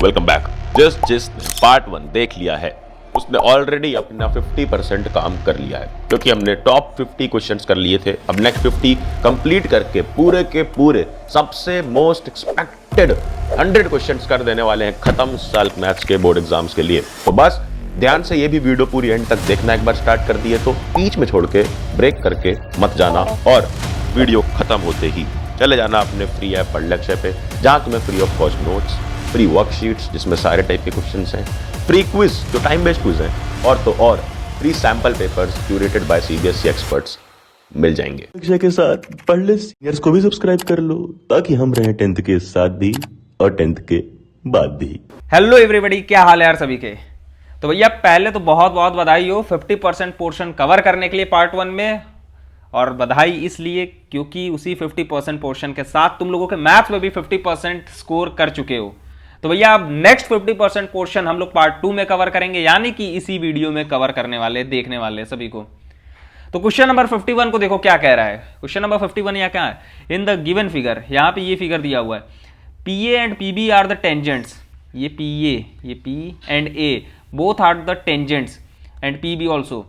Welcome back. जिसने part 1 देख लिया है उसने ऑलरेडी अपना 50% काम कर लिया है, क्योंकि हमने टॉप 50 क्वेश्चंस कर लिए थे। अब नेक्स्ट 50 कंप्लीट करके पूरे के पूरे सबसे मोस्ट एक्सपेक्टेड 100 क्वेश्चंस कर देने वाले हैं खत्म साल मैथ्स के बोर्ड एग्जाम्स के लिए। तो बस ध्यान से ये भी वीडियो पूरी एंड तक देखना। एक बार स्टार्ट कर दिए तो बीच में छोड़ के ब्रेक करके मत जाना और वीडियो खत्म होते ही चले जाना अपने फ्री ऐप पढ़लेक्चर पे, जहां तुम्हें free of cost notes, free worksheets जिसमें सारे टाइप के क्वेश्चंस हैं, फ्री क्विज जो टाइम बेस्ड क्विज हैं, और तो और free sample papers curated by CBSE experts मिल जाएंगे। परीक्षा के साथ पढ़ले सीनियर्स को भी सब्सक्राइब कर लो ताकि हम रहें 10th के साथ भी और 10th के बाद भी। हेलो एवरीबॉडी, क्या हाल है यार सभी के। तो भैया पहले तो बहुत बहुत बधाई हो 50% पोर्शन कवर करने के लिए पार्ट 1 में, और बधाई इसलिए क्योंकि उसी 50% पोर्शन के साथ तुम लोगों के मैथ्स में भी 50% स्कोर कर चुके हो। तो भैया अब नेक्स्ट 50% पोर्शन हम लोग पार्ट 2 में कवर करेंगे, यानी कि इसी वीडियो में कवर करने वाले, देखने वाले सभी को। तो क्वेश्चन नंबर 51 को देखो क्या कह रहा है। क्वेश्चन नंबर 51 यहाँ क्या है, इन द गिवन फिगर, यहाँ पे ये फिगर दिया हुआ है, PA and PB are the tangents. ये पीए, ये P and A both are the tangents and PB also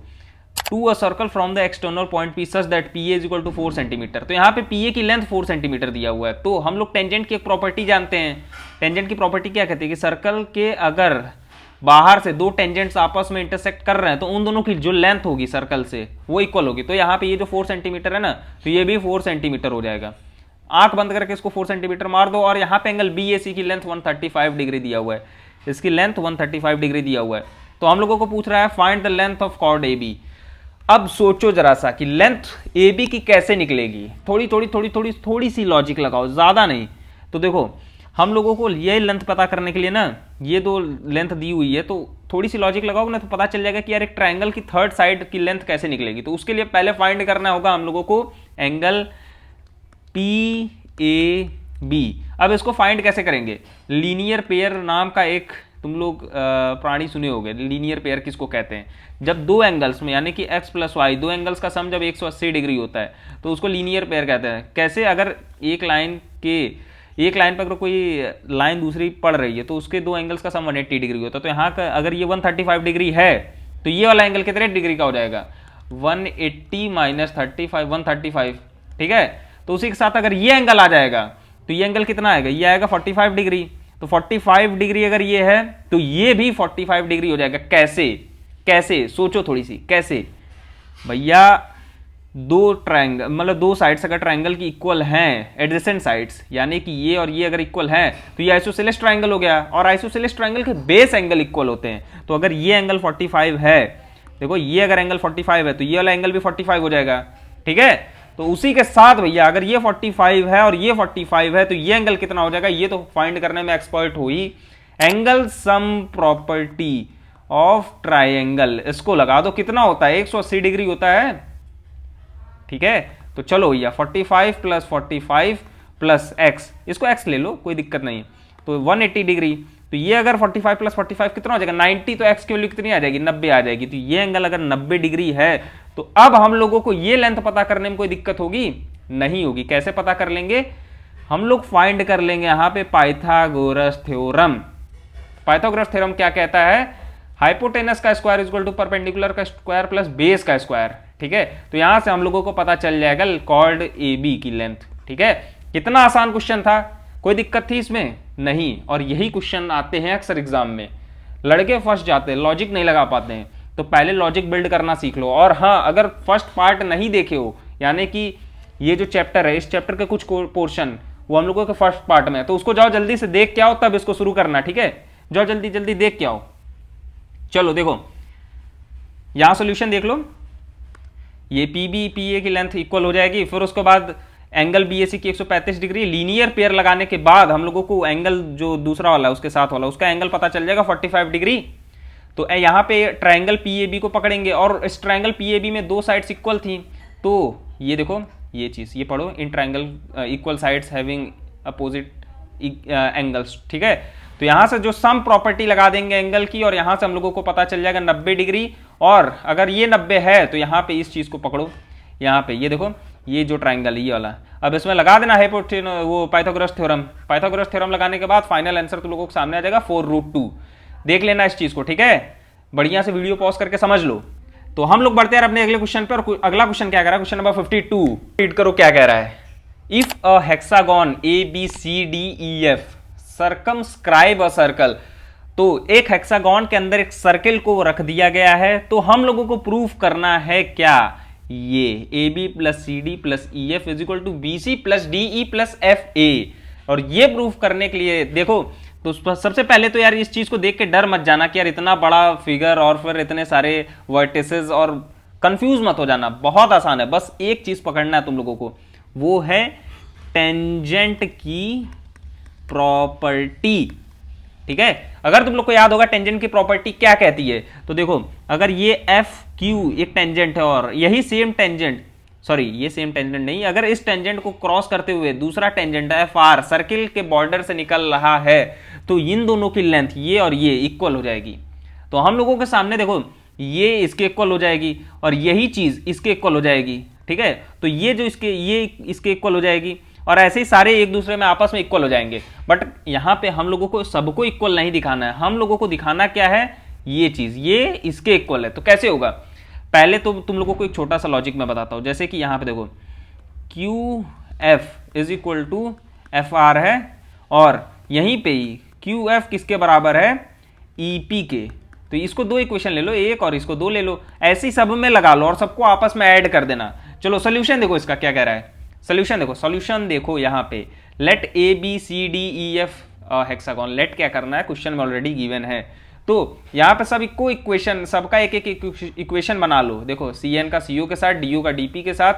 to a circle from the external point P such that P A is equal to 4 centimetre. तो यहाँ पे P A की length 4 centimetre दिया हुआ है। तो हम लोग टेंजेंट की एक प्रॉपर्टी जानते हैं। टेंजेंट की प्रॉपर्टी क्या कहती है कि सर्कल के अगर बाहर से दो टेंजेंट्स आपस में इंटरसेक्ट कर रहे हैं तो उन दोनों की जो लेंथ होगी सर्कल से वो इक्वल होगी। तो यहाँ पे ये जो 4 सेंटीमीटर है ना, तो ये भी 4 सेंटीमीटर हो जाएगा। आंख बंद करके इसको 4 सेंटीमीटर मार दो, और यहाँ पे एंगल बी ए सी की लेंथ 135 डिग्री दिया हुआ है। इसकी लेंथ 135 डिग्री दिया हुआ है। तो हम लोगों को पूछ रहा है find the length of chord A B. अब सोचो जरा सा कि लेंथ ए बी की कैसे निकलेगी। थोड़ी सी लॉजिक लगाओ, ज्यादा नहीं। तो देखो हम लोगों को ये लेंथ पता करने के लिए ना, ये दो लेंथ दी हुई है, तो थोड़ी सी लॉजिक लगाओगे ना तो पता चल जाएगा कि यार एक ट्रायंगल की थर्ड साइड की लेंथ कैसे निकलेगी। तो उसके लिए पहले फाइंड करना होगा हम लोगों को एंगल पी ए बी। अब इसको फाइंड कैसे करेंगे, लीनियर पेयर नाम का एक तुम लोग प्राणी सुने होंगे। लीनियर पेयर किसको कहते हैं, जब दो एंगल्स में यानी कि x प्लस वाई, दो एंगल्स का सम जब 180 डिग्री होता है तो उसको लीनियर पेयर कहते हैं। कैसे, अगर एक लाइन पर अगर कोई लाइन दूसरी पड़ रही है तो उसके दो एंगल्स का सम 180 डिग्री होता है। तो यहाँ का अगर ये 135 डिग्री है तो ये वाला एंगल कितने डिग्री का हो जाएगा, 180 माइनस 35, 135। ठीक है, तो उसी के साथ अगर ये एंगल आ जाएगा तो ये एंगल कितना आएगा, ये आएगा 45 डिग्री। तो 45 डिग्री अगर ये है तो ये भी 45 डिग्री हो जाएगा। कैसे सोचो थोड़ी सी, कैसे भैया, दो ट्रायंगल मतलब दो साइड्स अगर ट्रायंगल की इक्वल हैं, एडजेसेंट साइड्स, यानी कि ये और ये अगर इक्वल हैं तो ये आइसोसेलेस ट्रायंगल हो गया, और आइसोसेलेस ट्रायंगल के बेस एंगल इक्वल होते हैं। तो अगर ये एंगल 45 है, देखो ये अगर एंगल 45 है तो ये वाला एंगल भी 45 हो जाएगा। ठीक है, तो उसी के साथ भैया अगर ये 45 है और ये 45 है तो ये एंगल कितना हो जाएगा, ये तो फाइंड करने में एक्सपर्ट हो ही। Angle sum property of triangle, इसको लगा दो, कितना होता है, 180 डिग्री होता है। ठीक है, तो चलो भैया 45 प्लस 45 प्लस x, इसको x ले लो, कोई दिक्कत नहीं। तो 180 डिग्री, तो ये अगर 45 प्लस 45 कितना हो जाएगा, 90। तो x की वैल्यू कितनी आ जाएगी, 90 आ जाएगी। तो ये एंगल अगर 90 डिग्री है तो अब हम लोगों को ये लेंथ पता करने में कोई दिक्कत होगी, नहीं होगी। कैसे पता कर लेंगे, हम लोग फाइंड कर लेंगे यहाँ पे पाइथागोरस थ्योरम। पाइथागोरस थ्योरम क्या कहता है, हाइपोटेनस का square is equal to perpendicular का स्क्वायर प्लस बेस का स्क्वायर। ठीक है, तो यहां से हम लोगों को पता चल जाएगा कॉर्ड ए बी की लेंथ। ठीक है, कितना आसान क्वेश्चन था, कोई दिक्कत थी इसमें, नहीं। और यही क्वेश्चन आते हैं अक्सर एग्जाम में, लड़के फंस जाते हैं, लॉजिक नहीं लगा पाते हैं। तो पहले लॉजिक बिल्ड करना सीख लो। और हाँ, अगर फर्स्ट पार्ट नहीं देखे हो, यानी कि ये जो चैप्टर है, इस चैप्टर के कुछ पोर्शन वो हम लोगों के फर्स्ट पार्ट में है, तो उसको जाओ जल्दी से देख के आओ, तब इसको शुरू करना। ठीक है, जाओ जल्दी जल्दी देख के आओ। चलो देखो यहां सोल्यूशन देख लो, ये पी बी पी ए की लेंथ इक्वल हो जाएगी। फिर उसके बाद एंगल बी ए सी की 135 डिग्री, लीनियर पेयर लगाने के बाद हम लोगों को एंगल जो दूसरा वाला उसके साथ वाला उसका एंगल पता चल जाएगा 45 डिग्री। तो यहाँ पे ट्रायंगल पी ए बी को पकड़ेंगे, और इस ट्रायंगल पी ए बी में दो साइड्स इक्वल थी। तो ये देखो ये चीज, ये पढ़ो, in triangle equal sides having opposite angles. ठीक है, तो यहां से जो सम प्रॉपर्टी लगा देंगे एंगल की, और यहां से हम लोगों को पता चल जाएगा 90 डिग्री। और अगर ये 90 है तो यहां पे इस चीज को पकड़ो, यहां पे ये देखो, ये जो ट्रायंगल है ये वाला, अब इसमें लगा देना वो पाइथागोरस थ्योरम लगाने के बाद फाइनल आंसर तुम लोगों को सामने आ जाएगा 4√2। देख लेना इस चीज को, ठीक है, बढ़िया से वीडियो पॉज करके समझ लो। तो हम लोग बढ़ते हैं अपने अगले क्वेश्चन पर। अगला क्वेश्चन क्या कह रहा है, क्वेश्चन नंबर 52, रीड करो क्या कह रहा है। If a hexagon ABCDEF circumscribe a circle, तो एक हेक्सागन के अंदर एक सर्किल को रख दिया गया है, तो हम लोगों को प्रूफ करना है क्या, ये AB + CD + EF = BC + DE + FA। और ये प्रूफ करने के लिए देखो, तो सबसे पहले तो यार इस चीज को देख के डर मत जाना कि यार इतना बड़ा फिगर और फिर इतने सारे वर्टिसेस, और कंफ्यूज मत हो जाना, बहुत आसान है। बस एक चीज पकड़ना है तुम लोगों को, वो है टेंजेंट की प्रॉपर्टी, ठीक है। अगर तुम लोग को याद होगा टेंजेंट की प्रॉपर्टी क्या कहती है, तो देखो अगर ये FQ एक टेंजेंट है और यही सेम टेंजेंट, सॉरी ये सेम टेंजेंट नहीं, अगर इस टेंजेंट को क्रॉस करते हुए दूसरा टेंजेंट FR सर्किल के बॉर्डर से निकल रहा है, तो इन दोनों की लेंथ ये और ये इक्वल हो जाएगी। तो हम लोगों के सामने देखो ये इसके इक्वल हो जाएगी और यही चीज इसके इक्वल हो जाएगी, ठीक है। तो ये जो ये इसके इक्वल हो जाएगी और ऐसे ही सारे एक दूसरे में आपस में इक्वल हो जाएंगे। बट यहां पे हम लोगों को सबको इक्वल नहीं दिखाना है, हम लोगों को दिखाना क्या है, ये चीज ये इसके इक्वल है। तो कैसे होगा, पहले तो तुम लोगों को एक छोटा सा लॉजिक मैं बताता हूं। जैसे कि यहां पे देखो QF = FR है और यहीं पे ही QF किसके बराबर है, EP के। तो इसको दो इक्वेशन ले लो, एक और इसको दो ले लो, ऐसे ही सब में लगा लो और सबको आपस में ऐड कर देना। चलो सोल्यूशन देखो इसका क्या कह रहा है, सॉल्यूशन देखो यहाँ पे, लेट ABCDEF हेक्सागन, लेट क्या करना है, क्वेश्चन में ऑलरेडी गिवन है। तो यहाँ पे सब इको इक्वेशन, सबका एक एक इक्वेशन बना लो। देखो CN का CO के साथ, DO का DP के साथ,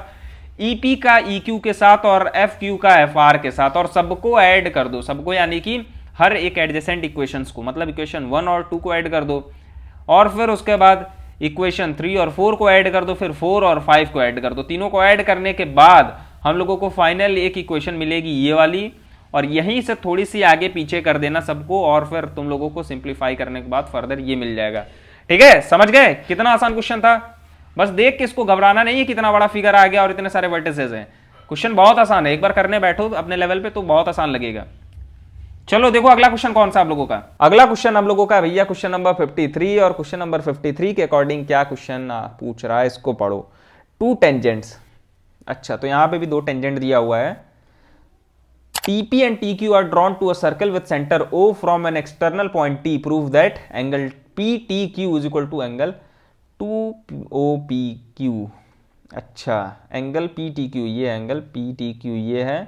EP का EQ के साथ और FQ का FR के साथ, और सबको ऐड कर दो, सबको यानी कि हर एक एडजेसेंट इक्वेशंस को, मतलब इक्वेशन 1 और 2 को ऐड कर दो, और फिर उसके बाद इक्वेशन 3 और 4 को ऐड कर दो, फिर 4 और 5 को ऐड कर दो। तीनों को ऐड करने के बाद हम लोगों को फाइनल एक इक्वेशन मिलेगी ये वाली, और यहीं से थोड़ी सी आगे पीछे कर देना सबको, और फिर तुम लोगों को सिंप्लीफाई करने के बाद फर्दर ये मिल जाएगा। ठीक है, समझ गए कितना आसान क्वेश्चन था। बस देख के इसको घबराना नहीं है, कितना बड़ा फिगर आ गया और इतने सारे वर्टिसेस हैं। क्वेश्चन बहुत आसान है, एक बार करने बैठो अपने लेवल पे तो बहुत आसान लगेगा। चलो देखो अगला क्वेश्चन कौन सा आप लोगों का, अगला क्वेश्चन हम लोगों का भैया क्वेश्चन नंबर 53, और क्वेश्चन नंबर 53 के अकॉर्डिंग क्या क्वेश्चन पूछ रहा है, इसको पढ़ो। 2 टेंजेंट्स, अच्छा तो यहां पे भी 2 टेंजेंट दिया हुआ है। TP and TQ are drawn to a circle with center O from an external point T. Prove that angle PTQ is equal to angle 2OPQ. अच्छा, एंगल PTQ, ये एंगल PTQ ये है,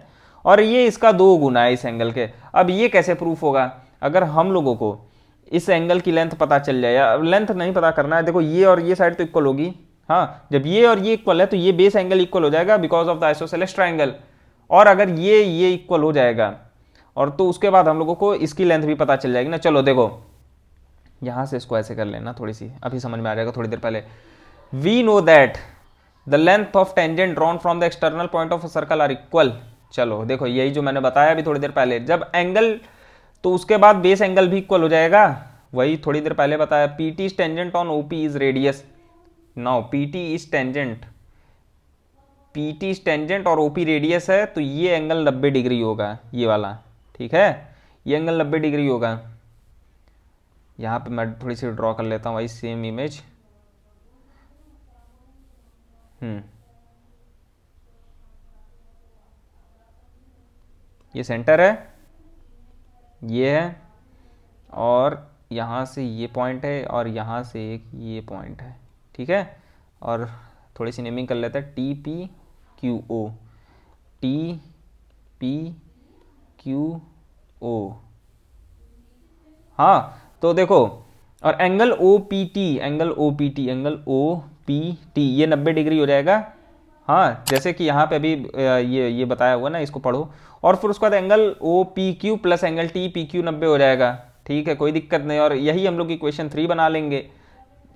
और ये इसका 2 गुना है इस एंगल के। अब ये कैसे प्रूफ होगा, अगर हम लोगों को इस एंगल की लेंथ पता चल जाए, या लेंथ नहीं पता करना है, देखो ये और ये साइड तो इक्वल होगी, हाँ जब ये और ये इक्वल है तो ये बेस एंगल इक्वल हो जाएगा because of the isosceles triangle, और अगर ये इक्वल हो जाएगा और तो उसके बाद हम लोगों को इसकी लेंथ भी पता चल जाएगी ना। चलो देखो यहां से इसको ऐसे कर लेना, थोड़ी सी अभी समझ में आ जाएगा थोड़ी देर पहले। We know that the length of tangent drawn from the external point of a circle are equal. चलो देखो यही जो मैंने बताया अभी थोड़ी देर पहले, जब एंगल तो उसके बाद बेस एंगल भी इक्वल हो जाएगा, वही थोड़ी देर पहले बताया। PT is tangent on OP is radius. Now PT is tangent और OP रेडियस है, तो ये एंगल 90 डिग्री होगा, ये वाला, ठीक है, ये एंगल 90 डिग्री होगा। यहां पे मैं थोड़ी सी ड्रॉ कर लेता हूं वही सेम इमेज। ये सेंटर है, ये है, और यहां से ये पॉइंट है, और यहां से एक ये पॉइंट है, ठीक है। और थोड़ी सी नेमिंग कर लेते हैं, TPQO, TPQO, हाँ तो देखो, और एंगल OPT ये 90 डिग्री हो जाएगा, हाँ जैसे कि यहाँ पे अभी ये बताया हुआ ना, इसको पढ़ो। और फिर उसके बाद angle OPQ plus angle TPQ 90 हो जाएगा, ठीक है, कोई दिक्कत नहीं। और यही हम लोग इक्वेशन 3 बना लेंगे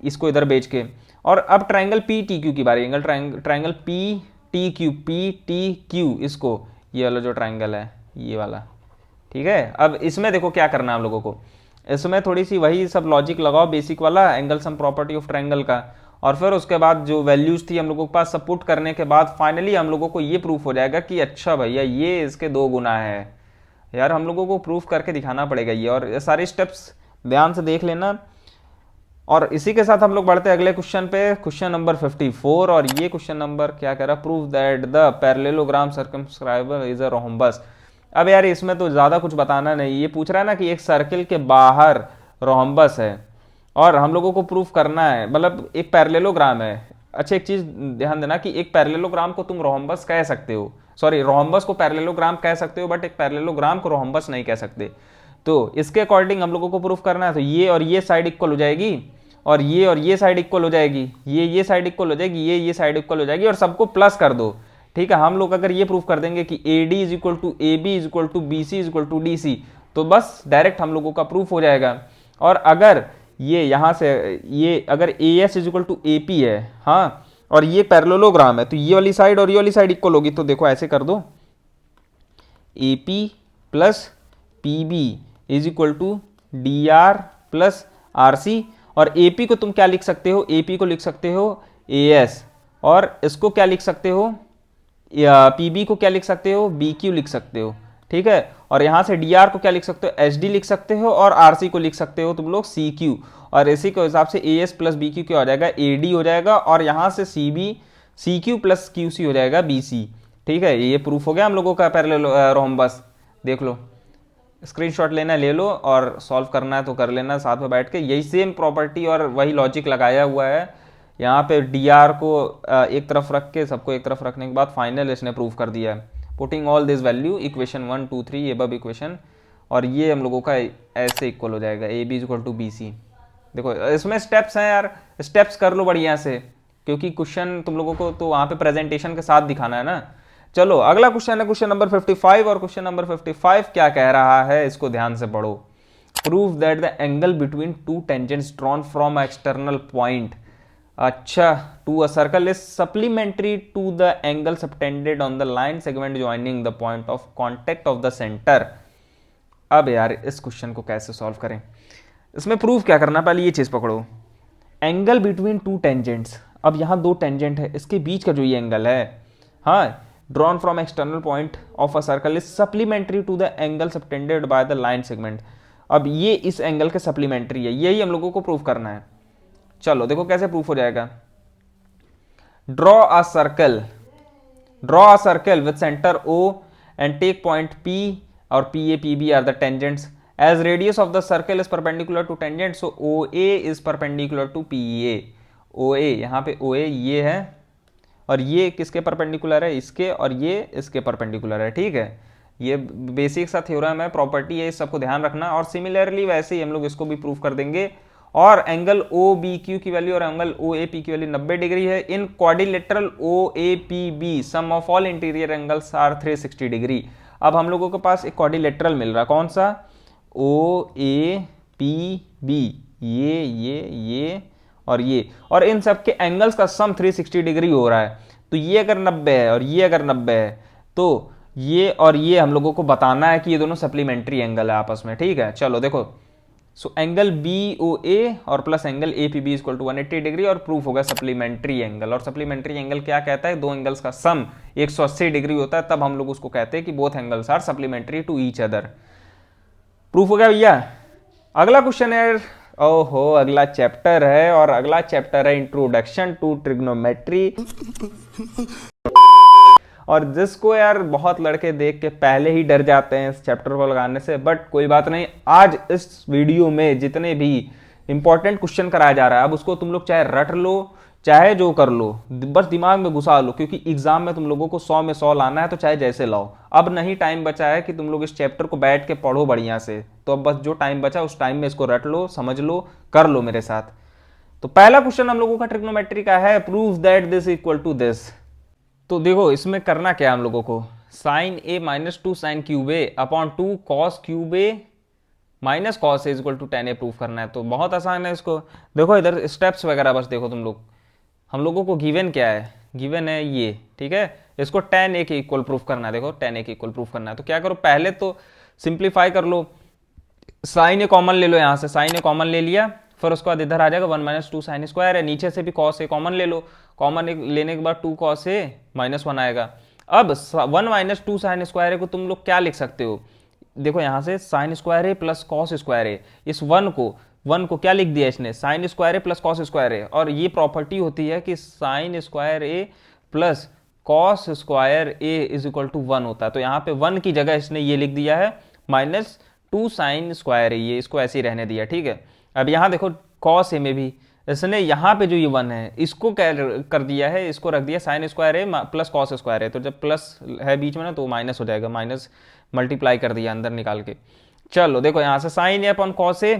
इसको इधर बेच के। और अब ट्रायंगल PTQ की बारी, एंगल ट्रायंगल PTQ, इसको ये वाला जो ट्रायंगल है ये वाला, ठीक है। अब इसमें देखो क्या करना है हम लोगों को, इसमें थोड़ी सी वही सब लॉजिक लगाओ बेसिक वाला, angle sum property of triangle का, और फिर उसके बाद जो वैल्यूज थी हम लोगों के पास सब पुट करने के बाद फाइनली हम लोगों को ये प्रूफ हो जाएगा कि अच्छा भैया ये इसके 2 गुना है। यार हम लोगों को प्रूफ करके दिखाना पड़ेगा ये, और ये सारे स्टेप्स ध्यान से देख लेना। और इसी के साथ हम लोग बढ़ते हैं अगले क्वेश्चन पे, क्वेश्चन नंबर 54। और ये क्वेश्चन नंबर क्या कह रहा है, prove that the parallelogram circumscriber is a rhombus. अब यार इसमें तो ज्यादा कुछ बताना नहीं, ये पूछ रहा है ना कि एक सर्किल के बाहर रोम्बस है और हम लोगों को प्रूफ करना है, मतलब एक पैरेललोग्राम है। अच्छा एक चीज ध्यान देना कि एक पैरेललोग्राम को तुम रोम्बस कह सकते हो, सॉरी रोम्बस को पैरेललोग्राम कह सकते हो, बट एक पैरेललोग्राम को रोम्बस नहीं कह सकते। तो इसके अकॉर्डिंग हम लोगों को प्रूफ करना है, तो ये और ये साइड इक्वल हो जाएगी और ये साइड इक्वल हो जाएगी, ये साइड इक्वल हो जाएगी, ये साइड इक्वल हो जाएगी, और सबको प्लस कर दो। ठीक है, हम लोग अगर ये प्रूफ कर देंगे कि AD is equal to AB is equal to BC is equal to DC, तो बस डायरेक्ट हम लोगों का प्रूफ हो जाएगा। और अगर ये यहां से ये अगर AS is equal to AP है, हाँ, और ये पैरेललोग्राम है, तो ये वाली साइड और ये वाली साइड इक्वल होगी। तो देखो ऐसे कर दो, AP plus PB is equal to DR plus RC, और AP को तुम क्या लिख सकते हो, AP को लिख सकते हो AS, और इसको क्या लिख सकते हो, या PB को क्या लिख सकते हो, BQ लिख सकते हो। ठीक है, और यहाँ से DR को क्या लिख सकते हो, HD लिख सकते हो, और RC को लिख सकते हो तुम लोग CQ, और इसी के हिसाब से AS प्लस BQ क्या हो जाएगा, AD हो जाएगा, और यहाँ से CQ प्लस QC हो जाएगा BC। ठीक है, ये प्रूफ हो गया हम लोगों का पैरेलल रोम्बस। देख लो, स्क्रीनशॉट लेना ले लो, और सॉल्व करना है तो कर लेना साथ में बैठ के। यही सेम प्रॉपर्टी और वही लॉजिक लगाया हुआ है यहाँ पे। DR को एक तरफ रख के, सबको एक तरफ रखने के बाद फाइनल इसने प्रूव कर दिया है, putting all this value equation 1 2 3 above equation, और ये हम लोगों का ऐसे इक्वल हो जाएगा AB is equal to BC। देखो इसमें स्टेप्स हैं यार, स्टेप्स कर लो बढ़िया से, क्योंकि क्वेश्चन तुम लोगों को तो वहाँ पे प्रेजेंटेशन के साथ दिखाना है ना। चलो अगला क्वेश्चन है क्वेश्चन नंबर 55, और क्वेश्चन नंबर 55 क्या कह रहा है इसको ध्यान से पढ़ो। Prove that the angle between two tangents drawn from external point, अच्छा, to a circle is supplementary to the angle subtended on the line segment joining the point of contact of the centre. अब यार इस question को कैसे solve करें, इसमें proof क्या करना, पहले ये चीज पकड़ो, एंगल बिटवीन टू टेंजेंट्स। अब यहाँ 2 टेंजेंट है, इसके बीच का जो ये एंगल है, हाँ, drawn from external point of a circle is supplementary to the angle subtended by the line segment। अब ये इस एंगल के सप्लीमेंट्री है, यही हम लोगों को प्रूफ करना है। चलो देखो कैसे प्रूफ हो जाएगा। Draw a circle with centre O and take point P और PA PB are the tangents as radius of the circle is perpendicular to tangent, so OA is perpendicular to PA। OA यहाँ पे OA ये है, और ये किसके perpendicular है, इसके, और ये इसके परपेंडिकुलर है। ठीक है, ये बेसिक सा थ्योरम है, प्रॉपर्टी है, इस सबको ध्यान रखना। और सिमिलरली वैसे ही हम लोग इसको भी प्रूफ कर देंगे। और एंगल OBQ की वैल्यू और एंगल OAP की वैल्यू 90 डिग्री है। In quadrilateral OAPB sum of all interior angles are 360 degree. अब हम लोगों के पास एक क्वाड्रिलेटरल मिल रहा, कौन सा, OAPB, ये और ये, और इन सब के एंगल्स का सम 360 डिग्री हो रहा है। तो ये अगर 90 है और ये अगर 90 है, तो ये और ये हम लोगों को बताना है कि ये दोनों सप्लीमेंट्री एंगल है आपस में। ठीक है, चलो देखो, सो एंगल BOA और plus angle APB equal to 180 degree, और प्रूफ होगा सप्लीमेंट्री एंगल। और सप्लीमेंट्री एंगल क्या कहता है, 2 एंगल्स का सम 180 डिग्री होता है, तब हम लोग उसको कहते हैं कि both angles are supplementary to each other. Proof हो गया भैया। अगला क्वेश्चन है, ओहो अगला चैप्टर है, और अगला चैप्टर है इंट्रोडक्शन टू ट्रिग्नोमेट्री। और जिसको यार बहुत लड़के देख के पहले ही डर जाते हैं इस चैप्टर को लगाने से, बट कोई बात नहीं, आज इस वीडियो में जितने भी इंपॉर्टेंट क्वेश्चन कराया जा रहा है, अब उसको तुम लोग चाहे रट लो चाहे जो कर लो, बस दिमाग में घुसा लो, क्योंकि एग्जाम में तुम लोगों को 100 में 100 लाना है, तो चाहे जैसे लाओ। अब नहीं टाइम बचा है कि तुम लोग इस चैप्टर को बैठ के पढ़ो बढ़िया से, तो अब बस जो टाइम बचा उस टाइम में इसको रट लो, समझ लो, कर लो मेरे साथ। तो पहला क्वेश्चन हम लोगों का ट्रिग्नोमेट्री का है, prove that this equal to this. तो देखो इसमें करना क्या है हम लोगों को, sine A minus 2 sine cube A upon 2 cos cube A minus cos A equal to tan A proof करना है। तो बहुत आसान है इसको, देखो इधर स्टेप्स वगैरह बस देखो तुम लोग। हम लोगों को गिवन क्या है, गिवन है ये, ठीक है, इसको tan A के इक्वल प्रूफ करना है। देखो tan A के इक्वल प्रूफ करना है, तो क्या करो, पहले तो सिंप्लीफाई कर लो, साइन A कॉमन ले लो, यहाँ से साइन A कॉमन ले लिया, फिर उसके बाद इधर आ जाएगा 1 माइनस टू साइन स्क्वायर है, नीचे से भी कॉस ए कॉमन ले लो, कॉमन लेने के बाद 2 कॉस ए माइनस 1 आएगा। अब 1 माइनस टू साइन स्क्वायर ए को तुम लोग क्या लिख सकते हो, देखो यहाँ से sine square A plus cos square A, इस 1 को क्या लिख दिया इसने, sine square A plus cos square A, और ये प्रॉपर्टी होती है कि sine square A plus cos square A is equal to 1 होता है। तो यहाँ पे 1 की जगह इसने ये लिख दिया है माइनस टू साइन स्क्वायर ए, ये इसको ऐसे ही रहने दिया, ठीक है। अब यहाँ देखो कॉस ए में भी इसने यहाँ पे जो ये 1 है इसको क्या कर दिया है, इसको रख दिया sign square A plus cos square ए, तो जब प्लस है बीच में ना तो माइनस हो जाएगा, माइनस मल्टीप्लाई कर दिया अंदर निकाल के। चलो देखो यहाँ से sign A upon cos A,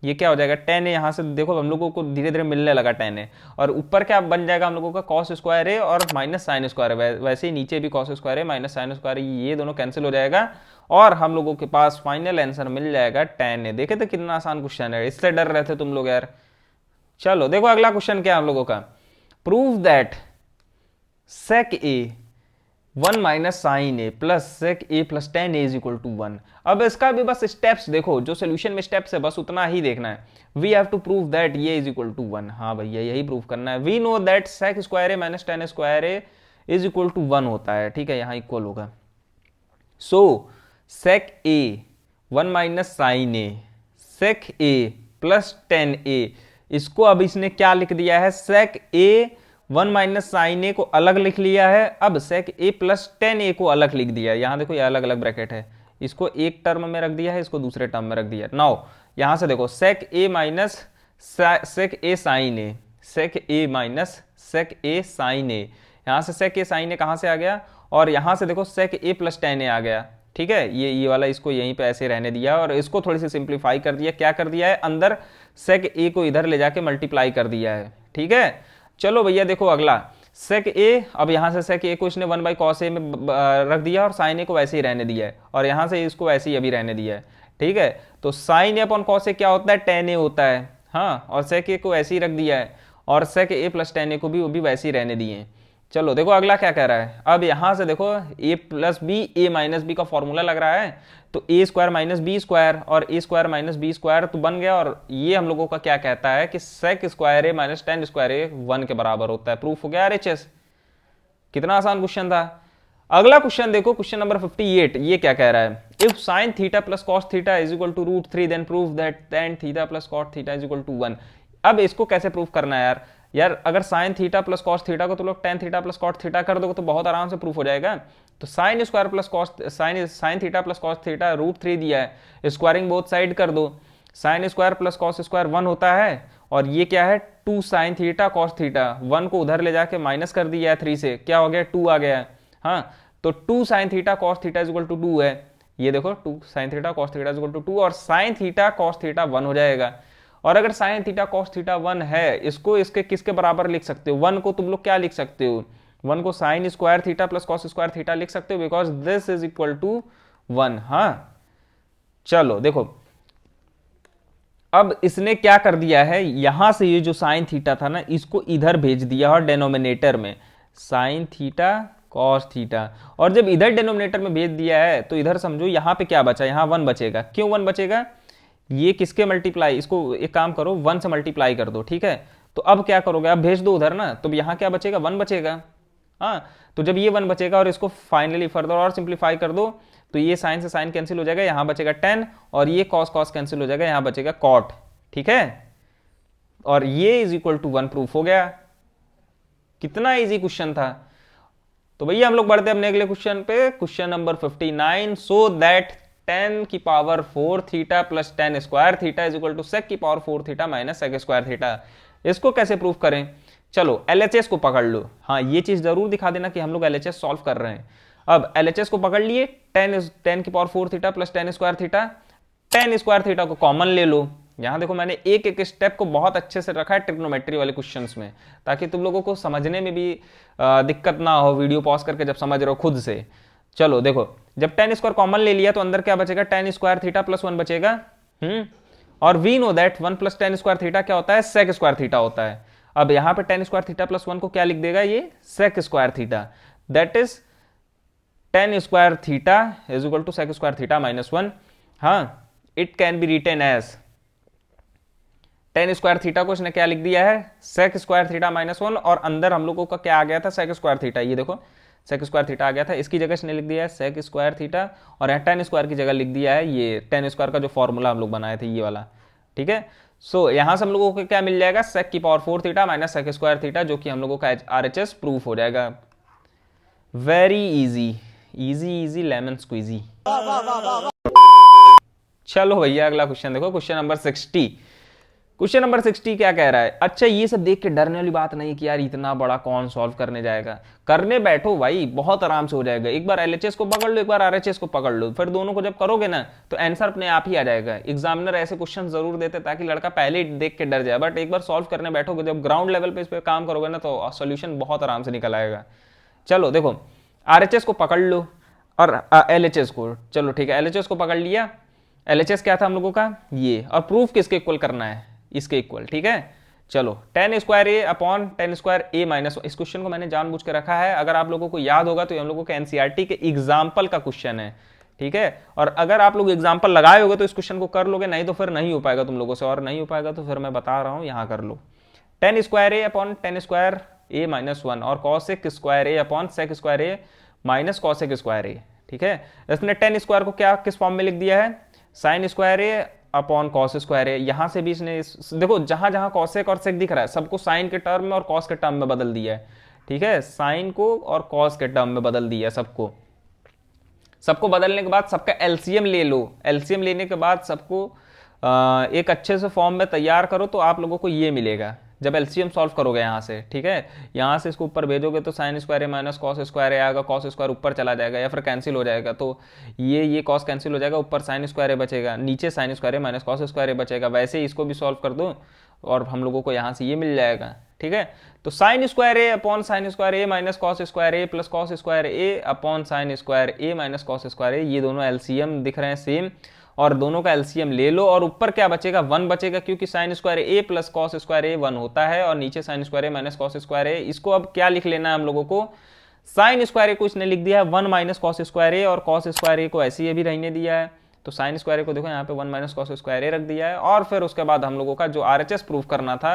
ये क्या हो जाएगा tan ए, यहाँ से देखो हम लोगों को धीरे धीरे मिलने लगा tan ए, और ऊपर क्या बन जाएगा हम लोगों का कॉस स्क्वायर ए और माइनस साइन स्क्वायर ए, वैसे ही नीचे भी cos square A minus sign square ए, ये दोनों कैंसिल हो जाएगा और हम लोगों के पास फाइनल आंसर मिल जाएगा tan ए। देखे तो कितना आसान क्वेश्चन है, इससे डर रहे थे तुम लोग यार। चलो देखो अगला क्वेश्चन क्या है हम लोगों का, prove that sec a 1 minus sine A plus sec A plus tan A is equal to 1। अब इसका भी बस स्टेप्स देखो, जो सोल्यूशन में स्टेप्स है बस उतना ही देखना है। We have to prove that ये इज इक्वल टू 1, हाँ भैया यही प्रूव करना है। We know that sec square A minus tan square A is equal to 1 होता है, ठीक है, यहाँ इक्वल होगा। So sec A 1 minus sine A sec A plus tan A, इसको अब इसने क्या लिख दिया है, सेक ए 1 माइनस साइन ए को अलग लिख लिया है, अब सेक ए प्लस tan ए को अलग लिख दिया है। यहाँ देखो ये अलग अलग ब्रैकेट है, इसको एक टर्म में रख दिया है, इसको दूसरे टर्म में रख दिया है। नाउ यहाँ से देखो सेक ए minus sec A sign A, sec A minus sec A sign ए, यहाँ से सेक ए साइन ए कहाँ से आ गया, और यहाँ से देखो सेक ए प्लस tan ए आ गया, ठीक है। ये वाला इसको यहीं पे ऐसे रहने दिया और इसको थोड़ी सी सिंप्लीफाई कर दिया, क्या कर दिया है, अंदर सेक ए को इधर ले जाके मल्टीप्लाई कर दिया है, ठीक है। चलो भैया देखो अगला सेक ए, अब यहाँ से सेक ए को इसने 1 बाई कॉस ए में रख दिया और साइन ए को वैसे ही रहने दिया है, और यहाँ से इसको वैसे ही अभी रहने दिया है, ठीक है। तो sign A upon cos A क्या होता है, tan ए होता है, हाँ, और सेक ए को ऐसे ही रख दिया है, और सेक ए प्लस tan ए को भी वैसे ही रहने दिए हैं। चलो देखो अगला क्या कह रहा है, अब यहाँ से देखो a plus B A minus B का फॉर्मूला लग रहा है, तो A square minus B square और A square minus B square तो बन गया, और ये हम लोगों का क्या कहता है कि सेक square A minus tan square ए 1 के बराबर होता है। प्रूफ हो गया RHS, कितना आसान क्वेश्चन था। अगला क्वेश्चन देखो, क्वेश्चन नंबर 58, ये क्या कह रहा है, if sine theta plus cos theta is equal to √3 then prove that tan theta plus cos theta is equal to 1। अब इसको कैसे प्रूव करना है यार, अगर sine theta plus cos theta को तो लोग tan theta plus cos theta कर दोगे तो बहुत आराम से प्रूफ हो जाएगा। तो sine square plus cos sine theta plus cos theta √3 दिया है, स्क्वायरिंग बोथ साइड कर दो, sine square plus cos square 1 होता है, और ये क्या है 2 साइन थीटा कॉस थीटा, 1 को उधर ले जाके माइनस कर दिया है 3 से, क्या हो गया 2 आ गया है, हाँ। तो 2 sine theta cos theta is equal to 2 है, ये देखो 2 sine theta cos theta is equal to 2, और साइन थीटा कॉस थीटा 1 हो जाएगा। और अगर साइन थीटा कॉस थीटा 1 है, इसको इसके किसके बराबर लिख सकते हो, 1 को तुम लोग क्या लिख सकते हो, 1 को sine square theta plus cos square theta लिख सकते हो, because this is equal to 1, हाँ। चलो देखो अब इसने क्या कर दिया है, यहां से ये जो साइन थीटा था ना इसको इधर भेज दिया और डेनोमिनेटर में साइन थीटा कॉस थीटा, और जब इधर डेनोमिनेटर में भेज दिया है तो इधर समझो यहाँ पे क्या बचा, यहाँ 1 बचेगा। क्यों 1 बचेगा, ये किसके मल्टीप्लाई, इसको एक काम करो 1 से मल्टीप्लाई कर दो, ठीक है। तो अब क्या करोगे, अब भेज दो उधर ना, तो यहाँ क्या बचेगा 1 बचेगा, हाँ। तो जब ये 1 बचेगा और इसको फाइनली फर्दर और सिंप्लीफाई कर दो तो ये साइन से साइन कैंसिल हो जाएगा, यहाँ बचेगा tan, और ये कॉस कॉस कैंसिल हो जाएगा, यहाँ बचेगा कॉट, ठीक है। और ये इज इक्वल टू 1 प्रूफ हो गया। कितना इजी क्वेश्चन था। तो भैया हम लोग बढ़ते हैं अपने अगले क्वेश्चन पे, question number 59। So that tan की power 4 theta plus tan square theta is equal to sec की power 4 theta minus sec square theta, इसको कैसे प्रूफ करें। चलो LHS को पकड़ लो, हाँ ये चीज जरूर दिखा देना कि हम लोग LHS सॉल्व कर रहे हैं। अब LHS को पकड़ लिए, tan की power 4 theta plus tan square theta, tan square theta को कॉमन ले लो। यहां देखो मैंने एक एक स्टेप को बहुत अच्छे से रखा है ट्रिग्नोमेट्री वाले क्वेश्चंस में, ताकि तुम लोगों को समझने में भी दिक्कत ना हो, वीडियो पॉज करके जब समझ रहे हो खुद से। चलो देखो, जब tan स्क्वायर कॉमन ले लिया तो अंदर क्या बचेगा, tan स्क्वायर थीटा प्लस 1 बचेगा, और we know that 1 plus tan square theta क्या होता है, sec स्क्वायर थीटा होता है। अब यहाँ पे tan स्क्वायर थीटा प्लस 1 को क्या लिख देगा, ये sec square theta, that is tan square theta is equal to sec square theta minus 1। हाँ, it can be written as tan square theta को इसने क्या लिख दिया है, सेक स्क्वायर थीटा -1, और अंदर हम लोगों का क्या आ गया था, सेक स्क्वायर थीटा। ये देखो सेक स्क्वायर थीटा आ गया था, इसकी जगह इसने लिख दिया है सेक स्क्वायर थीटा, और यहाँ टेन स्क्वायर की जगह लिख दिया है ये टेन स्क्वायर का जो फॉर्मूला हम लोग बनाए थे ये वाला। ठीक है, सो यहां से हम लोगों को क्या मिल जाएगा, सेक की power 4 theta minus sec square theta, जो कि हम लोगों का RHS प्रूफ हो जाएगा। Very easy, easy easy lemon squeezy. चलो भैया अगला क्वेश्चन देखो, क्वेश्चन नंबर 60। क्वेश्चन नंबर 60 क्या कह रहा है। अच्छा, ये सब देख के डरने वाली बात नहीं कि यार इतना बड़ा कौन सॉल्व करने जाएगा, करने बैठो भाई, बहुत आराम से हो जाएगा। एक बार LHS को पकड़ लो, एक बार RHS को पकड़ लो, फिर दोनों को जब करोगे ना तो आंसर अपने आप ही आ जाएगा। एग्जामिनर ऐसे क्वेश्चन जरूर देते ताकि लड़का पहले ही देख के डर जाए, बट एक बार सॉल्व करने बैठोगे, जब ग्राउंड लेवल पे इस पर काम करोगे ना तो सोल्यूशन बहुत आराम से निकल आएगा। चलो देखो, RHS को पकड़ लो और LHS को, चलो ठीक है LHS को पकड़ लिया। LHS क्या था हम लोगों का ये, और प्रूफ किसके इक्वल करना है, इसके इक्वल। ठीक है, चलो ten square A upon ten square A minus, इस क्वेश्चन को मैंने जानबूझ के रखा है, अगर आप लोगों को याद होगा तो हम लोगों के NCERT के एग्जाम्पल का क्वेश्चन है। ठीक है, और अगर आप लोग एग्जाम्पल लगाए होगे तो इस क्वेश्चन को कर लोगे, नहीं तो फिर नहीं हो पाएगा तुम लोगों से, और नहीं हो पाएगा तो फिर मैं बता रहा हूं यहां कर लो। Ten square A upon ten square ए -1 और cosec square A upon sec square A minus cosec square ए। ठीक है, इसने टेन स्क्वायर को क्या किस फॉर्म में लिख दिया है, sign square A upon cos square है। यहां से भी इसने देखो जहां जहां कॉसेक और सेक दिख रहा है सबको साइन के टर्म में और कॉस के टर्म में बदल दिया है। ठीक है, साइन को और कॉस के टर्म में बदल दिया है सबको बदलने के बाद सबका एलसीएम ले लो। एलसीएम लेने के बाद सबको एक अच्छे से फॉर्म में तैयार करो तो आप लोगों को ये मिलेगा जब एलसीएम सॉल्व करोगे यहाँ से। ठीक है, यहाँ से इसको ऊपर भेजोगे तो sign square A minus cos square ए आएगा, कॉस स्क्वायर ऊपर चला जाएगा या फिर कैंसिल हो जाएगा, तो ये कॉस कैंसिल हो जाएगा, ऊपर साइन स्क्वायर ए बचेगा, नीचे sign square A minus cos square ए बचेगा। वैसे ही इसको भी सॉल्व कर दो और हम लोगों को यहाँ से ये मिल जाएगा। ठीक है, तो sign square A upon sine square A minus cos square A plus cos square A upon sine square A minus cos square ए, ये दोनों एलसीएम दिख रहे हैं सेम, और दोनों का एलसीएम ले लो और ऊपर क्या बचेगा 1 बचेगा, क्योंकि sign square A plus cos square ए 1 होता है, और नीचे sign square A minus cos square ए। इसको अब क्या लिख लेना है हम लोगों को, साइन स्क्वायर ए को इसने लिख दिया है 1 माइनस कॉस स्क्वायर ए, और कॉस स्क्वायर ए को ऐसे ही भी रहने दिया है, तो साइन स्क्वायर ए को देखो यहाँ पे 1 माइनस कॉस स्क्वायर ए रख दिया है, और फिर उसके बाद हम लोगों का जो RHS प्रूफ करना था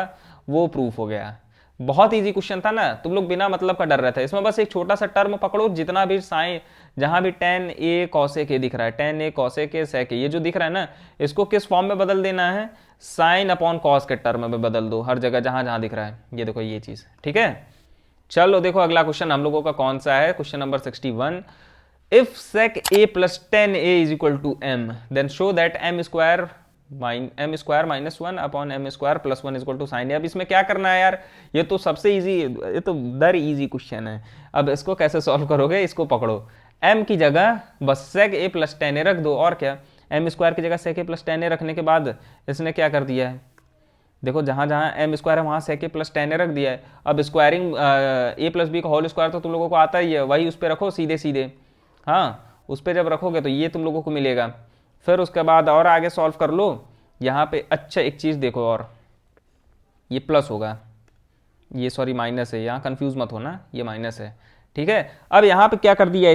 वो प्रूफ हो गया। बहुत इजी क्वेश्चन था ना, तुम लोग बिना मतलब का डर रहे थे। इसमें बस एक छोटा सा टर्म पकड़ो, जितना भी साइन जहां भी tan a cosec a दिख रहा है, tan a cosec a sec a, ये जो दिख रहा है ना, इसको किस फॉर्म में बदल देना है, साइन अपॉन कॉस के टर्म में बदल दो हर जगह जहां जहां दिख रहा है। ये देखो ये चीज। ठीक है, चलो देखो अगला क्वेश्चन हम लोगों का कौन सा है, question number 61। If sec a plus tan a is equal to m, then show that m square minus 1 upon m square plus 1 equal to sine A. अब इसमें क्या करना है यार, ये तो सबसे इजी, ये तो दर इजी क्वेश्चन है। अब इसको कैसे सॉल्व करोगे, इसको पकड़ो, m की जगह बस sec a plus tan a रख दो, और क्या, m स्क्वायर की जगह sec a plus tan a रखने के बाद इसने क्या कर दिया है, देखो जहां जहां m स्क्वायर है वहां sec a plus tan a रख दिया है। अब स्क्वायरिंग a प्लस b का होल स्क्वायर तो तुम लोगों को आता ही है, वही उस पर रखो सीधे सीधे, हाँ उस पर जब रखोगे तो ये तुम लोगों को मिलेगा। फिर उसके बाद और आगे सॉल्व कर लो, यहाँ पे अच्छा एक चीज़ देखो, और ये प्लस होगा, ये सॉरी माइनस है, यहाँ कंफ्यूज मत होना, ये माइनस है। ठीक है, अब यहाँ पे क्या कर दिया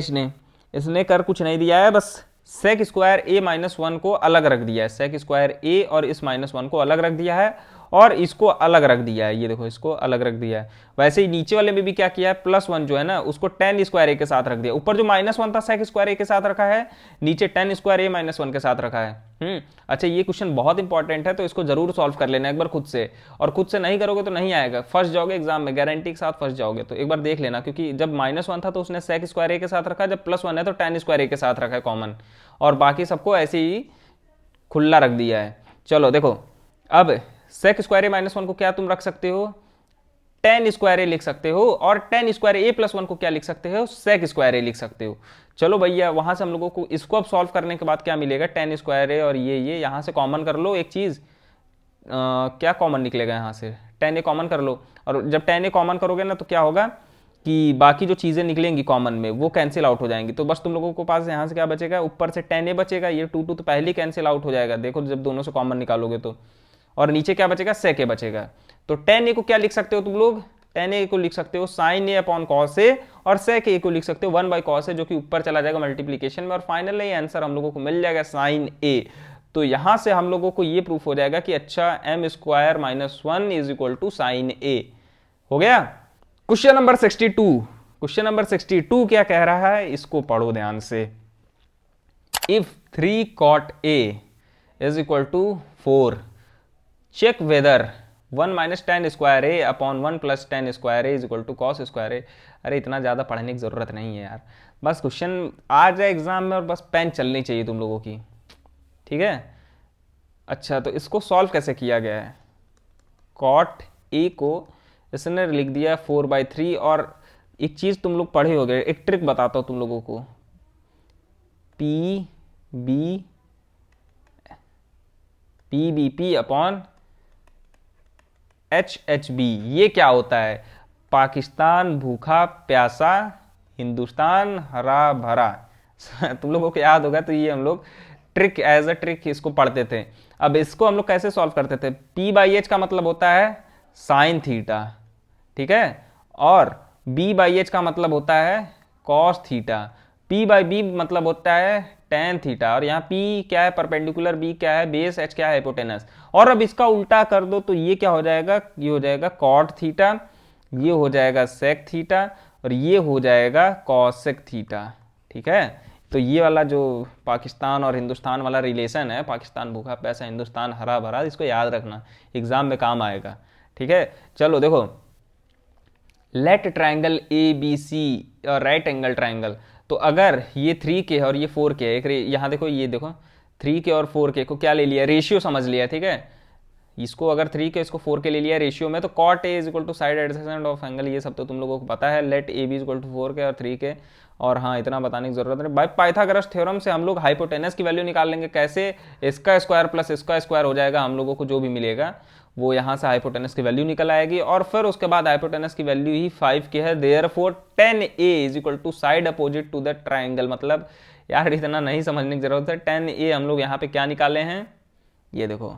इसने कर कुछ नहीं दिया है, बस सेक स्क्वायर ए माइनस 1 को अलग रख दिया है, सेक स्क्वायर ए और इस माइनस 1 को अलग रख दिया है, और इसको अलग रख दिया है, ये देखो इसको अलग रख दिया है। वैसे ही नीचे वाले में भी क्या किया है, प्लस 1 जो है ना उसको tan स्क्वायर ए के साथ रख दिया, ऊपर जो माइनस 1 था सेक स्क्वायर ए के साथ रखा है, नीचे tan स्क्वायर ए माइनस 1 के साथ रखा है। अच्छा, ये क्वेश्चन बहुत इंपॉर्टेंट है तो इसको जरूर सॉल्व कर लेना एक बार खुद से, और खुद से नहीं करोगे तो नहीं आएगा, फंस जाओगे एग्जाम में, गारंटी के साथ फंस जाओगे। तो एक बार देख लेना, क्योंकि जब माइनस 1 था तो उसने सेक स्क्वायर ए के साथ रखा, जब प्लस 1 है तो tan स्क्वायर ए के साथ रखा है कॉमन, और बाकी सबको ऐसे ही खुला रख दिया है। चलो देखो, अब सेक स्क्वायर ए माइनस 1 को क्या तुम रख सकते हो, tan स्क्वायर ए लिख सकते हो, और tan स्क्वायर ए प्लस 1 को क्या लिख सकते हो, सेक स्क्वायर ए लिख सकते हो। चलो भैया, वहां से हम लोगों को इसको अब सॉल्व करने के बाद क्या मिलेगा, tan स्क्वायर ए और ये यहां से कॉमन कर लो एक चीज, क्या कॉमन निकलेगा यहाँ से, tan ए कॉमन कर लो, और जब tan ए कॉमन करोगे ना तो क्या होगा कि बाकी जो चीजें निकलेंगी कॉमन में वो कैंसिल आउट हो जाएंगी, तो बस तुम लोगों को पास यहाँ से क्या बचेगा, ऊपर से tan ए बचेगा, ये 2 तो पहले ही कैंसिल आउट हो जाएगा, देखो जब दोनों से कॉमन निकालोगे तो, और नीचे क्या बचेगा, sec a बचेगा। तो tan a को क्या लिख सकते हो तुम लोग, tan a को लिख सकते हो sin a upon cos a, और sec a को लिख सकते हो 1 बाई cos a, जो कि ऊपर चला जाएगा मल्टीप्लीकेशन में, और फाइनली आंसर हम लोगों को मिल जाएगा sin a। तो यहां से हम लोगों को ये प्रूफ हो जाएगा कि अच्छा m square minus 1 is equal to sine A. हो गया। Question number 62। क्वेश्चन नंबर 62 क्या कह रहा है, इसको पढ़ो ध्यान से। If 3 cot a is equal to 4, check whether 1 minus tan square A upon 1 plus tan square A is equal to cos square A. अरे इतना ज़्यादा पढ़ने की ज़रूरत नहीं है यार, बस क्वेश्चन आ जाए एग्जाम में और बस पेन चलनी चाहिए तुम लोगों की, ठीक है। अच्छा, तो इसको सॉल्व कैसे किया गया है। कॉट ए को इसने लिख दिया 4/3, और एक चीज़ तुम लोग पढ़े हो गए, एक ट्रिक बताता हूँ तुम लोगों को। P B P upon HHB, ये क्या होता है। पाकिस्तान भूखा प्यासा, हिंदुस्तान हरा भरा। तुम लोगों को याद होगा, तो ये हम लोग ट्रिक एज अ ट्रिक इसको पढ़ते थे। अब इसको हम लोग कैसे सॉल्व करते थे। P/H का मतलब होता है साइन थीटा, ठीक है, और B/H का मतलब होता है कॉस थीटा, P/B मतलब होता है टेन थीटा, और यहाँ P क्या है परपेंडिकुलर, B क्या है बेस, H क्या है हाइपोटेनस। और अब इसका उल्टा कर दो तो ये क्या हो जाएगा, ये हो जाएगा कॉट थीटा, ये हो जाएगा सेक थीटा, और ये हो जाएगा कॉसेक थीटा, ठीक है। तो ये वाला जो पाकिस्तान और हिंदुस्तान वाला रिलेशन है, पाकिस्तान भूखा प्यासा हिंदुस्तान हरा भरा, इसको याद रखना, एग्जाम में काम आएगा, ठीक है। चलो देखो, let triangle A B C right angle triangle. तो अगर ये 3K है और ये 4K है, एक यहाँ देखो, ये देखो 3K और 4K को क्या ले लिया, रेशियो समझ लिया, ठीक है। इसको अगर 3K इसको 4K ले लिया रेशियो में, तो cot A is equal to side adjacent of angle, ये सब तो तुम लोगों को पता है। Let A B is equal to 4K और 3K, और हाँ इतना बताने की जरूरत नहीं। बाय पाइथागोरस थ्योरम से हम लोग हाइपोटेनस की वैल्यू निकाल लेंगे। कैसे, इसका स्क्वायर प्लस इसका स्क्वायर हो जाएगा, हम लोगों को जो भी मिलेगा वो यहाँ से हाइपोटेनस की वैल्यू निकल आएगी, और फिर उसके बाद हाइपोटेनस की वैल्यू ही 5K है। Therefore 10A is equal to side opposite to the triangle. मतलब यार इतना नहीं समझने की जरूरत है। 10A हम लोग यहाँ पे क्या निकाले हैं, ये देखो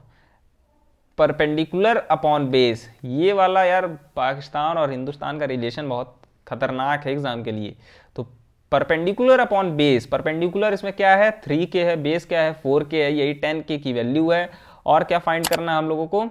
परपेंडिकुलर अपॉन बेस। ये वाला यार पाकिस्तान और हिंदुस्तान का रिलेशन बहुत खतरनाक है एग्जाम के लिए। तो परपेंडिकुलर अपॉन बेस, परपेंडिकुलर इसमें क्या है 3K है, बेस क्या है 4K है, यही 10K की वैल्यू है। और क्या फाइंड करना है हम लोगों को,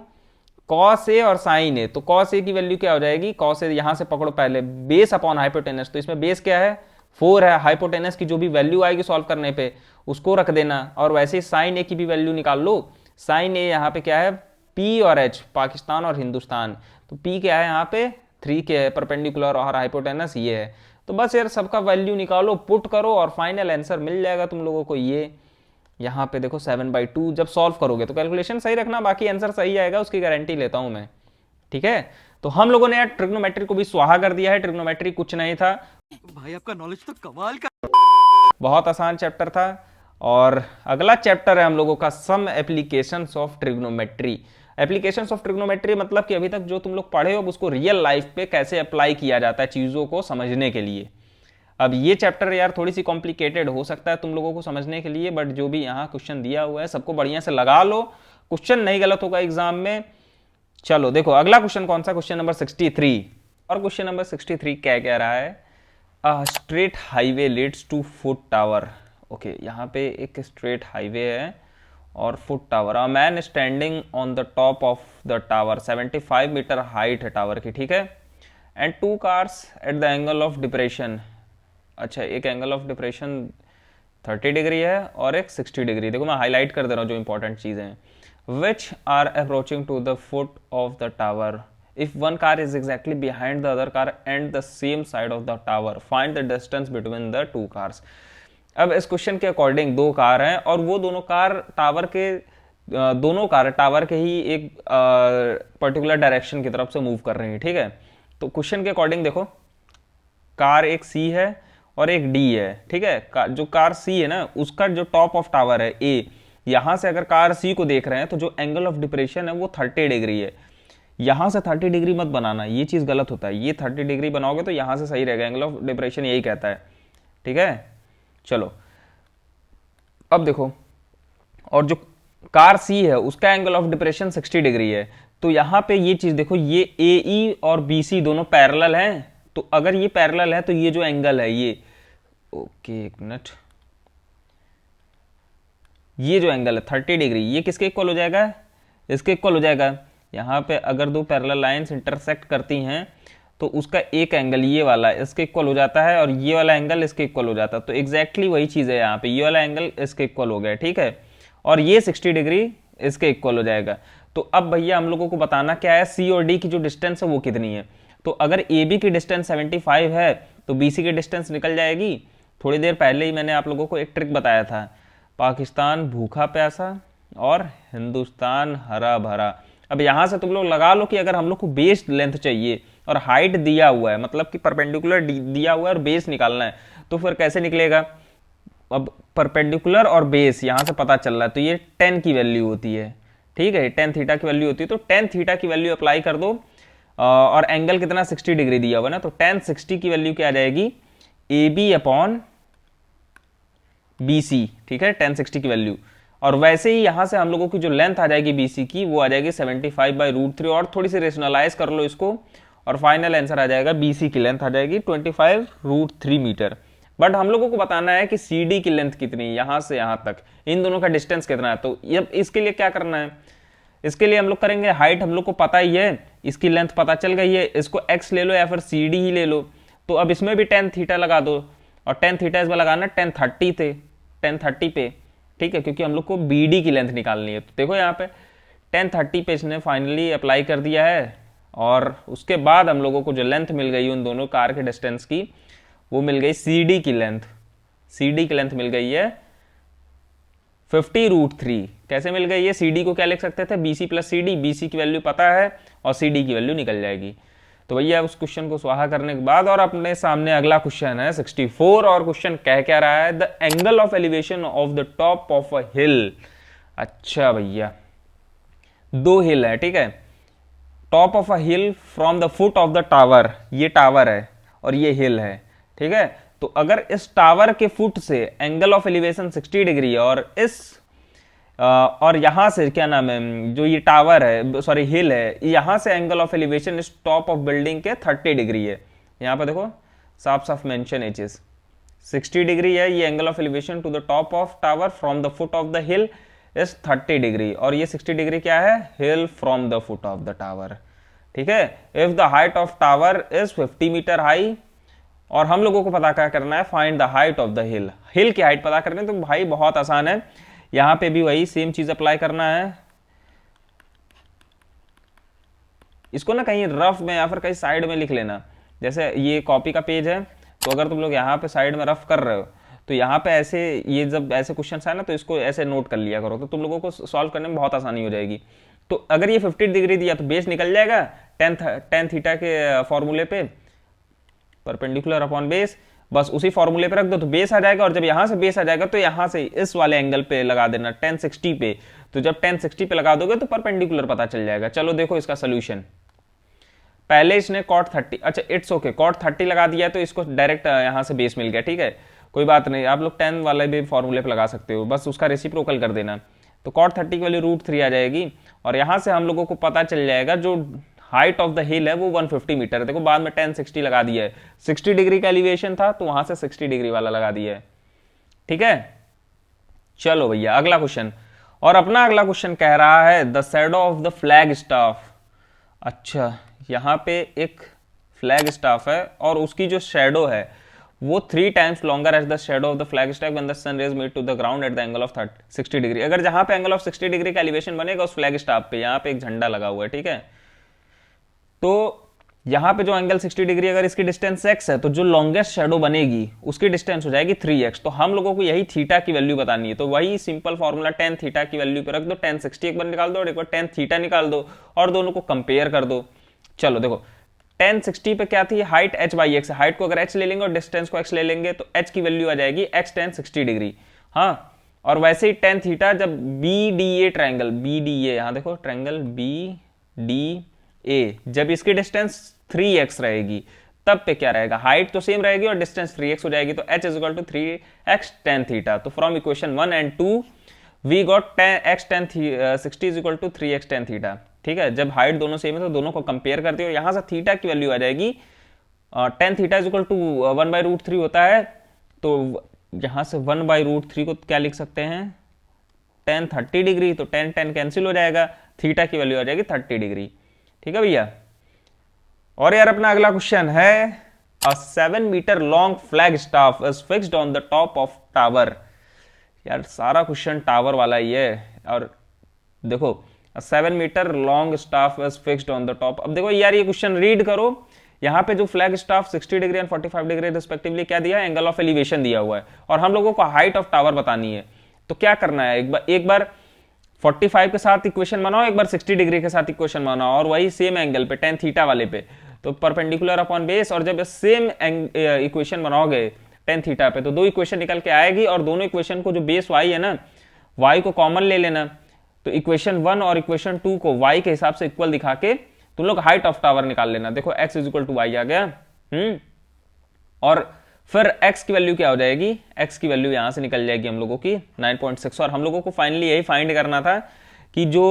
कॉस ए और साइन ए। तो कॉस ए की वैल्यू क्या हो जाएगी, कॉस ए यहां से पकड़ो पहले, बेस अपॉन हाइपोटेनस। तो इसमें बेस क्या है 4 है, हाइपोटेनस की जो भी वैल्यू आएगी सॉल्व करने पे उसको रख देना, और वैसे ही साइन ए की भी वैल्यू निकाल लो। साइन ए यहाँ पे क्या है P और H, पाकिस्तान और हिंदुस्तान। तो P क्या है यहाँ पे 3K है परपेंडिकुलर, और हाइपोटेनस ये है। तो बस यार सबका वैल्यू निकालो, पुट करो, और फाइनल आंसर मिल जाएगा तुम लोगों को। ये यहाँ पे देखो 7/2 जब सॉल्व करोगे तो कैलकुलेशन सही रखना, बाकी आंसर सही आएगा उसकी गारंटी लेता हूं मैं, ठीक है। तो हम लोगों ने यार ट्रिग्नोमेट्री को भी स्वाहा कर दिया है। ट्रिग्नोमेट्री कुछ नहीं था भाई, आपका नॉलेज तो कमाल का। बहुत आसान चैप्टर था। और अगला चैप्टर है हम लोगों का some applications of trigonometry. Applications of trigonometry मतलब कि अभी तक जो तुम लोग पढ़े हो उसको रियल लाइफ पे कैसे अप्लाई किया जाता है चीजों को समझने के लिए। अब ये चैप्टर यार थोड़ी सी कॉम्प्लिकेटेड हो सकता है तुम लोगों को समझने के लिए, बट जो भी यहाँ क्वेश्चन दिया हुआ है सबको बढ़िया से लगा लो, क्वेश्चन नहीं गलत होगा एग्जाम में। चलो देखो अगला क्वेश्चन कौन सा, क्वेश्चन नंबर 63। और क्वेश्चन नंबर 63 क्या कह रहा है, straight highway leads to foot tower. Okay, यहाँ पे एक स्ट्रेट हाईवे है और foot tower. A man standing on the top of the tower, 75 metre height है टावर की, ठीक है। And 2 cars at the angle of depression. अच्छा, एक एंगल ऑफ डिप्रेशन 30 डिग्री है और एक 60 डिग्री। देखो मैं हाईलाइट कर दे रहा हूँ जो इंपॉर्टेंट चीजें हैं। Which are approaching to the foot of the tower. If one car is exactly behind the other car and the same side of the tower, find the distance between the 2 cars. अब इस question के according 2 car हैं और वो दोनों car tower के ही एक particular direction की तरफ से मूव कर रही है, ठीक है। तो क्वेश्चन के अकॉर्डिंग देखो, कार एक सी है और एक डी है, ठीक है। जो कार सी है ना उसका जो टॉप ऑफ टावर है ए, यहां से अगर कार सी को देख रहे हैं तो जो एंगल ऑफ डिप्रेशन है वो 30 डिग्री है। यहां से 30 डिग्री मत बनाना, ये चीज गलत होता है। ये 30 डिग्री बनाओगे तो यहां से सही रहेगा, एंगल ऑफ डिप्रेशन यही कहता है, ठीक है। चलो अब देखो, और जो कार सी है उसका एंगल ऑफ डिप्रेशन 60 डिग्री है। तो यहां पे ये चीज देखो, ये ए ई और बी सी दोनों पैरेलल हैं। तो अगर ये पैरेलल है तो ये जो एंगल है ये, ओके एक मिनट, ये जो एंगल है 30 डिग्री, ये किसके इक्वल हो जाएगा, इसके इक्वल हो जाएगा। यहाँ पे अगर दो पैरेलल लाइंस इंटरसेक्ट करती हैं तो उसका एक एंगल ये वाला इसके इक्वल हो जाता है और ये वाला एंगल इसके इक्वल हो जाता है। तो एग्जैक्टली वही चीज़ है यहाँ पे, ये वाला एंगल इसके इक्वल हो गया, ठीक है, और ये 60 डिग्री इसके इक्वल हो जाएगा। तो अब भैया हम लोगों को बताना क्या है, सी और डी की जो डिस्टेंस है वो कितनी है। तो अगर ए बी की डिस्टेंस 75 है तो बी सी की डिस्टेंस निकल जाएगी। थोड़ी देर पहले ही मैंने आप लोगों को एक ट्रिक बताया था, पाकिस्तान भूखा प्यासा और हिंदुस्तान हरा भरा। अब यहाँ से तुम लोग लगा लो कि अगर हम लोग को बेस लेंथ चाहिए और हाइट दिया हुआ है, मतलब कि परपेंडिकुलर दिया हुआ है और बेस निकालना है, तो फिर कैसे निकलेगा। अब परपेंडिकुलर और बेस यहाँ से पता चल रहा है, तो ये 10 की वैल्यू होती है, ठीक है, 10 थीटा की वैल्यू होती है। तो 10 थीटा की वैल्यू अप्लाई कर दो और एंगल कितना 60 डिग्री दिया हुआ ना, तो 10 60 की वैल्यू क्या आ जाएगी, A B upon B C, ठीक है, 10 60 की वैल्यू। और वैसे ही यहां से हम लोगों की जो लेंथ आ जाएगी बीसी की वो आ जाएगी 75/√3, और थोड़ी सी रेशनलाइज कर लो इसको और फाइनल आंसर आ जाएगा बीसी की लेंथ आ जाएगी 25√3 मीटर। बट हम लोगों को बताना है कि सीडी की लेंथ कितनी है, यहां से यहां तक इन दोनों का डिस्टेंस कितना है। तो ये इसके लिए क्या करना है, इसके लिए हम लोग करेंगे, हाइट हम लोग को पता ही है, इसकी लेंथ पता चल गई है, इसको एक्स ले लो या फिर सी डी ही ले लो। तो अब इसमें भी 10 थीटा लगा दो, और 10 थीटा इसमें लगाना 1030 थे, 1030 पे, ठीक है, क्योंकि हम लोग को बी डी की लेंथ निकालनी है। तो देखो यहाँ पे 1030 पे इसने फाइनली अप्लाई कर दिया है, और उसके बाद हम लोगों को जो लेंथ मिल गई उन दोनों कार के डिस्टेंस की, वो मिल गई सी डी की लेंथ। सी डी की लेंथ मिल गई है 50√3। कैसे मिल गई है, सी डी को क्या लिख सकते थे, B C plus C D, B C की वैल्यू पता है और सी डी की वैल्यू निकल जाएगी। तो भैया उस क्वेश्चन को स्वाहा करने के बाद और अपने सामने अगला क्वेश्चन है 64, और क्वेश्चन कह क्या रहा है, the angle of elevation of the top of a hill. अच्छा भैया, दो हिल है, ठीक है, top of a hill from the foot of the tower, ये टावर है और ये हिल है, ठीक है। तो अगर इस टावर के फुट से एंगल ऑफ एलिवेशन 60 डिग्री है और इस और यहां से क्या नाम है, जो ये टावर है, सॉरी हिल है, यहां से एंगल ऑफ एलिवेशन इस टॉप ऑफ बिल्डिंग के 30 डिग्री है। यहां पर देखो साफ साफ मेंशन एचेस, 60 डिग्री है ये angle of elevation to the top of tower from the foot of the hill is 30 degree, और ये 60 डिग्री क्या है, hill from the foot of the tower, ठीक है। If the height of tower is 50 metre high, और हम लोगों को पता क्या करना है, find the height of the hill, hill की हाइट पता करनी है। तो भाई बहुत आसान है, यहां पे भी वही सेम चीज अप्लाई करना है। इसको ना कहीं रफ में या फिर कहीं साइड में लिख लेना, जैसे ये कॉपी का पेज है, तो अगर तुम लोग यहाँ पे साइड में रफ कर रहे हो तो यहाँ पे ऐसे, ये जब ऐसे क्वेश्चन आए ना तो इसको ऐसे नोट कर लिया करो, तो तुम लोगों को सॉल्व करने में बहुत आसानी हो जाएगी। तो अगर ये 50 डिग्री दिया तो बेस निकल जाएगा 10 थीटा के फॉर्मूले पे, परपेंडिकुलर अपॉन बेस, बस उसी फॉर्मूले पे रख दो तो बेस आ जाएगा। और जब यहां से बेस आ जाएगा तो यहां से इस वाले एंगल पे लगा देना 1060 पे, तो जब 1060 पे लगा दोगे तो परपेंडिकुलर पता चल जाएगा। चलो देखो इसका सोल्यूशन, पहले इसने कॉट 30, अच्छा इट्स ओके, कॉट 30 लगा दिया तो इसको डायरेक्ट यहां से बेस मिल गया, ठीक है, कोई बात नहीं, आप लोग 10 वाले भी फॉर्मूले पे लगा सकते हो, बस उसका रेसिप्रोकल कर देना। तो कॉट 30 की वैल्यू √3 आ जाएगी, और यहां से हम लोगों को पता चल जाएगा जो हाइट ऑफ द हिल है वो 150 मीटर है। देखो बाद में 1060 लगा दिया है, 60 डिग्री का एलिवेशन था तो वहां से 60 डिग्री वाला लगा दिया है, ठीक है। चलो भैया अगला क्वेश्चन, और अपना अगला क्वेश्चन कह रहा है the shadow of the flag staff. अच्छा, यहां पे एक फ्लैग स्टाफ है और उसकी जो शैडो है वो 3 times longer as the shadow of the flag staff when the sun rays meet to the ground at the angle of 60 degree. अगर जहां पे एंगल ऑफ 60 डिग्री का एलिवेशन बनेगा उस फ्लैग स्टाफ पे, यहाँ पे एक झंडा लगा हुआ है, ठीक है, तो यहां पे जो एंगल 60 डिग्री, अगर इसकी डिस्टेंस x है तो जो लॉन्गेस्ट शैडो बनेगी उसकी डिस्टेंस हो जाएगी 3x। तो हम लोगों को यही थीटा की वैल्यू बतानी है, तो वही सिंपल फॉर्मूला 10 थीटा की वैल्यू पे रख दो, 1060 एक बार निकाल दो और एक बार 10 थीटा निकाल दो और दोनों को कंपेयर कर दो। चलो देखो 1060 पे क्या थी, हाइट h/x, हाइट को अगर h ले लेंगे और डिस्टेंस को x ले लेंगे तो h की वैल्यू आ जाएगी x tan 60 डिग्री। हाँ, और वैसे ही tan थीटा जब BDA ट्राइंगल, BDA यहाँ देखो ट्राइंगल BDA, जब इसकी डिस्टेंस 3x रहेगी तब पे क्या रहेगा, हाइट तो सेम रहेगी और डिस्टेंस 3x हो जाएगी, तो h is equal to 3x tan theta. तो from equation 1 and 2 we got x tan 60 is equal to 3x tan theta, ठीक है। जब हाइट दोनों सेम है तो दोनों को कंपेयर करते हो, यहां से थीटा की वैल्यू आ जाएगी tan theta is equal to 1/√3 होता है, तो यहां से 1/√3 को क्या लिख सकते हैं, tan 30 डिग्री, तो tan tan कैंसिल हो जाएगा, थीटा की वैल्यू आ जाएगी 30 डिग्री। ठीक है भैया। और यार अपना अगला क्वेश्चन है, a 7 metre long flag staff is fixed on the top of tower। यार सारा क्वेश्चन टावर वाला ही है। और देखो 7 metre long staff is fixed on the top। अब देखो यार ये क्वेश्चन रीड करो, यहाँ पे जो flag staff 60 degree and 45 degree respectively क्या दिया है, एंगल ऑफ एलिवेशन दिया हुआ है, और हम लोगों को हाइट ऑफ टावर बतानी है। तो क्या करना है, एक बार 45 के साथ इक्वेशन बनाओ, एक बार 60 डिग्री के साथ इक्वेशन बनाओ, और वही सेम एंगल पे tan थीटा वाले पे, तो परपेंडिकुलर अपॉन बेस। और जब सेम इक्वेशन बनाओगे tan थीटा पे, तो दो इक्वेशन निकल के आएगी, और दोनों इक्वेशन को जो बेस y है ना, y को कॉमन ले लेना, तो इक्वेशन 1 और इक्वेशन 2 को y के हिसाब से इक्वल दिखा के तुम लोग हाइट ऑफ टावर निकाल लेना। देखो x इक्वल टू वाई आ गया। और फिर x की वैल्यू क्या हो जाएगी, x की वैल्यू यहां से निकल जाएगी हम लोगों की 9.6। और हम लोगों को फाइनली यही फाइंड करना था कि जो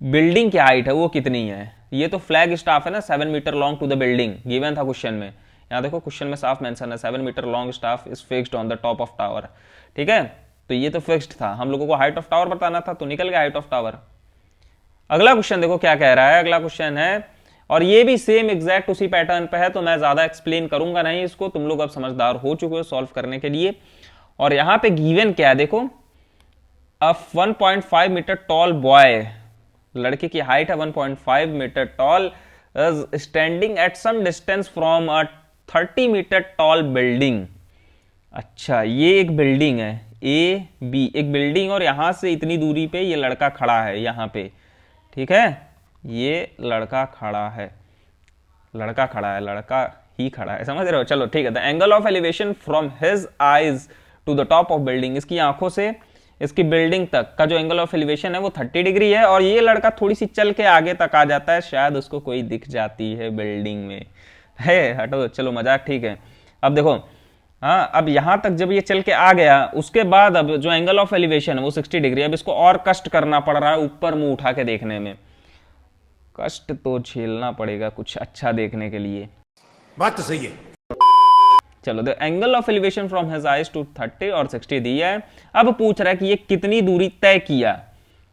बिल्डिंग की हाइट है वो कितनी है। ये तो फ्लैग स्टाफ है ना, 7 metre long to the building given था क्वेश्चन में। यहाँ देखो क्वेश्चन में साफ मेंशन है 7 metre long staff is fixed on the top of tower. ठीक है, तो ये तो फिक्स्ड था, हम लोगों को हाइट ऑफ टावर बताना था, तो निकल गया हाइट ऑफ टावर। अगला क्वेश्चन देखो क्या कह रहा है। अगला क्वेश्चन है, और ये भी सेम एग्जैक्ट उसी पैटर्न पे है, तो मैं ज्यादा एक्सप्लेन करूंगा नहीं इसको, तुम लोग अब समझदार हो चुके हो सॉल्व करने के लिए। और यहां पे गिवन क्या है देखो, अ 1.5 मीटर टॉल बॉय, लड़के की हाइट है 1.5 metre tall, is standing at some distance from a 30 metre tall building. अच्छा, ये एक बिल्डिंग है ए बी, एक बिल्डिंग, और यहां से इतनी दूरी पे ये लड़का खड़ा है यहां पे। ठीक है, ये लड़का खड़ा है, लड़का खड़ा है, लड़का ही खड़ा है, समझ रहे हो। चलो ठीक है, the angle of elevation from his eyes to the top of building, इसकी आंखों से इसकी बिल्डिंग तक का जो एंगल ऑफ एलिवेशन है वो 30 डिग्री है। और ये लड़का थोड़ी सी चल के आगे तक आ जाता है, शायद उसको कोई दिख जाती है बिल्डिंग में, है हटो, चलो मजाक ठीक है। अब देखो, हाँ, अब यहां तक जब ये चल के आ गया, उसके बाद अब जो एंगल ऑफ एलिवेशन है वो 60 डिग्री। अब इसको और कष्ट करना पड़ रहा है ऊपर मुंह उठा के देखने में, कष्ट तो झेलना पड़ेगा कुछ अच्छा देखने के लिए। बात तो सही है। चलो, the angle of elevation from his eyes to 30 और 60 दिया है। अब पूछ रहा है कि ये कितनी दूरी तय किया।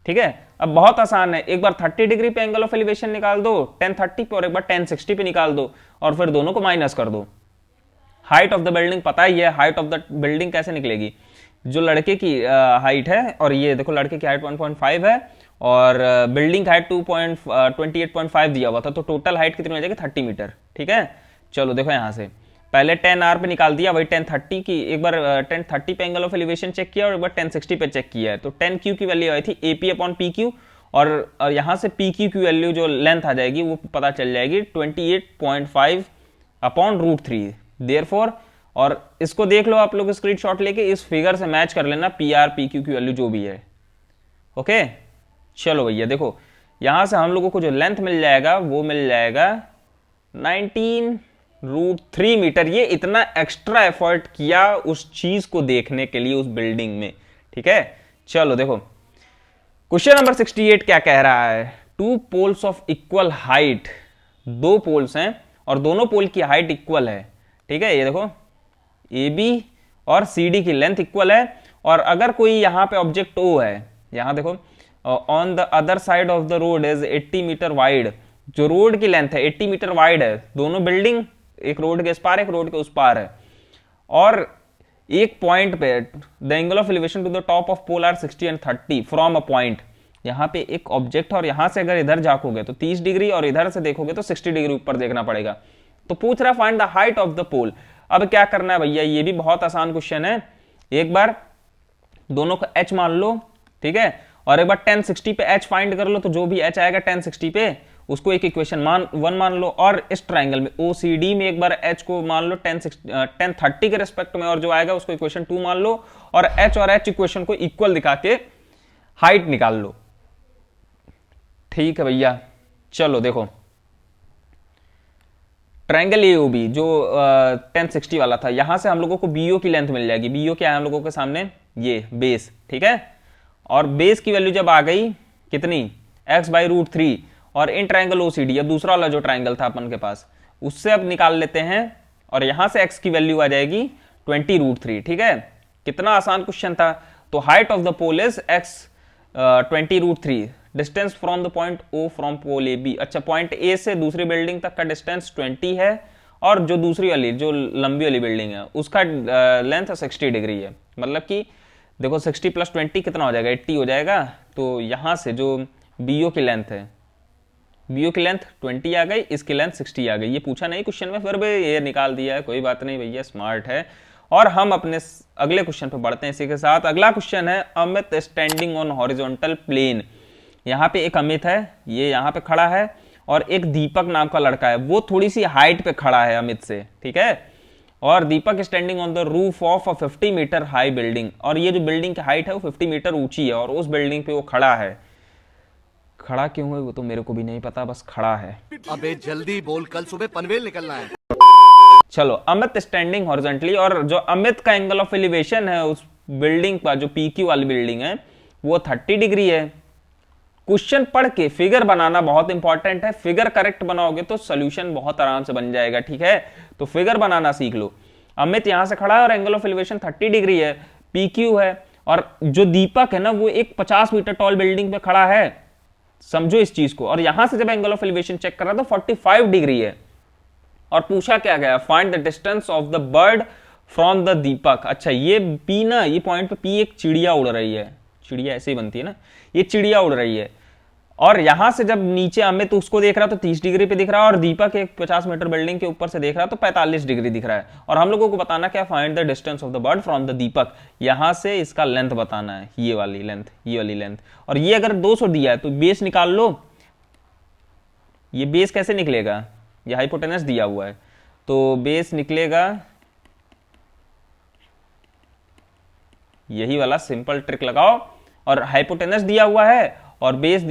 ठीक है, अब बहुत आसान है, एक बार 30 डिग्री पे एंगल ऑफ एलिवेशन निकाल दो tan 30 पे, और एक बार tan 60 पे निकाल दो, और फिर दोनों को माइनस कर दो। हाइट ऑफ द बिल्डिंग पता ही है, हाइट ऑफ द बिल्डिंग कैसे निकलेगी, जो लड़के की हाइट है, और ये देखो लड़के की हाइट 1.5 है, और बिल्डिंग हाइट 28.5 दिया हुआ था, तो टोटल हाइट कितनी हो जाएगी 30 मीटर। ठीक है, चलो देखो यहां से पहले tan r पे निकाल दिया, वही tan 30 की, एक बार tan 30 पे एंगल ऑफ एलिवेशन चेक किया, और एक बार tan 60 पे चेक किया है। तो tan q की वैल्यू आई थी AP अपॉन PQ, और यहां से PQ की वैल्यू जो लेंथ आ जाएगी वो पता चल जाएगी 28.5 अपॉन √3। देयरफॉर, और इसको देख लो आप लोग स्क्रीनशॉट लेके, इस फिगर से मैच कर लेना PR PQ की वैल्यू जो भी है। ओके, चलो भैया देखो, यहां से हम लोगों को जो लेंथ मिल जाएगा वो मिल जाएगा 19√3 मीटर। ये इतना एक्स्ट्रा एफर्ट किया उस चीज को देखने के लिए उस बिल्डिंग में। ठीक है, चलो देखो क्वेश्चन नंबर 68 क्या कह रहा है। 2 poles of equal height, 2 poles हैं और दोनों पोल की हाइट इक्वल है। ठीक है, ये देखो AB और CD की लेंथ इक्वल है, और अगर कोई यहां पे ऑब्जेक्ट O है, यहां देखो on the other side of the road is 80 metre wide, जो रोड की लेंथ है 80 मीटर वाइड है, दोनों बिल्डिंग एक रोड के इस पार एक रोड के उस पार है, और एक पॉइंट पे the angle of elevation to the top of pole are 60 and 30 from a point. यहां पे एक ऑब्जेक्ट, और यहां से अगर इधर झांकोगे तो 30 डिग्री, और इधर से देखोगे तो 60 डिग्री ऊपर देखना पड़ेगा। तो पूछ रहा find the height of the pole. अब क्या करना है भैया, ये भी बहुत आसान क्वेश्चन है। एक बार दोनों को h मान लो, ठीक है, और एक बार tan 60 पे h फाइंड कर लो, तो जो भी h आएगा tan 60 पे उसको एक इक्वेशन 1 मान लो, और इस ट्राइंगल में OCD में एक बार h को मान लो tan 30 के रिस्पेक्ट में, और जो आएगा उसको इक्वेशन 2 मान लो, और h और h इक्वेशन को इक्वल दिखा के हाइट निकाल लो। ठीक है भैया, चलो देखो ट्रायंगल AOB जो tan 60 वाला था, यहां से हम लोगों को BO की लेंथ मिल जाएगी। BO क्या है हम लोगों के सामने, ये बेस। ठीक है, और बेस की वैल्यू जब आ गई कितनी, x/√3, और इन ट्रायंगल OCD, अब दूसरा वाला जो ट्रायंगल था अपन के पास उससे अब निकाल लेते हैं, और यहां से x की वैल्यू आ जाएगी 20√3। ठीक है, कितना आसान क्वेश्चन था। तो height of the pole is x 20√3, distance from the point O from pole A B. अच्छा, पॉइंट ए से दूसरी बिल्डिंग तक का डिस्टेंस 20 है, और जो दूसरी वाली जो लंबी वाली बिल्डिंग है उसका लेंथ 60 डिग्री है। मतलब कि देखो 60 + 20 कितना हो जाएगा, 80 हो जाएगा। तो यहाँ से जो BO की लेंथ है, BO की लेंथ 20 आ गई, इसकी लेंथ 60 आ गई। ये पूछा नहीं क्वेश्चन में, फिर भी ये निकाल दिया है, कोई बात नहीं भैया, स्मार्ट है। और हम अपने अगले क्वेश्चन पे बढ़ते हैं इसी के साथ। अगला क्वेश्चन है Amit standing on horizontal plane. यहाँ पे एक अमित है, ये यहाँ पे खड़ा है, और एक दीपक नाम का लड़का है, वो थोड़ी सी हाइट पे खड़ा है अमित से, ठीक है। और Deepak standing on the roof of a 50 metre high building, और ये जो बिल्डिंग की हाइट है वो 50 मीटर ऊंची है, और उस बिल्डिंग पे वो खड़ा है। खड़ा क्यों है वो तो मेरे को भी नहीं पता, बस खड़ा है। अबे जल्दी बोल, कल सुबह पनवेल निकलना है। चलो, अमित स्टैंडिंग हॉरिजॉन्टली, और जो अमित का एंगल ऑफ एलिवेशन है उस बिल्डिंग का, जो PQ वाली बिल्डिंग है, वो 30 डिग्री है। क्वेश्चन पढ़ के फिगर बनाना बहुत इंपॉर्टेंट है। फिगर करेक्ट बनाओगे तो सोल्यूशन बहुत आराम से बन जाएगा, ठीक है। तो फिगर बनाना सीख लो। अमित यहां से खड़ा है और एंगल ऑफ एलिवेशन 30 डिग्री है, PQ है, और जो दीपक है ना वो एक 50 मीटर टॉल बिल्डिंग पे खड़ा है, समझो इस चीज को। और यहां से जब एंगल ऑफ एलिवेशन चेक कर रहा तो 45 डिग्री है। और पूछा क्या गया, find the distance of the bird from the Deepak. अच्छा, ये P ना, ये पॉइंट पे P एक चिड़िया उड़ रही है, चिड़िया ऐसे ही बनती है ना, ये चिड़िया उड़ रही है। और यहां से जब नीचे अमित उसको देख रहा तो 30 डिग्री पे दिख रहा है, और दीपक एक 50 मीटर बिल्डिंग के ऊपर से देख रहा तो 45 डिग्री दिख रहा है। और हम लोगों को बताना क्या, find the distance of the bird from the Deepak. यहां से इसका लेंथ बताना है, ये वाली लेंथ, ये वाली लेंथ। और ये अगर 200 दिया है तो बेस निकाल लो। ये बेस कैसे निकलेगा, ये हाइपोटेनस दिया हुआ है, तो बेस निकलेगा यही वाला, सिंपल ट्रिक लगाओ। और हाइपोटेनस दिया हुआ है और बेस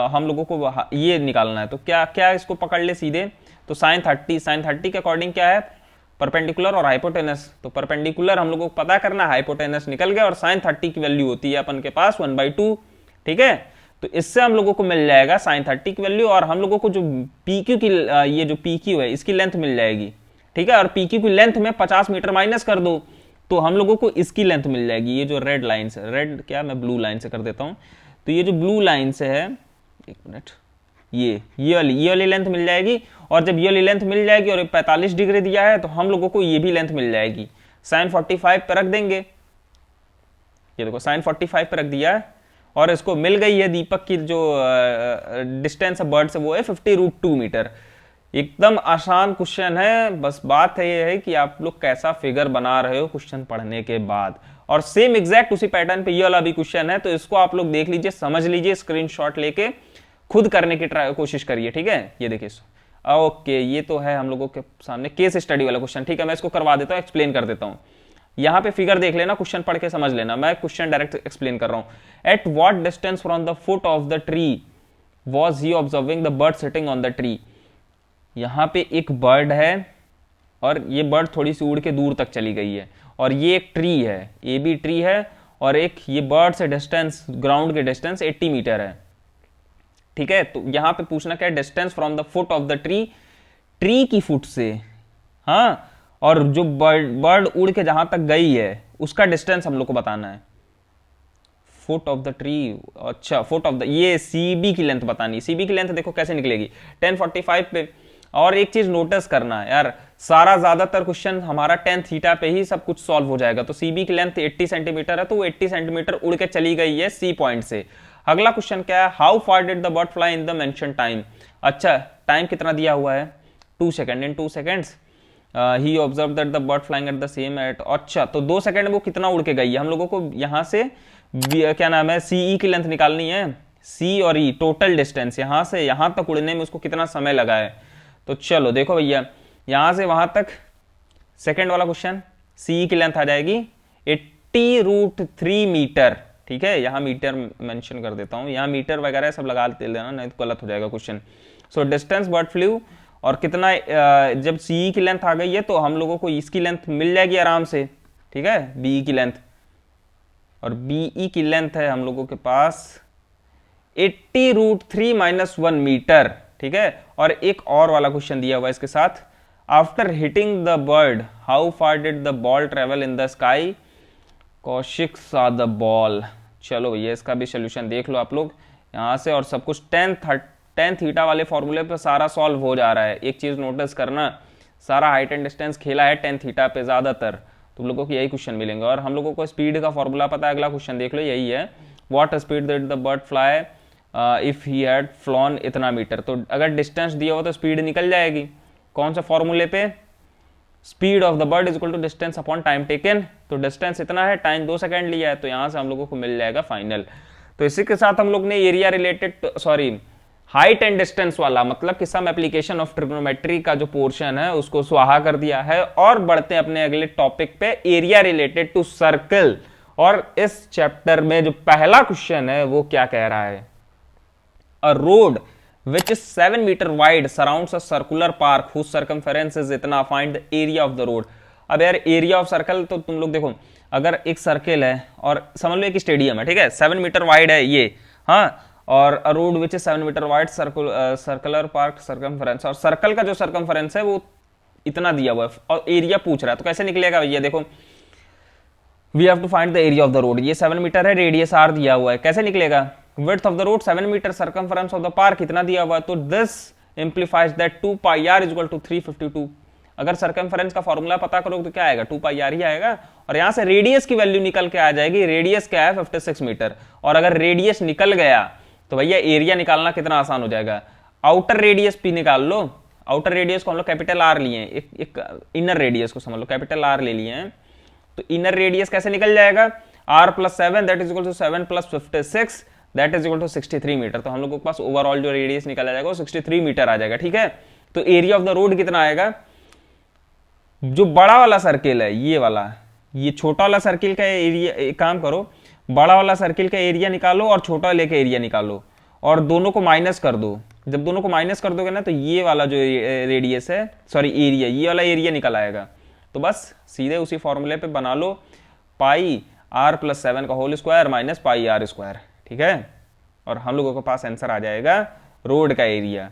हम लोगों को ये निकालना है, तो क्या क्या इसको पकड़ ले सीधे, तो sin 30 के अकॉर्डिंग क्या है, परपेंडिकुलर और हाइपोटेनस। तो परपेंडिकुलर हम लोगों को पता करना, हाइपोटेनस निकल गया, और sin 30 की वैल्यू होती है अपन के पास 1/2, ठीक है। तो इससे हम लोगों को मिल जाएगा sin 30 की वैल्यू, और हम लोगों को जो PQ की ये जो PQ है इसकी लेंथ मिल जाएगी, ठीक है। और PQ की लेंथ में 50 मीटर माइनस कर दो तो हम लोगों को इसकी लेंथ मिल जाएगी। ये जो रेड लाइन से, रेड क्या, मैं ब्लू लाइन से कर देता हूं, तो ये जो ब्लू लाइन से है, एक मिनट, ये वाली लेंथ मिल जाएगी। और जब ये वाली लेंथ मिल जाएगी और 45 डिग्री दिया है तो हम लोगों को ये भी लेंथ मिल जाएगी। sin 45 पे रख देंगे, ये देखो sin 45 पे रख दिया है, और इसको मिल गई है दीपक की जो डिस्टेंस है बर्ड से, वो है 50√2 मीटर। एकदम आसान क्वेश्चन है, बस बात है ये है कि आप लोग कैसा फिगर बना रहे हो क्वेश्चन पढ़ने के बाद। और सेम एग्जैक्ट उसी पैटर्न पे ये वाला भी क्वेश्चन है, तो इसको आप लोग देख लीजिए, समझ लीजिए, स्क्रीनशॉट लेके खुद करने की कोशिश करिए, ठीक है। ये देखिए, ओके, ये तो है हम लोगों के सामने केस स्टडी वाला क्वेश्चन, ठीक है। मैं इसको करवा देता हूँ, एक्सप्लेन कर देता हूँ। यहाँ पे फिगर देख लेना, क्वेश्चन पढ़ के समझ लेना, मैं क्वेश्चन डायरेक्ट एक्सप्लेन कर रहा हूँ। At what distance from the foot of the tree was he observing the bird sitting on the tree. यहाँ पे एक बर्ड है और ये बर्ड थोड़ी सी उड़ के दूर तक चली गई है, और ये एक ट्री है, ये भी ट्री है, और एक ये बर्ड से डिस्टेंस, ग्राउंड के डिस्टेंस 80 मीटर है, ठीक है। तो यहां पे पूछना क्या है, distance from the foot of the tree, tree की फुट से, हाँ, और जो बर्ड उड़ के जहां तक गई है उसका डिस्टेंस हम लोग को बताना है। फुट ऑफ द ट्री, अच्छा, फुट ऑफ द, ये CB की लेंथ बतानी है। CB की लेंथ देखो कैसे निकलेगी, 1045 पे। और एक चीज नोटिस करना यार, सारा ज्यादातर क्वेश्चन हमारा tan थीटा पे ही सब कुछ सॉल्व हो जाएगा। तो CB की लेंथ 80 सेंटीमीटर है, तो वो 80 सेंटीमीटर उड़ के चली गई है C पॉइंट से। अगला क्वेश्चन क्या है, how far did the bird fly in the mention time. अच्छा, टाइम कितना दिया हुआ है, 2 सेकेंड। इन 2 सेकेंड्स ही observe that the bird flying at the same at, अच्छा, तो 2 सेकेंड में वो कितना उड़ के गई है। हम लोगों को यहाँ से क्या नाम है, CE की लेंथ निकालनी है, C और E टोटल डिस्टेंस, यहाँ से यहाँ तक उड़ने में उसको कितना समय लगा है। तो चलो देखो भैया, यहां से वहां तक सेकंड वाला क्वेश्चन, CE की लेंथ आ जाएगी 80√3 मीटर, ठीक है। यहां मीटर मेंशन कर देता हूं, यहां मीटर वगैरह सब लगा देना, नहीं तो गलत हो जाएगा question. So distance bird flu, और कितना, जब CE की लेंथ आ गई है तो हम लोगों को इसकी लेंथ मिल जाएगी आराम से, ठीक है, BE की लेंथ। और BE की लेंथ है हम लोगों के पास 80√3 - 1 मीटर, ठीक है। और एक और वाला क्वेश्चन दिया हुआ है इसके साथ, after hitting the bird how far did the ball travel in the sky. Kaushik saw the ball. चलो भैया इसका भी सोल्यूशन देख लो आप लोग यहाँ से, और सब कुछ टेन थीटा वाले फॉर्मूले पे सारा सॉल्व हो जा रहा है। एक चीज नोटिस करना, सारा हाइट एंड डिस्टेंस खेला है टेन थीटा पे ज्यादातर, तुम लोगों को यही क्वेश्चन मिलेंगे। और हम लोगों को स्पीड का फॉर्मूला पता है, अगला क्वेश्चन देख लो यही है, what speed did the bird fly if he had flown इतना मीटर। तो अगर डिस्टेंस दिया हो तो स्पीड निकल जाएगी, कौन सा फॉर्मूले पे, speed of the bird is equal to distance upon time taken. तो डिस्टेंस इतना है, टाइम 2 सेकंड लिया है, तो यहां से हम लोगों को मिल जाएगा फाइनल। तो इसी के साथ हम लोग ने area related, sorry height and distance वाला, मतलब कि सम एप्लीकेशन ऑफ ट्रिग्नोमेट्री का जो पोर्शन है उसको स्वाहा कर दिया है। और बढ़ते हैं अपने अगले टॉपिक पे, एरिया रिलेटेड टू सर्कल। और इस चैप्टर में जो पहला क्वेश्चन है वो क्या कह रहा है, अ road which is 7 meter wide surrounds a circular park whose circumference is इतना, find the area of the road। अब यार एरिया ऑफ सर्कल, तो तुम लोग देखो अगर एक सर्कल है और समझ लो एक स्टेडियम है, ठीक है, 7 मीटर वाइड है ये, हाँ, और a road which is 7 metre wide circular park circumference, और सर्कल का जो सर्कमफरेंस है वो इतना दिया हुआ है और एरिया पूछ रहा है, तो कैसे निकलेगा भैया, देखो we have to find the area of the road. ये 7 मीटर है, रेडियस आर दिया हुआ है, कैसे निकलेगा, width of the road 7 metre, circumference of the park इतना दिया हुआ है, तो this implies that 2 pi r is equal to 352। अगर circumference का फॉर्मूला पता करोगे तो क्या आएगा, 2 pi r ही आएगा। और यहां से रेडियस की वैल्यू निकल के आ जाएगी, रेडियस क्या है 56 मीटर, और अगर रेडियस निकल गया तो भैया एरिया निकालना कितना आसान हो जाएगा। आउटर रेडियस भी निकाल लो, आउटर रेडियस को हम लोग कैपिटल आर लिए हैं, एक इनर रेडियस को समझ लो कैपिटल आर ले लिए हैं, तो इनर रेडियस कैसे निकल जाएगा, r + 7 that is equal to 7 + 56 that is equal to 63 metre. तो हम लोगों के पास ओवरऑल जो रेडियस निकाला जाएगा वो 63 मीटर आ जाएगा, ठीक है। तो एरिया ऑफ द रोड कितना आएगा, जो बड़ा वाला सर्किल है ये वाला, ये छोटा वाला सर्किल का एरिया, एक काम करो बड़ा वाला सर्किल का एरिया निकालो और छोटा लेके एरिया निकालो और दोनों को माइनस कर दो। जब दोनों को माइनस कर दोगे ना तो ये वाला जो रेडियस है, सॉरी एरिया, ये वाला एरिया निकल आएगा। तो बस सीधे उसी फॉर्मूले पे बना लो, पाई r + 7 का whole square minus pi r square, ठीक है, और हम लोगों के पास आंसर आ जाएगा रोड का एरिया।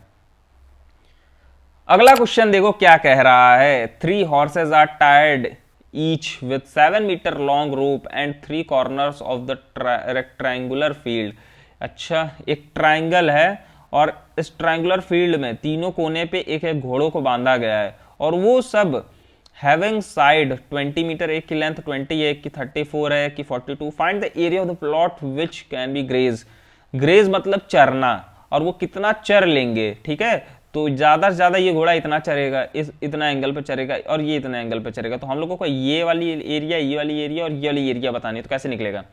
अगला क्वेश्चन देखो क्या कह रहा है, 3 horses आर टायर्ड each with 7 metre long rope and 3 corners of the rectangular field. अच्छा, एक ट्राइंगल है और इस ट्राइंगुलर फील्ड में तीनों कोने पे एक एक घोड़ों को बांधा गया है, और वो सब हैविंग साइड 20 मीटर, एक की लेंथ 20 है, एक की 34 है, एक की 42। Find the area of the plot which can be grazed. Graze मतलब चरना, और वो कितना चर लेंगे, ठीक है। तो ज्यादा से ज्यादा ये घोड़ा इतना चरेगा, इस इतना एंगल पे चरेगा और ये इतना एंगल पे चरेगा। तो हम लोगों को ये वाली एरिया, ये वाली एरिया और ये वाली एरिया बतानी है, तो कैसे निकलेगा।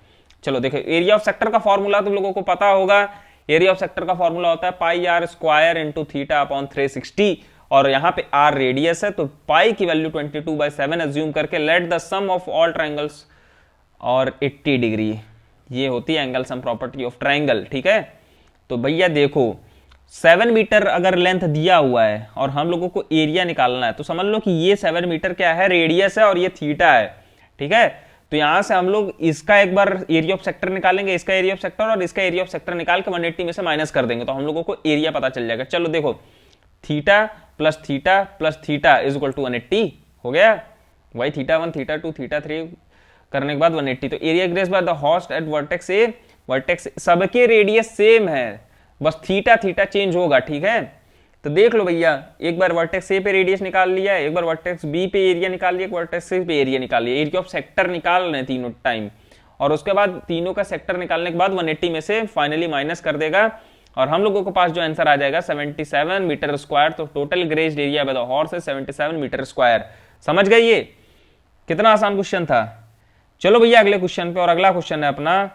चलो देखो, एरिया ऑफ सेक्टर का फॉर्मूला तुम लोगों को पता होगा। एरिया ऑफ सेक्टर का फॉर्मूला होता है पाई r square into theta upon 360, और यहाँ पे r रेडियस है, तो पाई की वैल्यू 22/7 एज्यूम करके let the sum of all triangles और 80 डिग्री, ये होती है angle sum property of triangle, ठीक है। तो भैया देखो 7 मीटर अगर लेंथ दिया हुआ है और हम लोगों को एरिया निकालना है, तो समझ लो कि ये 7 मीटर क्या है, रेडियस है, और ये थीटा है, ठीक है। तो यहां से हम लोग इसका एक बार एरिया ऑफ सेक्टर निकालेंगे, इसका एरिया ऑफ सेक्टर और इसका एरिया ऑफ सेक्टर निकाल के 180 में से माइनस कर देंगे, तो हम लोगों को एरिया पता चल जाएगा। चलो देखो, theta plus theta plus theta is equal to 180 हो गया, वही थीटा 1 थीटा 2 थीटा 3 करने के बाद 180। तो area graced by the host eight vertex A, vertex सबके रेडियस सेम है, बस थीटा थीटा चेंज होगा, ठीक है। तो देख लो भैया, एक बार वर्टेक्स ए पे रेडियस निकाल लिया, एक बार वर्टेक्स बी पे एरिया निकाल लिया, एक वर्टेक्स सी पे एरिया निकाल लिया, एरिया ऑफ सेक्टर निकाल रहे हैं तीनों टाइम, और उसके बाद तीनों का सेक्टर निकालने के बाद 180 में से फाइनली माइनस कर देगा, और हम लोगों के पास जो आंसर आ जाएगा 77 मीटर स्क्वायर। तो total grazed area by the horse है 77 मीटर स्क्वायर। समझ गए, ये कितना आसान क्वेश्चन था। चलो भैया अगले क्वेश्चन पे, और अगला क्वेश्चन है अपना,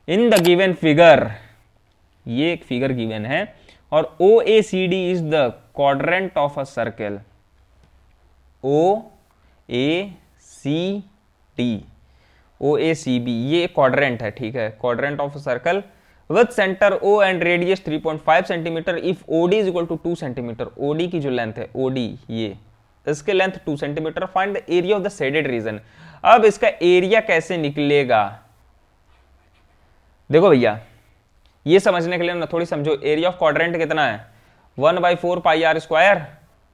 इन द गिवन फिगर, ये एक फिगर गिवन है, और OACD is the quadrant of a circle. OACB ये क्वाड्रेंट है, ठीक है, quadrant of a circle with centre O and radius 3.5 centimetre if OD is equal to 2 centimetre. OD की जो लेंथ है, OD ये, इसके length 2 centimetre. Find the area of the shaded region. अब इसका एरिया कैसे निकलेगा, देखो भैया ये समझने के लिए ना थोड़ी समझो, एरिया ऑफ क्वाड्रेंट कितना है, 1/4 पाई r स्क्वायर,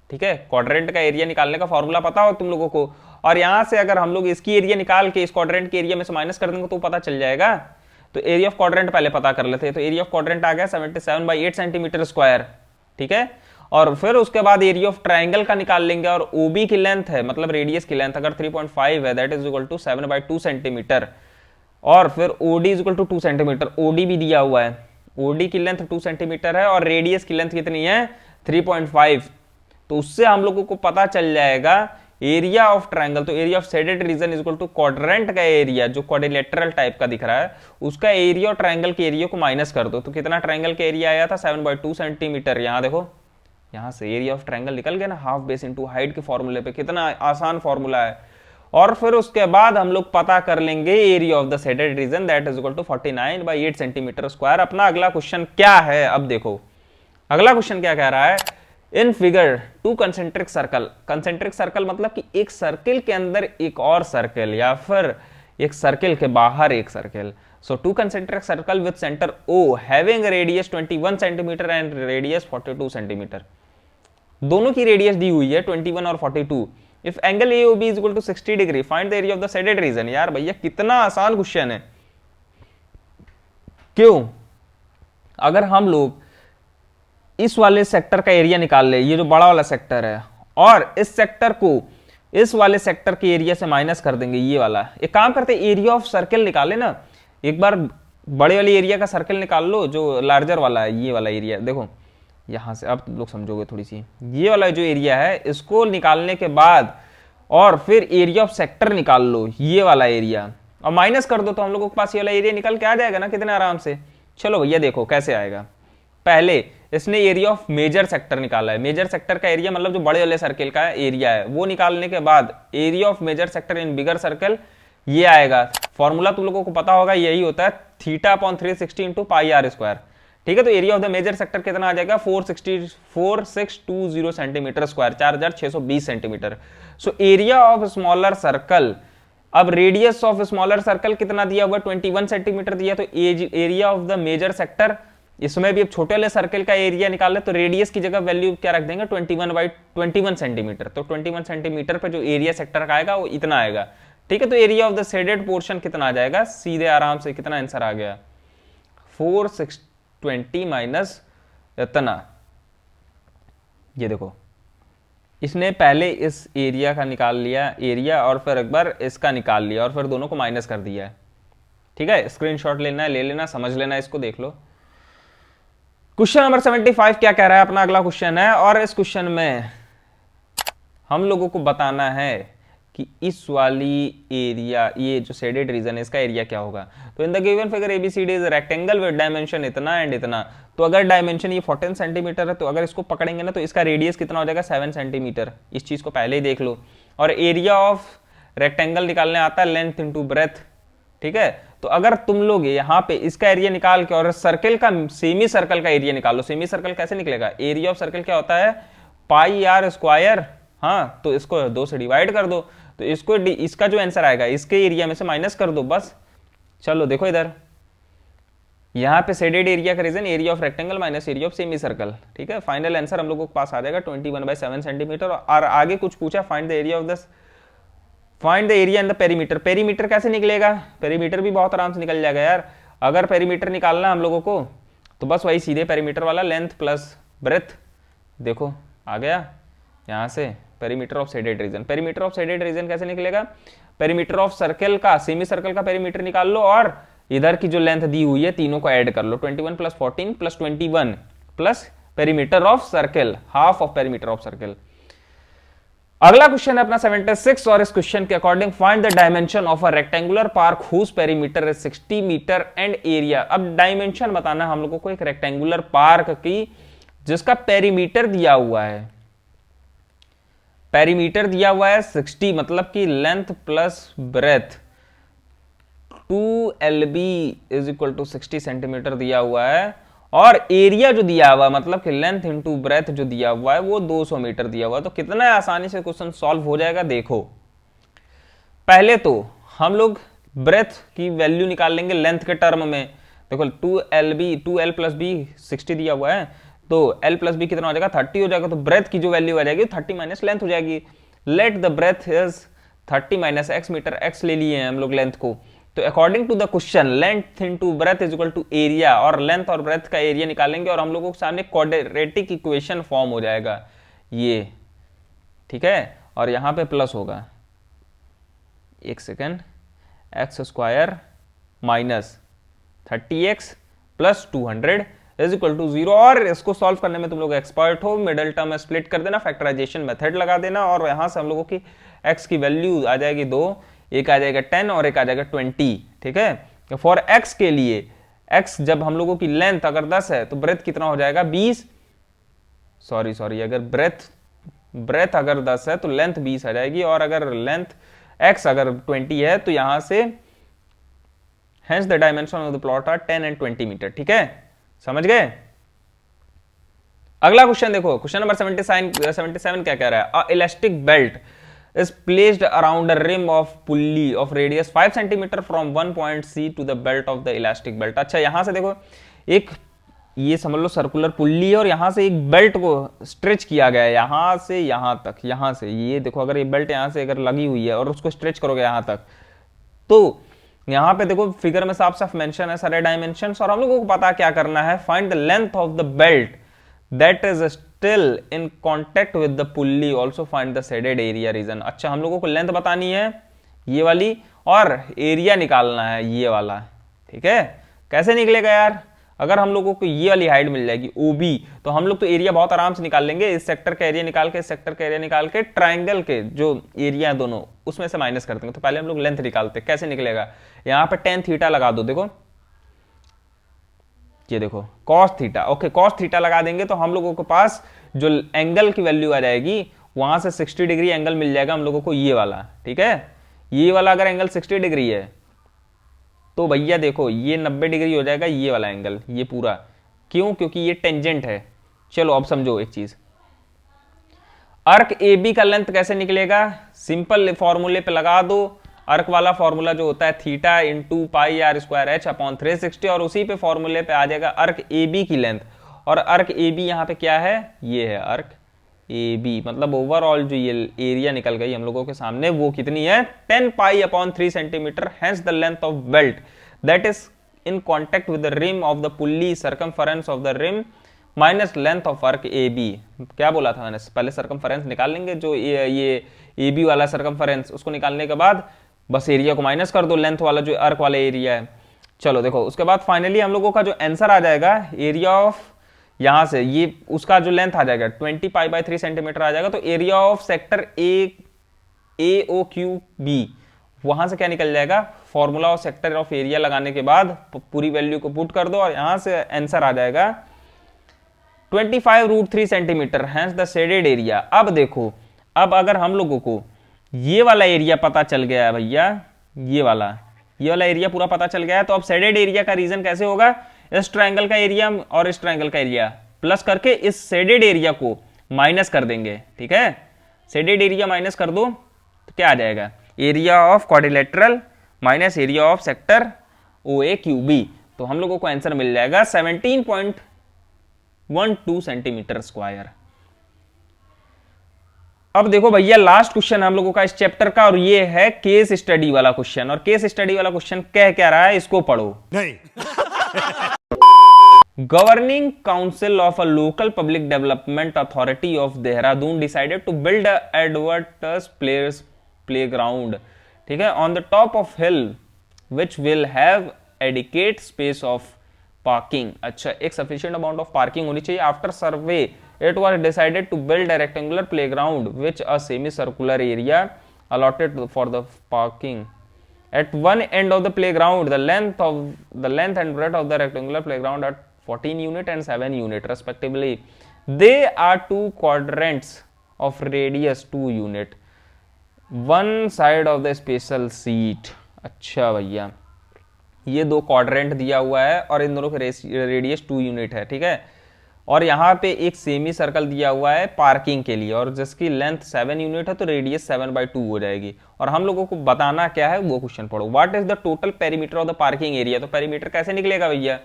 ठीक है। क्वाड्रेंट का एरिया निकालने का फॉर्मूला पता हो तुम लोगों को, और यहां से अगर हम लोग इसकी एरिया निकाल के इस क्वाड्रेंट के एरिया में से माइनस कर देंगे तो पता चल जाएगा। तो एरिया ऑफ क्वाड्रेंट पहले पता कर लेते हैं। तो एरिया ऑफ क्वाड्रेंट आ गया 77/8 सेंटीमीटर स्क्वायर, ठीक है। और फिर उसके बाद एरिया ऑफ ट्राइंगल का निकाल लेंगे, और ओबी की लेंथ है मतलब रेडियस की लेंथ अगर 3.5 है that is equal to 7/2 centimetre, और फिर OD is equal to 2 centimetre. OD भी दिया हुआ है, ओडी की लेंथ 2 सेंटीमीटर है और रेडियस की लेंथ कितनी है 3.5। तो उससे हम लोगों को पता चल जाएगा एरिया ऑफ ट्राइंगल। तो area of shaded region is equal to quadrant का एरिया जो क्वाड्रिलेटरल टाइप का दिख रहा है उसका एरिया और ट्राइंगल के एरिया को माइनस कर दो। तो कितना ट्राइंगल का एरिया आया था 7/2 सेंटीमीटर। यहां देखो, यहां से एरिया ऑफ ट्राइंगल निकल गया ना, हाफ बेस इनटू हाइट के फॉर्मूले पे। कितना आसान फॉर्मूला है। और फिर उसके बाद हम लोग पता कर लेंगे area of the shaded region that is equal to 49/8 centimetre square. अपना अगला क्वेश्चन क्या है, अब देखो अगला क्वेश्चन क्या कह रहा है। In figure 2 concentric circle, concentric circle मतलब कि एक सर्किल के अंदर एक और सर्किल या फिर एक सर्किल के बाहर एक circle. So 2 concentric circle with centre O having radius 21 centimetre and radius 42 centimetre. दोनों की रेडियस दी हुई है 21 और 42। If angle AOB is equal to 60 degree find the area of the shaded region. यार भैया कितना आसान क्वेश्चन है। क्यों? अगर हम लोग इस वाले सेक्टर का एरिया निकाल ले, ये जो बड़ा वाला सेक्टर है, और इस सेक्टर को इस वाले सेक्टर के एरिया से माइनस कर देंगे, ये वाला। एक काम करते हैं एरिया ऑफ सर्किल निकाले ना, एक बार बड़े वाले एरिया का सर्किल निकाल लो जो लार्जर वाला है, ये वाला एरिया देखो यहां से, अब लोग समझोगे थोड़ी सी। ये वाला जो एरिया है इसको निकालने के बाद और फिर एरिया ऑफ सेक्टर निकाल लो, ये वाला एरिया, और माइनस कर दो तो हम लोगों के पास ये वाला एरिया निकल के आ जाएगा ना कितने आराम से। चलो भैया देखो कैसे आएगा। पहले इसने एरिया ऑफ मेजर सेक्टर निकाला है। मेजर सेक्टर का एरिया मतलब जो बड़े वाले सर्किल का एरिया है, वो निकालने के बाद area of major sector in bigger circle ये आएगा। फॉर्मूला तुम लोगों को पता होगा, यही होता है θ/360 इंटू पाई आर स्क्वायर, ठीक है। तो area of the major sector कितना आ जाएगा 4620 centimetre square, 4620 centimetre. So area of smaller circle, अब रेडियस ऑफ स्मॉलर सर्कल कितना दिया हुआ 21 सेंटीमीटर दिया। तो area of the major sector, इसमें भी अब छोटे वाले सर्कल का एरिया निकाल ले तो रेडियस की जगह वैल्यू क्या रख देंगे 21/21 सेंटीमीटर। तो 21 सेंटीमीटर पे जो एरिया सेक्टर का आएगा वो इतना आएगा, ठीक है। तो area of the shaded portion कितना आ जाएगा, सीधे आराम से कितना आंसर आ गया 4,620 माइनस इतना। ये देखो इसने पहले इस एरिया का निकाल लिया एरिया और फिर एक बार इसका निकाल लिया और फिर दोनों को माइनस कर दिया है, ठीक है। स्क्रीनशॉट लेना है, ले लेना, समझ लेना, इसको देख लो। क्वेश्चन नंबर 75 क्या कह रहा है, अपना अगला क्वेश्चन है, और इस क्वेश्चन में हम लोगों को बताना है कि इस वाली एरिया, ये जो शेडेड रीजन है इसका एरिया क्या होगा। तो in the given figure ABCD is rectangle with dimension इतना एंड इतना। तो अगर डायमेंशन ये 14 सेंटीमीटर है तो अगर इसको पकड़ेंगे ना तो इसका रेडियस कितना हो जाएगा 7 सेंटीमीटर। इस चीज को पहले ही देख लो। और एरिया ऑफ रेक्टेंगल निकालने आता है लेंथ इंटू ब्रेथ, ठीक है। तो अगर तुम लोग यहाँ पे इसका एरिया निकाल के और सर्कल का, सेमी सर्कल का एरिया निकाल लो। सेमी सर्कल कैसे निकलेगा, एरिया ऑफ सर्कल क्या होता है पाई आर स्क्वायर, हाँ। तो इसको 2 से डिवाइड कर दो तो इसको इसका जो आंसर आएगा इसके एरिया में से माइनस कर दो बस। चलो देखो इधर, यहाँ पे शेडेड एरिया का region area of rectangle minus area of semi circle, ठीक है। फाइनल आंसर हम लोगों के पास आ जाएगा 21/7 सेंटीमीटर। और आगे कुछ पूछा find the area of the, find the area in the perimeter. Perimeter कैसे निकलेगा, पेरीमीटर भी बहुत आराम से निकल जाएगा यार। अगर पेरीमीटर निकालना हम लोगों को तो बस वही सीधे पेरीमीटर वाला लेंथ प्लस ब्रेथ, देखो आ गया यहाँ से perimeter of shaded reason. Perimeter of shaded reason कैसे निकलेगा, पेरीमीटर ऑफ सर्कल का, सेमी सर्कल का पेरीमीटर निकाल लो और इधर की जो लेंथ दी हुई है तीनों को ऐड कर लो, 21 + 14 + 21 plus perimeter of circle, half of perimeter of circle. अगला क्वेश्चन है अपना 76 और इस क्वेश्चन के according find the dimension of a rectangular park whose perimeter is 60 metre and area. अब डायमेंशन बताना हम लोगों को एक रेक्टेंगुलर पार्क की जिसका पेरीमीटर दिया हुआ है, पेरीमीटर दिया हुआ है 60, मतलब कि length plus breadth 2LB = 60 centimetre दिया हुआ है, और एरिया जो दिया हुआ मतलब कि लेंथ इंटू ब्रेथ जो दिया हुआ है वो 200 मीटर दिया हुआ है। तो कितना आसानी से क्वेश्चन सॉल्व हो जाएगा देखो। पहले तो हम लोग ब्रेथ की वैल्यू निकाल लेंगे लेंथ के टर्म में। देखो 2L + B 60 दिया हुआ है तो L + B कितना हो जाएगा 30 हो जाएगा। तो ब्रेथ की जो वैल्यू आ जाएगी 30 माइनस लेंथ हो जाएगी। Let the breadth is 30 minus x metre, x ले लिए हैं हम लोग लेंथ को। तो according to the question length into breadth is equal to area, और लेंथ और ब्रेथ का एरिया निकालेंगे और हम लोगों के सामने क्वाड्रेटिक इक्वेशन फॉर्म हो जाएगा ये, ठीक है। और यहां पे प्लस होगा, एक second, x square minus 30x plus 200 is equal to 0। और इसको सॉल्व करने में तुम लोग एक्सपर्ट हो, मिडिल टर्म में स्प्लिट कर देना, फैक्टराइजेशन मेथड लगा देना, और यहां से हम लोगों की x की वैल्यू आ जाएगी 2, एक आ जाएगा 10 और एक आ जाएगा 20, ठीक है। फॉर x के लिए, x जब हम लोगों की लेंथ अगर 10 है तो ब्रेथ कितना हो जाएगा 20, सॉरी अगर ब्रेथ अगर 10 है तो लेंथ 20 आ जाएगी, और अगर लेंथ x अगर 20 है तो यहां से hence the dimension of the plot are 10 and 20 metre, ठीक है, समझ गए। अगला क्वेश्चन देखो, क्वेश्चन नंबर 77 क्या कह रहा है, a elastic belt is placed around a rim of pulley of radius 5 cm from one point C to the belt of the elastic belt। अच्छा यहां से देखो, एक ये समझ लो सर्कुलर पुल्ली है और यहां से एक बेल्ट को स्ट्रेच किया गया है यहां से यहां तक, यहां से ये देखो, अगर ये बेल्ट यहां से अगर लगी हुई है और उसको स्ट्रेच करोगे यहां तक, तो यहां पे देखो फिगर में साफ साफ मेंशन है सारे डायमेंशंस, और हम लोगों को पता क्या करना है, find the length of the belt that is still in contact with the pulley, also find the shaded area region. अच्छा हम लोगों को लेंथ बतानी है ये वाली और एरिया निकालना है ये वाला, ठीक है। कैसे निकलेगा यार, अगर हम लोगों को ये वाली हाइट मिल जाएगी OB, तो हम लोग तो एरिया बहुत आराम से निकाल लेंगे, इस सेक्टर का एरिया निकाल के, इस सेक्टर का एरिया निकाल के, ट्राइंगल के जो एरिया है दोनों उसमें से माइनस कर देंगे। तो पहले हम लोग लेंथ निकालते, कैसे निकलेगा, यहां पे tan थीटा लगा दो, देखो ये देखो cos theta, okay cos theta लगा देंगे तो हम लोगों के पास जो एंगल की वैल्यू आ जाएगी वहां से 60 डिग्री एंगल मिल जाएगा हम लोगों को ये वाला, ठीक है। ये वाला अगर एंगल 60 डिग्री है तो भैया देखो ये 90 डिग्री हो जाएगा ये वाला एंगल, ये पूरा, क्यों, क्योंकि ये टेंजेंट है। चलो अब समझो एक चीज, अर्क AB का लेंथ कैसे निकलेगा, सिंपल फॉर्मूले पे लगा दो, अर्क वाला फॉर्मूला जो होता है theta into pi r square h upon 360, और उसी पे फॉर्मूले पे आ जाएगा अर्क AB की लेंथ, और अर्क AB यहाँ पे क्या है, ये है अर्क AB, मतलब ओवरऑल जो ये एरिया निकल गई हम लोगों के सामने वो कितनी है, 10 pi upon 3 centimetre, hence the length of belt that is in contact with the rim of the pulley, circumference of the rim minus length of arc AB। क्या बोला था मैंने, पहले सर्कमफरेंस निकाल लेंगे, जो ये AB वाला सर्कमफरेंस, उसको निकालने के बाद बस एरिया को माइनस कर दो, लेंथ वाला जो अर्क वाला एरिया है। चलो देखो उसके बाद फाइनली हम लोगों का जो आंसर आ जाएगा, एरिया ऑफ यहां से ये उसका जो लेंथ आ जाएगा 20 पाई बाय 3 सेंटीमीटर आ जाएगा, तो एरिया ऑफ सेक्टर AOQB, वहां से क्या निकल जाएगा, formula of sector of area लगाने के बाद पूरी वैल्यू को पुट कर दो और यहां से आंसर आ जाएगा 25√3 centimetre, hence the shaded area. अब देखो, अब अगर हम लोगों को ये वाला एरिया पता चल गया है भैया, ये वाला एरिया पूरा पता चल गया है, तो अब शेडेड एरिया का रीजन कैसे होगा, इस ट्रायंगल का एरिया और इस ट्रायंगल का एरिया प्लस करके इस शेडेड एरिया को माइनस कर देंगे, ठीक है। शेडेड एरिया माइनस कर दो तो क्या आ जाएगा, area of quadrilateral minus area of sector OAQB, तो हम लोगों को आंसर मिल जाएगा 17.12 सेंटीमीटर स्क्वायर। अब देखो भैया लास्ट क्वेश्चन हम लोगों का इस चैप्टर का, और ये है केस स्टडी वाला क्वेश्चन, और केस स्टडी वाला क्वेश्चन कह क्या रहा है इसको पढ़ो। नहीं। Governing council of a local public development authority of Dehradun decided to build adventurous playground, ठीक है, on the top of hill which will have adequate space of parking. अच्छा, एक सफिशिएंट अमाउंट ऑफ पार्किंग होनी चाहिए। After survey it was decided to build a rectangular playground which a semicircular area allotted for the parking. At one end of the playground, the length and breadth of the rectangular playground are 14 unit and 7 unit respectively. They are two quadrants of radius 2 unit. One side of the special seat. अच्छा भैया, ये दो quadrant दिया हुआ है और इन दोनों के रेडियस 2 यूनिट है, ठीक है। और यहाँ पे एक सेमी सर्कल दिया हुआ है पार्किंग के लिए, और जिसकी लेंथ 7 यूनिट है तो रेडियस 7/2 हो जाएगी। और हम लोगों को बताना क्या है वो क्वेश्चन पढ़ो। What is the total perimeter of the parking area, तो पेरीमीटर कैसे निकलेगा भैया,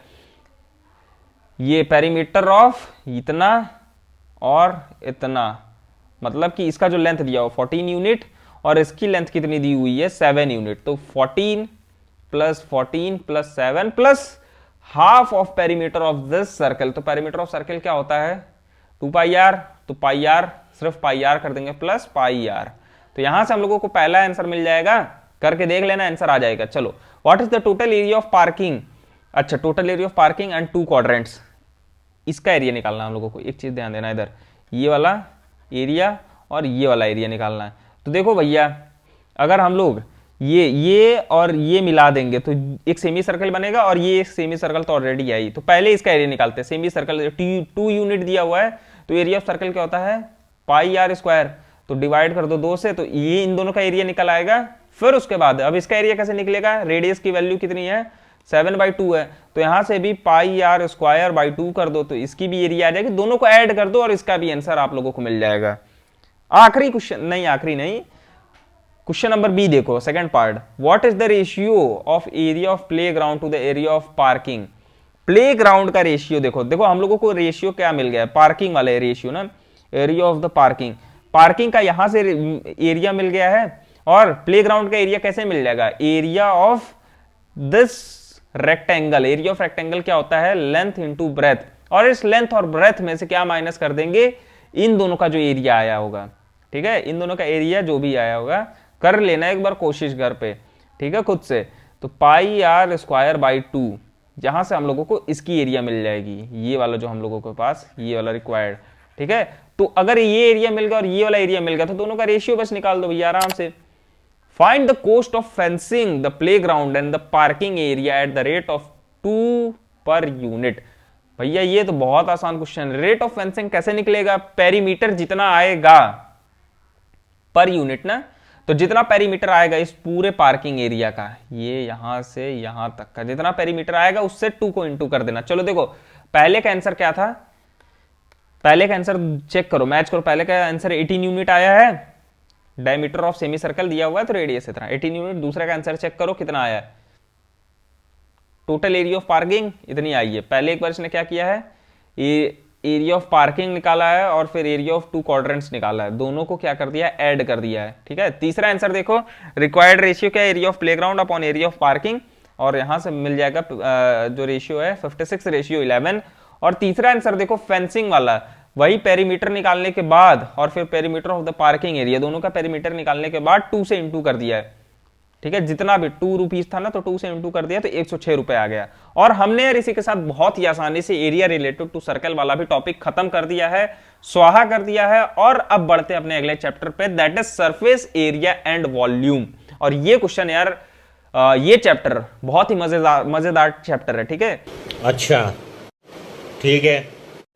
ये पेरीमीटर ऑफ इतना और इतना, मतलब कि इसका जो लेंथ दिया हो 14 यूनिट और इसकी लेंथ कितनी दी हुई है 7 यूनिट, तो 14 plus 14 plus 7 plus half of perimeter of this circle. तो पेरीमीटर ऑफ सर्कल क्या होता है 2 पाई आर, तो पाई आर सिर्फ पाई आर कर देंगे प्लस पाई आर। तो यहां से हम लोगों को पहला आंसर मिल जाएगा, करके देख लेना आंसर आ जाएगा। चलो what is the total area of parking, अच्छा total area of parking and 2 quadrants, इसका एरिया निकालना हम लोगों को। एक चीज ध्यान देना, इधर ये वाला एरिया और ये वाला एरिया निकालना है। तो देखो भैया अगर हम लोग ये और ये मिला देंगे तो एक सेमी सर्कल बनेगा, और ये एक सेमी सर्कल तो ऑलरेडी आई। तो पहले इसका एरिया निकालते हैं। सेमी सर्कल 2 यूनिट दिया हुआ है, तो एरिया ऑफ सर्कल क्या होता है पाई आर स्क्वायर, तो डिवाइड कर दो 2 से, तो ये इन दोनों का एरिया निकल आएगा। फिर उसके बाद अब इसका एरिया कैसे निकलेगा, रेडियस की वैल्यू कितनी है 7/2 है, तो यहां से भी पाई आर स्क्वायर बाई 2 कर दो, तो इसकी भी एरिया आ जाएगी। दोनों को ऐड कर दो और इसका भी आंसर आप लोगों को मिल जाएगा। आखिरी क्वेश्चन नहीं, आखिरी नहीं, क्वेश्चन नंबर बी देखो, second part. What is the ratio of area of playground to the area of parking. Playground का रेशियो देखो, देखो हम लोगों को रेशियो क्या मिल गया है, पार्किंग वाला रेशियो ना, area of the parking. Parking का यहां से एरिया मिल गया है, और प्ले ग्राउंड का एरिया कैसे मिल जाएगा, area of this rectangle. Area of rectangle क्या होता है लेंथ इंटू ब्रेथ, और इस लेंथ और ब्रेथ में से क्या माइनस कर देंगे, इन दोनों का जो एरिया आया होगा, ठीक है, इन दोनों का एरिया जो भी आया होगा कर लेना एक बार कोशिश घर पे, ठीक है, खुद से। तो पाई आर स्क्वायर बाई 2, जहां से हम लोगों को इसकी एरिया मिल जाएगी, ये वाला जो हम लोगों के पास ये वाला रिक्वायर्ड, ठीक है। तो अगर ये एरिया मिल गया और ये वाला एरिया मिल गया तो दोनों का रेशियो बस निकाल दो भैया आराम से। Find the cost of fencing the play ground and the parking area at the rate of 2 per unit. भैया ये तो बहुत आसान क्वेश्चन है। रेट ऑफ फेंसिंग कैसे निकलेगा, पेरीमीटर जितना आएगा पर यूनिट ना, तो जितना पेरीमीटर आएगा इस पूरे पार्किंग एरिया का, ये यहां से यहां तक का जितना पेरीमीटर आएगा उससे 2 को इंटू कर देना। चलो देखो पहले का आंसर क्या था, पहले का आंसर चेक करो, मैच करो। पहले का आंसर 18 यूनिट आया है, डायमीटर ऑफ सेमी सर्कल दिया हुआ है तो रेडियस इतना 18 यूनिट। दूसरा का आंसर चेक करो कितना आया है, टोटल एरिया ऑफ पार्किंग इतनी आई है। पहले एक बार इसने क्या किया है, एरिया ऑफ पार्किंग निकाला है और फिर एरिया ऑफ 2 क्वाड्रेंट्स निकाला है, दोनों को क्या कर दिया है ऐड कर दिया है, ठीक है। तीसरा आंसर देखो रिक्वायर्ड रेशियो क्या है, area of playground upon area of parking, और यहां से मिल जाएगा जो रेशियो है 56:11। और तीसरा आंसर देखो फेंसिंग वाला, वही पेरीमीटर निकालने के बाद और फिर perimeter of the parking area, दोनों का पेरीमीटर निकालने के बाद 2 से इंटू कर दिया है, ठीक है। जितना भी 2 रुपीज था ना तो 2 से इंटू कर दिया तो 106 रुपए आ गया। और हमने यार इसी के साथ बहुत ही आसानी से एरिया रिलेटेड टू सर्कल वाला भी टॉपिक खत्म कर दिया है, स्वाहा कर दिया है। और अब बढ़ते हैं अपने अगले चैप्टर पे, that is surface area and volume. और ये क्वेश्चन यार ये चैप्टर बहुत ही मजेदार चैप्टर है, ठीक है। अच्छा ठीक है,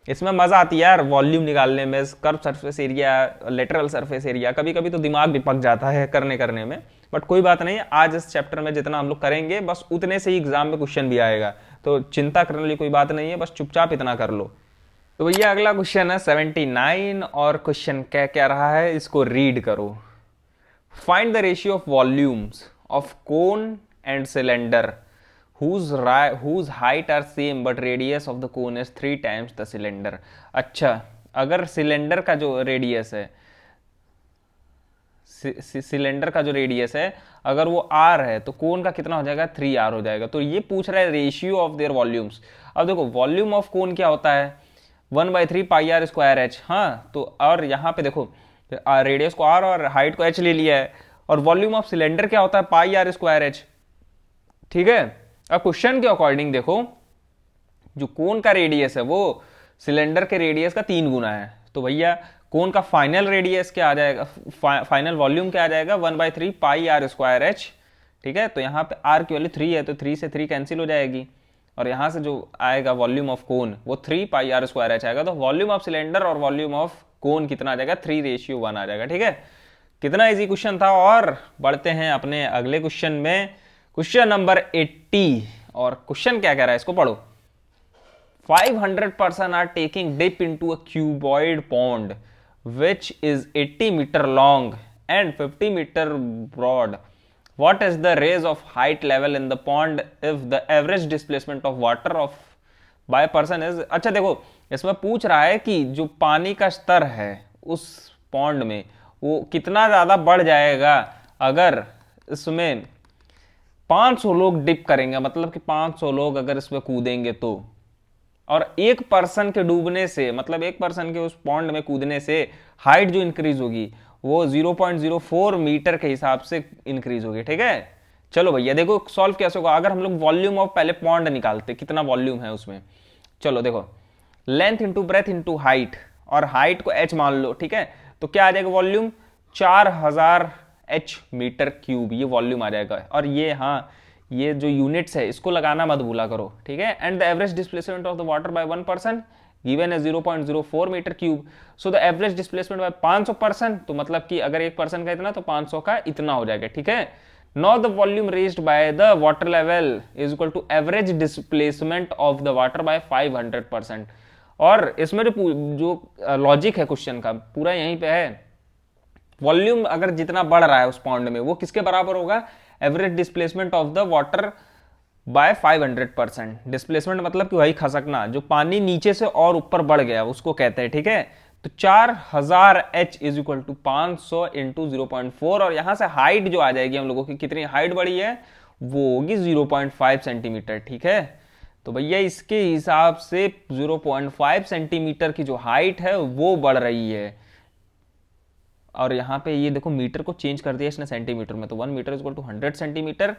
इसमें मजा आती है यार वॉल्यूम निकालने में, curve surface area, lateral surface area. कभी कभी तो दिमाग भी पक जाता है करने में, बट कोई बात नहीं। आज इस चैप्टर में जितना हम लोग करेंगे बस उतने से ही एग्जाम में क्वेश्चन भी आएगा, तो चिंता करने वाली कोई बात नहीं है, बस चुपचाप इतना कर लो। तो भैया अगला क्वेश्चन है 79, और क्वेश्चन क्या क्या रहा है इसको रीड करो। Find the ratio of volumes of cone and cylinder whose height are same but radius of the cone is 3 times the cylinder। अच्छा अगर सिलेंडर का जो रेडियस है, सिलेंडर का जो रेडियस है अगर वो r है तो कोन का कितना हो जाएगा 3r हो जाएगा। तो ये पूछ रहा है रेशियो ऑफ देयर वॉल्यूम्स। अब देखो वॉल्यूम ऑफ कोन क्या होता है 1/3 पाई आर स्क्वायर h, हाँ। तो और यहाँ पे देखो रेडियस को r और हाइट को h ले लिया है, और वॉल्यूम ऑफ सिलेंडर क्या होता है पाई आर स्क्वायर h, ठीक है। अब क्वेश्चन के अकॉर्डिंग देखो जो कोन का रेडियस है वो सिलेंडर के रेडियस का 3 गुना है, तो भैया कोन का फाइनल रेडियस क्या आ जाएगा, फाइनल वॉल्यूम क्या आ जाएगा 1/3 पाई आर स्क्वायर h, ठीक है। तो यहाँ पे r की वैल्यू 3 है तो 3 से 3 कैंसिल हो जाएगी, और यहाँ से जो आएगा वॉल्यूम ऑफ कोन वो 3 पाई आर स्क्वायर h आएगा। तो वॉल्यूम ऑफ सिलेंडर और वॉल्यूम ऑफ कोन कितना आ जाएगा 3:1 आ जाएगा, ठीक है। कितना इजी क्वेश्चन था। और बढ़ते हैं अपने अगले क्वेश्चन में, क्वेश्चन नंबर 80। और क्वेश्चन क्या कह रहा है इसको पढ़ो। 500 person are taking dip into a cuboid pond which is 80 meter long and 50 meter broad. What is the raise of height level in the pond if the average displacement of water of by person is। अच्छा देखो इसमें पूछ रहा है कि जो पानी का स्तर है उस पॉन्ड में वो कितना ज़्यादा बढ़ जाएगा अगर इसमें 500 लोग डिप करेंगे, मतलब कि 500 लोग अगर इसमें कूदेंगे तो, और एक पर्सन के डूबने से, मतलब एक पर्सन के उस पॉन्ड में कूदने से हाइट जो इंक्रीज होगी वो 0.04 मीटर के हिसाब से इंक्रीज होगी। ठीक है, चलो भैया देखो सॉल्व कैसे होगा। अगर हम लोग वॉल्यूम ऑफ पहले पॉन्ड निकालते, कितना वॉल्यूम है उसमें, चलो देखो length into breadth into height, और हाइट को h मान लो। ठीक है, तो क्या आ जाएगा वॉल्यूम 4000 h मीटर क्यूब, ये वॉल्यूम आ जाएगा। और ये हाँ, ये जो यूनिट्स है इसको लगाना मत भूला करो। ठीक है, and the average displacement of the water by 1% given है 0.04 metre cube. So the average displacement by 500%, तो मतलब कि अगर एक पर्सन का इतना तो 500 का इतना हो जाएगा। ठीक है, now the volume raised by the water level is equal to average displacement of the water by 500%। और इसमें जो लॉजिक है क्वेश्चन का पूरा यहीं पे है, वॉल्यूम अगर जितना बढ़ रहा है उस पॉन्ड में वो किसके बराबर होगा, average displacement of the water by 500%। Displacement मतलब कि वही खसकना, जो पानी नीचे से और ऊपर बढ़ गया उसको कहते हैं। ठीक है, तो 4000 h is equal to 500 into 0.4, और यहां से हाइट जो आ जाएगी हम लोगों की, कितनी हाइट बढ़ी है, वो होगी 0.5 सेंटीमीटर। ठीक है, तो भैया इसके हिसाब से 0.5 सेंटीमीटर की जो हाइट है वो बढ़ रही है। और यहाँ पे ये देखो मीटर को चेंज कर दिया इसने सेंटीमीटर में, तो 1 metre is equal to 100 centimetre.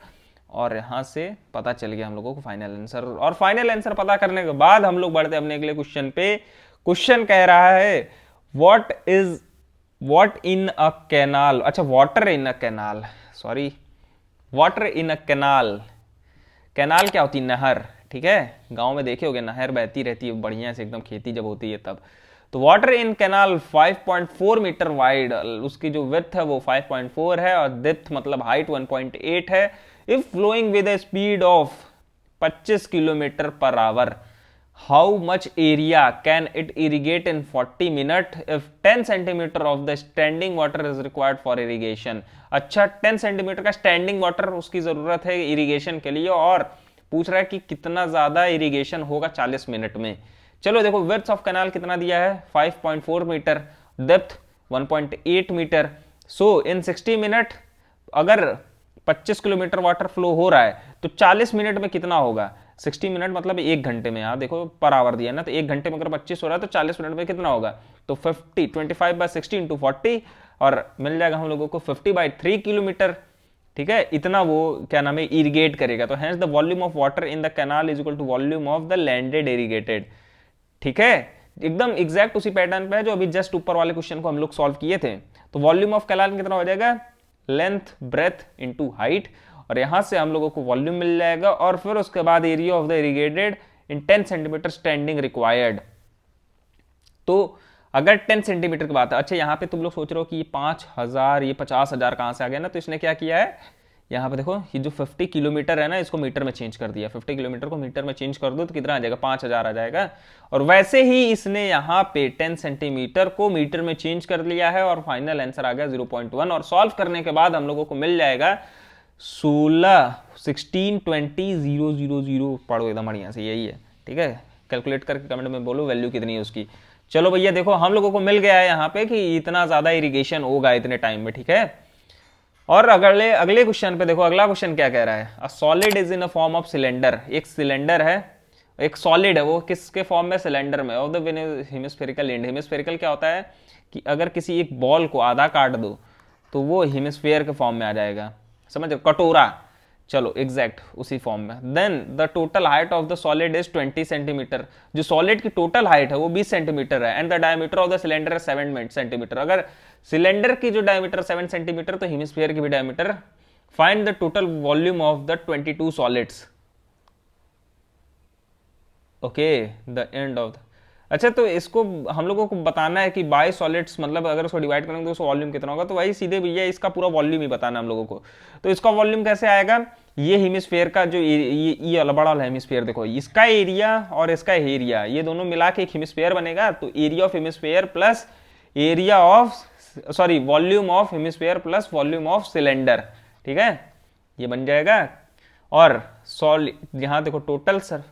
और यहाँ से पता चल गया हम लोगों को फाइनल आंसर। और फाइनल आंसर पता करने के बाद हम लोग बढ़ते अपने अगले क्वेश्चन पे। क्वेश्चन कह रहा है व्हाट इन अ कैनाल, अच्छा water in a canal, sorry water in a canal. Canal क्या होती है, नहर। ठीक है, गांव में देखे होगे नहर बहती रहती है बढ़िया से एकदम, खेती जब होती है तब। तो water in canal 5.4 metre wide, उसकी जो विड्थ है वो 5.4 है, और डेप्थ मतलब हाइट 1.8 है। If flowing with a speed of 25 kilometre per hour, how much area can it irrigate in 40 minute if 10 centimetre of the standing water is required for irrigation. अच्छा, 10 centimetre का standing water उसकी जरूरत है irrigation के लिए, और पूछ रहा है कि कितना ज्यादा इरिगेशन होगा 40 मिनट में। चलो देखो विड्थ ऑफ कैनाल कितना दिया है, 5.4 मीटर, डेप्थ 1.8 मीटर। सो इन 60 मिनट अगर 25 किलोमीटर वाटर फ्लो हो रहा है तो 40 मिनट में कितना होगा, 60 मिनट मतलब 1 घंटे में। यहाँ देखो पर आवर दिया ना, तो 1 घंटे में अगर 25 हो रहा है तो 40 मिनट में कितना होगा, तो 25/60 इंटू 40, और मिल जाएगा हम लोगों को 50/3 किलोमीटर। ठीक है, इतना वो क्या नाम है इरिगेट करेगा। तो hence the volume of water in the canal is equal to volume of the landed irrigated. ठीक है, एकदम एग्जैक्ट उसी पैटर्न पे है जो अभी जस्ट ऊपर वाले क्वेश्चन को हम लोग सॉल्व किए थे। तो वॉल्यूम ऑफ कैनाल कितना हो जाएगा, लेंथ ब्रेथ इंटू हाइट, और यहां से हम लोगों को वॉल्यूम मिल जाएगा, और फिर उसके बाद area of the irrigated in 10 centimetre standing required. तो अगर 10 सेंटीमीटर की बात है, अच्छा यहाँ पे तुम लोग सोच रहे हो कि ये 5000 ये 50,000 कहां से आ गया ना, तो इसने क्या किया है, यहाँ पे देखो ये जो 50 किलोमीटर है ना इसको मीटर में चेंज कर दिया। 50 किलोमीटर को मीटर में चेंज कर दो तो कितना आ जाएगा, 5000 आ जाएगा। और वैसे ही इसने यहाँ पे 10 सेंटीमीटर को मीटर में चेंज कर लिया है, और फाइनल आंसर आ गया 0.1। और सॉल्व करने के बाद हम लोगों को मिल जाएगा 1620,000। पढ़ो एकदम बढ़िया से, यही है। ठीक है, कैलकुलेट करके कमेंट में बोलो वैल्यू कितनी है उसकी। चलो भैया देखो हम लोगों को मिल गया है यहाँ पे कि इतना ज्यादा इरिगेशन होगा इतने टाइम में। ठीक है, और अगले क्वेश्चन पे देखो, अगला क्वेश्चन क्या कह रहा है, a solid is in a form of cylinder. एक सिलेंडर है, एक सॉलिड है, वो किसके फॉर्म में, सिलेंडर में, of the hemispherical and. Hemispherical क्या होता है कि अगर किसी एक बॉल को आधा काट दो तो वो हेमिस्फेयर के फॉर्म में आ जाएगा, समझ, कटोरा। चलो एग्जैक्ट उसी फॉर्म में। Then the total height of the solid is 20 centimetre. जो सॉलिड की टोटल हाइट है वो 20 सेंटीमीटर है, and the diameter of the cylinder है 7 सेंटीमीटर। अगर सिलेंडर की जो डायमीटर 7 सेंटीमीटर तो हेमिस्फीयर की भी diameter. Find the total volume of the 22 solids. Okay, the end of the, अच्छा तो इसको हम लोगों को बताना है कि बाय सॉलिड्स मतलब अगर उसको डिवाइड करेंगे तो उसका वॉल्यूम कितना होगा, तो वही सीधे भैया इसका पूरा वॉल्यूम ही बताना हम लोगों को। तो इसका वॉल्यूम कैसे आएगा, ये हेमिस्फीयर का जो ये बड़ा वाला हेमिस्फीयर देखो, इसका एरिया और इसका एरिया ये दोनों मिला के एक हेमिस्फीयर बनेगा। तो area of hemisphere plus area of sorry volume of hemisphere plus volume of cylinder, ठीक है, ये बन जाएगा। और सॉलिड यहाँ देखो टोटल सर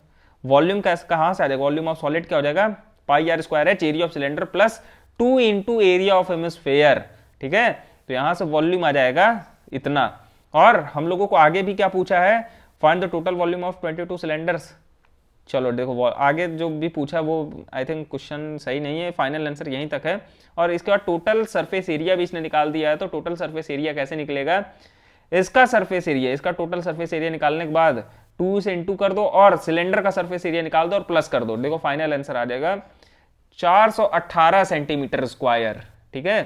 वॉल्यूम कहाँ से आ जाएगा, वॉल्यूम ऑफ सॉलिड क्या हो जाएगा, पाई r square H area of cylinder plus 2 into area of hemisphere, ठीक है। तो यहां से वॉल्यूम आ जाएगा इतना। और हम लोगों को आगे भी क्या पूछा है, find the total volume of 22 cylinders. चलो देखो आगे जो भी पूछा वो आई थिंक क्वेश्चन सही नहीं है, फाइनल आंसर यहीं तक है। और इसके बाद टोटल सरफेस एरिया भी इसने निकाल दिया है। तो टोटल सरफेस एरिया कैसे निकलेगा, इसका सरफेस एरिया, इसका टोटल सरफेस एरिया निकालने के बाद 2 से इंटू कर दो और सिलेंडर का सरफेस एरिया निकाल दो और प्लस कर दो। देखो फाइनल आंसर आ जाएगा 418 सेंटीमीटर स्क्वायर। ठीक है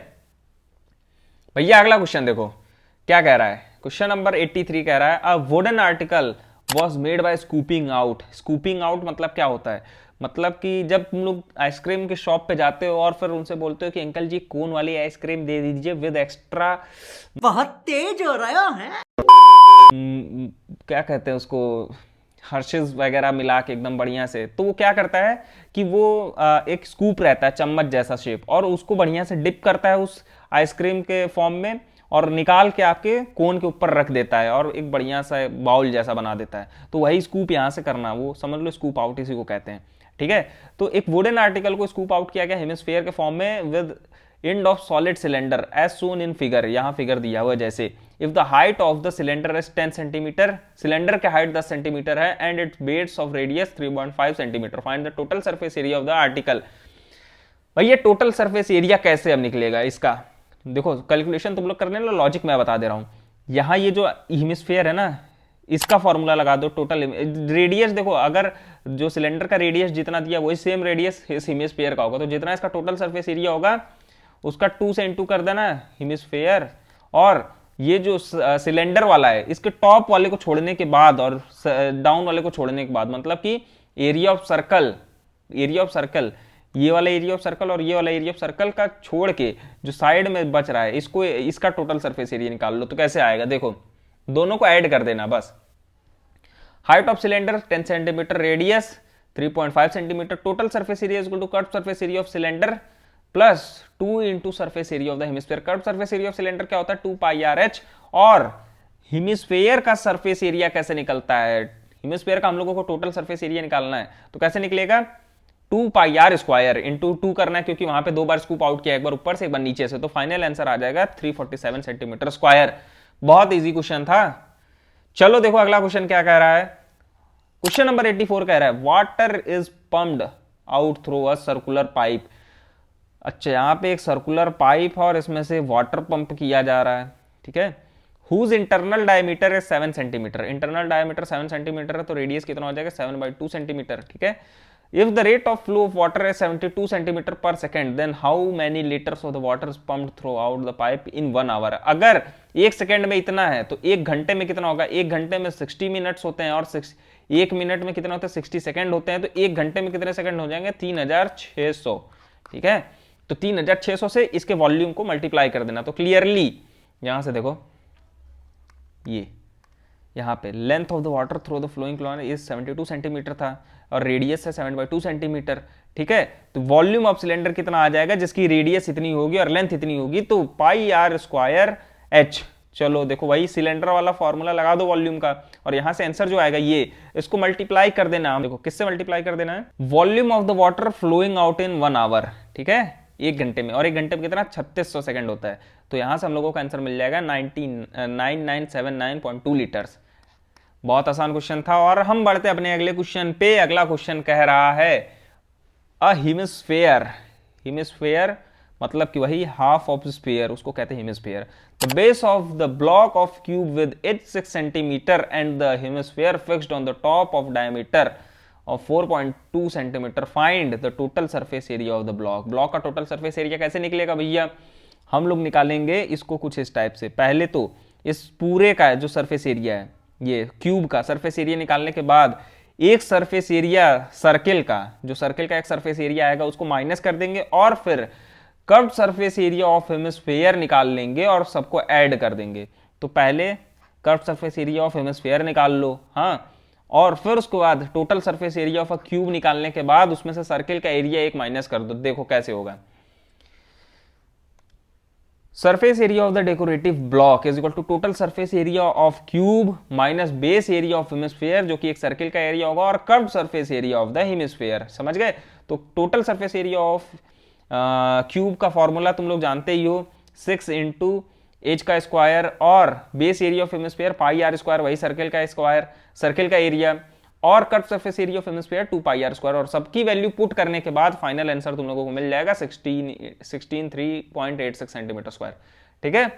भैया, अगला क्वेश्चन देखो क्या कह रहा है। क्वेश्चन नंबर 83 कह रहा है a wooden article was made by scooping out. Scooping out मतलब क्या होता है, मतलब कि जब तुम लोग आइसक्रीम के शॉप पे जाते हो और फिर उनसे बोलते हो कि अंकल जी कोन वाली आइसक्रीम दे दीजिए विद एक्स्ट्रा, बहुत तेज हो रहा है, क्या कहते हैं उसको, हर्षेज वगैरह मिला के एकदम बढ़िया से। तो वो क्या करता है कि वो एक स्कूप रहता है चम्मच जैसा शेप, और उसको बढ़िया से डिप करता है उस आइसक्रीम के फॉर्म में और निकाल के आपके कोन के ऊपर रख देता है और एक बढ़िया सा बाउल जैसा बना देता है। तो वही स्कूप यहाँ से करना, वो समझ लो स्कूप आउट इसी को कहते हैं। ठीक है, तो एक वुडन आर्टिकल को स्कूप आउट किया गया हेमिस्फीयर के फॉर्म में with and of solid cylinder as shown in figure. यहां फिगर दिया हुआ जैसे, if the height of the cylinder is 10 centimetre, cylinder की हाइट 10 सेंटीमीटर है and its base of radius 3.5 centimetre, find the total surface area of the article. भैया total surface area कैसे अब निकलेगा इसका, देखो कैलकुलेशन तुम लोग करने लो, लॉजिक मैं बता दे रहा हूं। यहां ये जो हेमिस्फीयर है ना, इसका फॉर्मूला लगा दो टोटल रेडियस। देखो अगर जो सिलेंडर का रेडियस जितना दिया वही सेम रेडियस इस हेमिस्फीयर का होगा, तो जितना इसका टोटल सरफेस एरिया होगा उसका 2 से इंटू कर देना हेमिस्फीयर, और ये जो सिलेंडर वाला है इसके टॉप वाले को छोड़ने के बाद और डाउन वाले को छोड़ने के बाद, मतलब कि area of circle, area of circle, ये वाला एरिया ऑफ सर्कल और ये वाला एरिया ऑफ सर्कल का छोड़ के जो साइड में बच रहा है इसको, इसका टोटल सरफेस एरिया निकाल लो। तो कैसे आएगा, देखो दोनों को ऐड कर देना बस। Height of cylinder 10 centimetre, radius 3.5 centimetre, total surface area equal to curve surface area of cylinder plus 2 into surface area of the hemisphere. Curve surface area of cylinder क्या होता है 2 पाई आर एच, और hemisphere का surface area कैसे निकलता है, hemisphere का हम लोगों को टोटल सरफेस एरिया निकालना है तो कैसे निकलेगा 2 पाई आर स्क्वायर इंटू 2 करना है, क्योंकि वहां पे 2 बार स्कूप आउट किया, एक बार ऊपर से एक बार नीचे से। तो फाइनल आंसर आ जाएगा 347 सेंटीमीटर स्क्वायर। बहुत इजी क्वेश्चन था। चलो देखो अगला क्वेश्चन क्या कह रहा है। क्वेश्चन नंबर 84 कह रहा है water is pumped out through a circular pipe. अच्छा, यहां पे एक सर्कुलर पाइप और इसमें से वाटर पंप किया जा रहा है। ठीक है, whose internal diameter is 7 centimetre. Internal diameter 7 centimetre है तो रेडियस कितना हो जाएगा 7/2 सेंटीमीटर। ठीक है, if the rate of flow of water is 72 centimeter per second then how many liters of the water is pumped throughout the pipe in 1 hour। अगर 1 second में इतना है तो 1 घंटे में कितना होगा, 1 घंटे में 60 मिनट्स होते हैं और 1 मिनट में कितना होता है 60 सेकेंड होते हैं, तो 1 घंटे में कितने सेकेंड हो जाएंगे 3600। ठीक है, तो 3600 से इसके वॉल्यूम को मल्टीप्लाई कर देना। तो क्लियरली यहां से देखो, ये यहाँ पे length of the water through the flowing clone is 72 centimetre था और रेडियस है 7/2 सेंटीमीटर। ठीक है, तो वॉल्यूम ऑफ सिलेंडर कितना आ जाएगा जिसकी रेडियस इतनी होगी और लेंथ इतनी होगी, तो पाई आर स्क्वायर एच। चलो देखो वही सिलेंडर वाला फॉर्मूला लगा दो वॉल्यूम का, और यहां से आंसर जो आएगा ये, इसको मल्टीप्लाई कर देना। देखो किससे मल्टीप्लाई कर देना है, volume of the water flowing out in 1 hour. ठीक है, 1 घंटे में, और 1 घंटे में कितना 3600 सेकंड होता है, तो यहां से हम लोगों का आंसर मिल जाएगा 9979.2 लीटर्स। बहुत आसान क्वेश्चन था। और हम बढ़ते अपने अगले क्वेश्चन पे। अगला क्वेश्चन कह रहा है अ हेमिस्फीयर। हेमिस्फीयर मतलब कि वही हाफ ऑफ स्फीयर, उसको कहते हैं hemisphere. The base of the block of cube with edge 6 centimetre and the hemisphere fixed on the top of diameter of 4.2 centimetre, find the total surface area of the block. Block का total surface area कैसे निकलेगा भैया, हम लोग निकालेंगे इसको कुछ इस टाइप से। पहले तो इस पूरे का जो सरफेस एरिया है, ये क्यूब का सरफेस एरिया निकालने के बाद एक सरफेस एरिया सर्किल का, जो सर्किल का एक सरफेस एरिया आएगा उसको माइनस कर देंगे, और फिर curved surface area of hemisphere निकाल लेंगे और सबको ऐड कर देंगे। तो पहले curved surface area of hemisphere निकाल लो, हाँ, और फिर उसके बाद total surface area of a cube निकालने के बाद उसमें से सर्किल का एरिया एक माइनस कर दो। देखो कैसे होगा, surface area of the decorative block is equal to total surface area of cube minus base area of hemisphere, जो कि एक सर्किल का एरिया होगा, और curved surface area of the hemisphere. समझ गए, तो total surface area of cube का फॉर्मूला तुम लोग जानते ही हो, 6 इंटू एज का स्क्वायर और base area of hemisphere pi r square, वही सर्किल का स्क्वायर, सर्किल का एरिया, और curve surface area of hemisphere 2 pi r square, और सबकी वैल्यू पुट करने के बाद फाइनल आंसर तुम लोगों को मिल जाएगा 163.86 सेंटीमीटर स्क्वायर। ठीक है,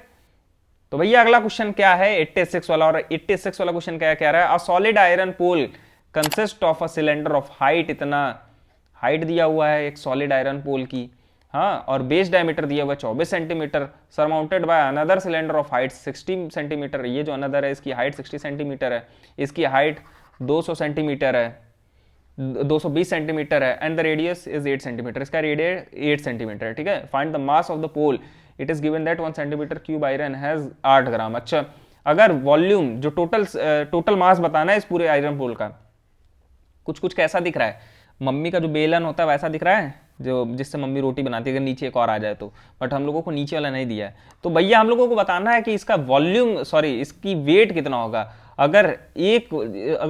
तो भैया अगला क्वेश्चन क्या है 86 वाला, और 86 वाला क्वेश्चन क्या कह रहा है, a solid iron pole consist of a cylinder of height, इतना हाइट दिया हुआ है एक सॉलिड आयरन पोल की, हाँ, और बेस डायमीटर दिया हुआ 24 centimetre, surmounted by another cylinder of height 60 centimetre, ये जो अनदर है इसकी हाइट 60 सेंटीमीटर है, इसकी हाइट 200 सेंटीमीटर है, 220 सेंटीमीटर है, and the radius is 8 centimetre, इसका रेडियस 8 सेंटीमीटर है। ठीक है, find the mass of the pole, it is given that 1 centimetre cube iron has 8 gram. अच्छा, अगर वॉल्यूम जो टोटल मास बताना है इस पूरे आयरन पोल का, कुछ कुछ कैसा दिख रहा है, मम्मी का जो बेलन होता है वैसा दिख रहा है, जो जिससे मम्मी रोटी बनाती है, अगर नीचे एक और आ जाए तो, बट हम लोगों को नीचे वाला नहीं दिया है। तो भैया हम लोगों को बताना है कि इसका वॉल्यूम, सॉरी इसकी वेट कितना होगा। अगर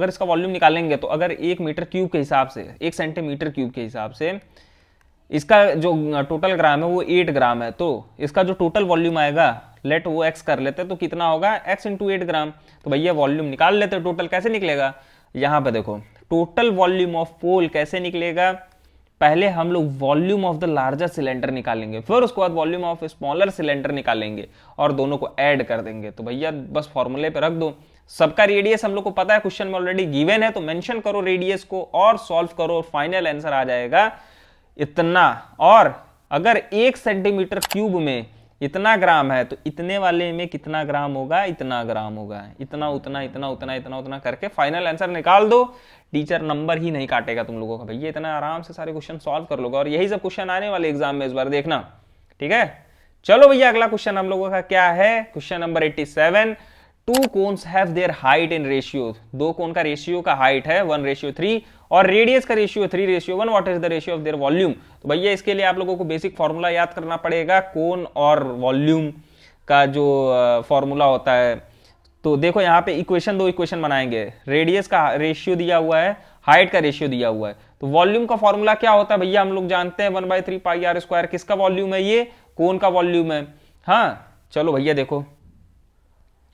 इसका वॉल्यूम निकालेंगे तो अगर 1 मीटर क्यूब के हिसाब से, 1 सेंटीमीटर क्यूब के हिसाब से इसका जो टोटल ग्राम है वो 8 ग्राम है, तो इसका जो टोटल वॉल्यूम आएगा, लेट वो x कर लेते तो कितना होगा, x इंटू 8 ग्राम। तो भैया वॉल्यूम निकाल लेते, टोटल कैसे निकलेगा, यहां पे देखो टोटल वॉल्यूम ऑफ पोल कैसे निकलेगा, पहले हम लोग volume of the larger cylinder निकालेंगे, फिर उसके बाद वॉल्यूम ऑफ स्मॉलर सिलेंडर निकालेंगे और दोनों को ऐड कर देंगे। तो भैया बस फॉर्मूले पे रख दो, सबका रेडियस हम लोग को पता है, क्वेश्चन में ऑलरेडी गिवन है, तो मेंशन करो रेडियस को और सॉल्व करो, फाइनल आंसर आ जाएगा इतना। और अगर 1 सेंटीमीटर क्यूब में इतना ग्राम है तो इतने वाले में कितना ग्राम होगा, इतना ग्राम होगा, इतना उतना इतना उतना इतना उतना करके फाइनल आंसर निकाल दो, टीचर नंबर ही नहीं काटेगा तुम लोगों का। भैया इतना आराम से सारे क्वेश्चन सॉल्व कर लोगे, और यही सब क्वेश्चन आने वाले एग्जाम में इस बार देखना। ठीक है, चलो भैया अगला क्वेश्चन हम लोगों का क्या है, question number 87, 2 cones have their height in ratio, 2 cone का रेशियो का हाइट है 1:3 और रेडियस का ratio 3:1, what is the ratio of their volume. तो भैया इसके लिए आप लोगों को बेसिक फॉर्मूला याद करना पड़ेगा, कोन और वॉल्यूम का जो फॉर्मूला होता है। तो देखो यहाँ पे इक्वेशन, 2 इक्वेशन बनाएंगे, रेडियस का रेशियो दिया हुआ है, हाइट का रेशियो दिया हुआ है, तो वॉल्यूम का फॉर्मूला क्या होता है भैया, हम लोग जानते हैं 1/3 पाई आर स्क्वायर, किसका वॉल्यूम है, ये कोन का वॉल्यूम है। हाँ चलो भैया देखो,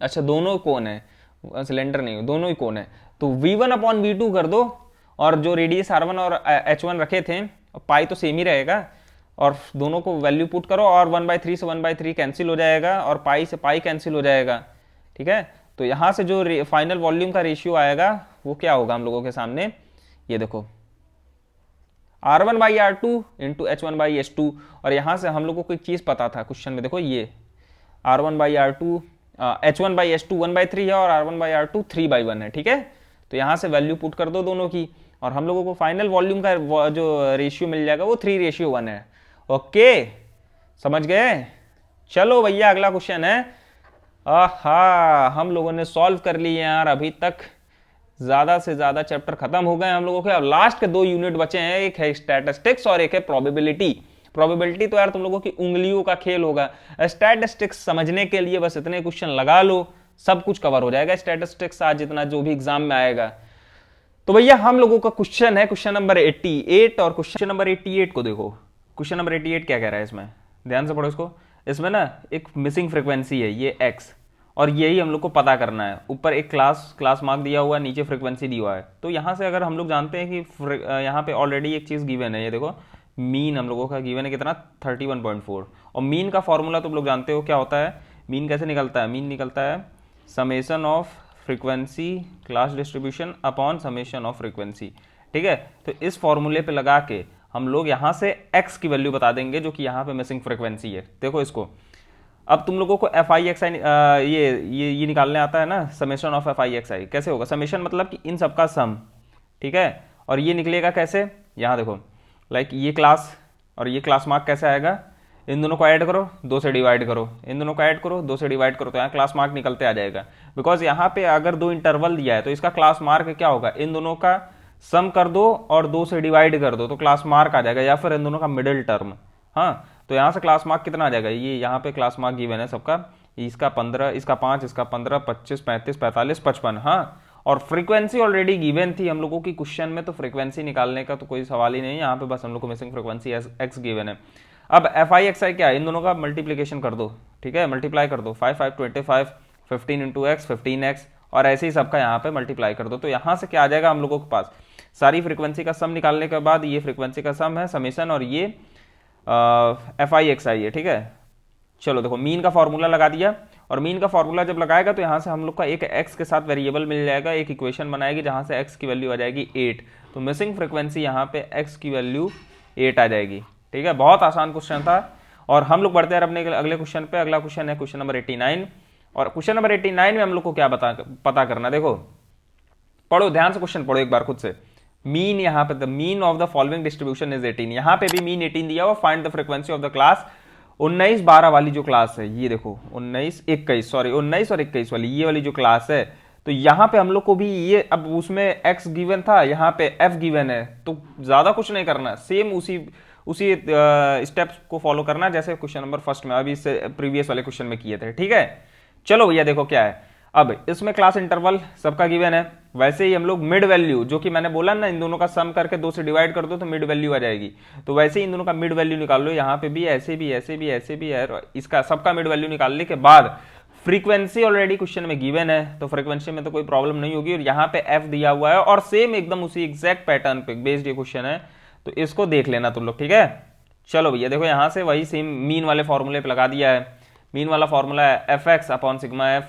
अच्छा दोनों कोन है, सिलेंडर नहीं, दोनों ही कोन है, तो V1/V2 कर दो, और जो रेडियस R1 और H1 रखे थे, पाई तो सेम ही रहेगा, और दोनों को वैल्यू पुट करो, और 1/3 से 1/3 कैंसिल हो जाएगा, और पाई से पाई कैंसिल हो जाएगा। ठीक है, तो यहां से जो फाइनल वॉल्यूम का रेशियो आएगा वो क्या होगा हम लोगों के सामने, ये देखो R1/R2 इंटू H1/H2, और यहां से हम लोगों को एक चीज पता था क्वेश्चन में, देखो ये R1/R2 H1/H2 1/3 है और R1/R2 3/1 है। ठीक है, तो यहां से वैल्यू पुट कर दो दोनों की, और हम लोगों को फाइनल वॉल्यूम का जो रेशियो मिल जाएगा वो 3:1 है। ओके, समझ गए। चलो भैया अगला क्वेश्चन है, आहा हम लोगों ने सॉल्व कर लिए यार, अभी तक ज्यादा से ज्यादा चैप्टर खत्म हो गए हम लोगों के, अब लास्ट के 2 यूनिट बचे हैं, एक है स्टैटिस्टिक्स और एक है प्रोबेबिलिटी। प्रोबेबिलिटी तो यार तुम लोगों की उंगलियों का खेल होगा, स्टैटिस्टिक्स समझने के लिए बस इतने क्वेश्चन लगा लो, सब कुछ कवर हो जाएगा स्टैटिस्टिक्स आज जितना जो भी एग्जाम में आएगा। तो भैया हम लोगों का क्वेश्चन है क्वेश्चन नंबर 88, और क्वेश्चन नंबर 88 को देखो, क्वेश्चन नंबर 88 क्या कह रहा है इसमें, ध्यान से पढ़ो इसको। इसमें ना एक मिसिंग फ्रीक्वेंसी है, ये x, और यही हम लोग को पता करना है। ऊपर एक क्लास मार्क दिया हुआ है, नीचे फ्रीक्वेंसी दिया हुआ है। तो यहाँ से अगर हम लोग जानते हैं कि यहाँ पे ऑलरेडी एक चीज गिवन है, ये देखो मीन हम लोगों का गिवन है कितना 31.4, और मीन का फॉर्मूला तुम लोग जानते हो क्या होता है, मीन कैसे निकलता है, मीन निकलता है summation of frequency class distribution upon summation of frequency. ठीक है, तो इस फॉर्मूले पे लगा के हम लोग यहाँ से x की वैल्यू बता देंगे जो कि यहाँ पे मिसिंग फ्रीक्वेंसी है। देखो इसको, अब तुम लोगों को FI/XI ये निकालने आता है ना, समेशन ऑफ FI/XI कैसे होगा, समेशन मतलब कि इन सबका सम। ठीक है, और ये निकलेगा कैसे, यहाँ देखो लाइक ये क्लास और ये क्लास मार्क कैसे आएगा, इन दोनों को ऐड करो, 2 से डिवाइड करो, इन दोनों को ऐड करो, 2 से डिवाइड करो, तो यहाँ क्लास मार्क निकलते आ जाएगा। बिकॉज यहाँ पे अगर 2 इंटरवल दिया है तो इसका क्लास मार्क क्या होगा, इन दोनों का सम कर दो और 2 से डिवाइड कर दो तो क्लास मार्क आ जाएगा, या फिर इन दोनों का मिडिल टर्म। हाँ, तो यहाँ से क्लास मार्क कितना आ जाएगा, ये यहाँ पे क्लास मार्क गिवन है सबका, इसका 15, इसका 5, इसका 15, 25, 35, 45, 55। हाँ, और फ्रीक्वेंसी ऑलरेडी गिवन थी हम लोगों की क्वेश्चन में, तो फ्रीक्वेंसी निकालने का तो कोई सवाल ही नहीं, यहाँ पे बस हम लोग को मिसिंग फ्रीक्वेंसी x गिवन है। अब FI/XI क्या है, इन दोनों का मल्टीप्लीकेशन कर दो, ठीक है, मल्टीप्लाई कर दो, 5 5 25, 15 इंटू एक्स 15x, और ऐसे ही सबका यहाँ पे मल्टीप्लाई कर दो। तो यहाँ से क्या आ जाएगा हम लोगों के पास, सारी फ्रीक्वेंसी का सम निकालने के बाद ये फ्रीक्वेंसी का सम है समेशन, और ये FI/XI है, ठीक है। चलो देखो मीन का फॉर्मूला लगा दिया, और मीन का फॉर्मूला जब लगाएगा तो यहाँ से हम लोग का एक x के साथ वेरिएबल मिल जाएगा, एक इक्वेशन बनाएगी जहाँ से x की वैल्यू आ जाएगी 8। तो मिसिंग फ्रीक्वेंसी यहाँ पे x की वैल्यू 8 आ जाएगी, ठीक है। बहुत आसान क्वेश्चन था, और हम लोग बढ़ते हैं अपने अगले क्वेश्चन पे। अगला क्वेश्चन है क्वेश्चन नंबर 89, और क्वेश्चन नंबर 89 में हम लोग को क्या पता करना, देखो पढ़ो ध्यान से, क्वेश्चन पढ़ो एक बार खुद से। मीन यहाँ पे, the mean of the following distribution is 18, यहाँ पे भी मीन 18 दिया हुआ, find the frequency of the class 19 12 वाली जो क्लास है, ये देखो 19 21 और 21 वाली, ये वाली जो क्लास है। तो यहाँ पे हम लोग को भी ये, अब उसमें x गिवन था, यहाँ पे f गिवन है, तो ज्यादा कुछ नहीं करना, सेम उसी स्टेप्स को फॉलो करना जैसे क्वेश्चन नंबर फर्स्ट में अभी इससे प्रीवियस वाले क्वेश्चन में किए थे, ठीक है। चलो भैया देखो क्या है, अब इसमें क्लास इंटरवल सबका गिवन है, वैसे ही हम लोग मिड वैल्यू, जो कि मैंने बोला ना इन दोनों का सम करके 2 से डिवाइड कर दो तो मिड वैल्यू आ जाएगी, तो वैसे ही इन दोनों का मिड वैल्यू निकाल लो, यहाँ पे भी ऐसे भी ऐसे भी ऐसे भी है, इसका सबका मिड वैल्यू निकालने के बाद फ्रीक्वेंसी ऑलरेडी क्वेश्चन में गिवन है, तो फ्रीक्वेंसी में तो कोई प्रॉब्लम नहीं होगी, और यहाँ पे f दिया हुआ है, और सेम एकदम उसी एग्जैक्ट पैटर्न पे बेस्ड ये क्वेश्चन है, तो इसको देख लेना तुम लोग, ठीक है। चलो भैया देखो यहाँ से वही सेम मीन वाले फॉर्मूले पे लगा दिया है। मीन वाला फॉर्मूला है fx upon sigma f,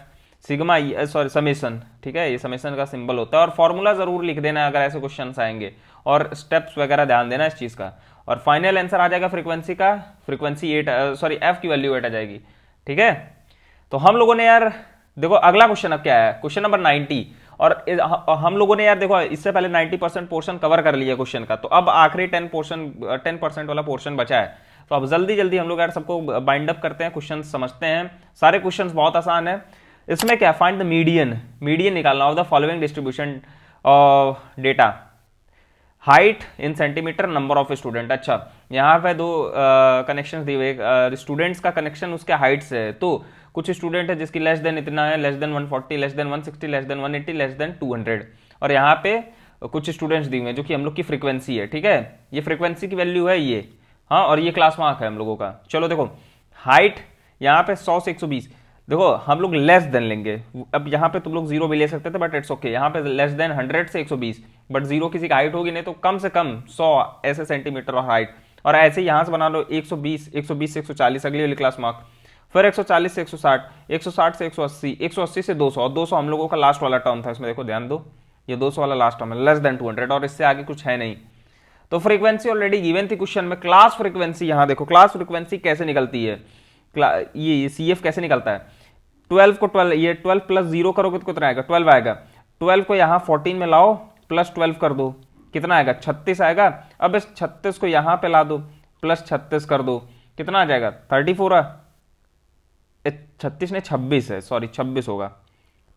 sigma sorry summation, ठीक है, ये समेशन का सिंबल होता है, और फॉर्मूला जरूर लिख देना अगर ऐसे क्वेश्चन आएंगे, और स्टेप्स वगैरह ध्यान देना इस चीज का, और फाइनल आंसर आ जाएगा फ्रीक्वेंसी का, फ्रीक्वेंसी 8 सॉरी f की वैल्यू 8 आ जाएगी, ठीक है। तो हम लोगों ने यार देखो अगला क्वेश्चन अब क्या है, क्वेश्चन नंबर 90, और हम लोगों ने यार देखो इससे पहले 90% पोर्शन कवर कर लिया क्वेश्चन का, तो अब आखिरी 10% वाला पोर्शन बचा है, तो अब जल्दी जल्दी हम लोग यार सबको बाइंड अप करते हैं, क्वेश्चन समझते हैं। सारे क्वेश्चन बहुत आसान है। इसमें क्या, फाइंड द मीडियन निकालना of the following distribution data, height in centimetre, number of student. अच्छा यहाँ पे 2 कनेक्शन दिए हुए, स्टूडेंट्स का कनेक्शन उसके हाइट से है, तो कुछ स्टूडेंट है जिसकी लेस देन इतना है, less than 140, less than 160, less than 180, less than 200, और यहाँ पे कुछ स्टूडेंट्स दिए हुए हैं जो कि हम लोग की फ्रीक्वेंसी है, ठीक है, ये फ्रीक्वेंसी की वैल्यू है ये, हाँ, और ये क्लास मार्क है हम लोगों का। चलो देखो हाइट यहाँ पे 100 से 120, देखो हम लोग लेस देन लेंगे, अब यहाँ पे तुम लोग 0 भी ले सकते थे बट इट्स ओके, यहाँ पे लेस देन 100 से 120, बट 0 किसी का हाइट होगी नहीं, तो कम से कम 100 ऐसे सेंटीमीटर और हाइट, और ऐसे यहाँ से बना लो 120 से 140 अगली वाली क्लास मार्क, फिर 140 से 160, 160 से 180, 180 से 200, और 200 हम लोगों का लास्ट वाला टर्म था, इसमें देखो ध्यान दो, ये 200 वाला लास्ट टर्म है, लेस देन 200, और इससे आगे कुछ है नहीं। तो फ्रीक्वेंसी ऑलरेडी गिवन थी क्वेश्चन में, क्लास फ्रीक्वेंसी, यहाँ देखो क्लास फ्रीक्वेंसी कैसे निकलती है, ये CF कैसे निकलता है, 12 को 12, ये 12 प्लस 0 करोगे तो कितना आएगा, 12 आएगा, 12 को यहाँ 14 में लाओ, प्लस 12 कर दो, कितना आएगा, 36 आएगा। अब इस 36 को यहाँ पे ला दो, प्लस 36 कर दो, कितना आ जाएगा, 34 है, 36 ने 26 है, सॉरी 26 होगा,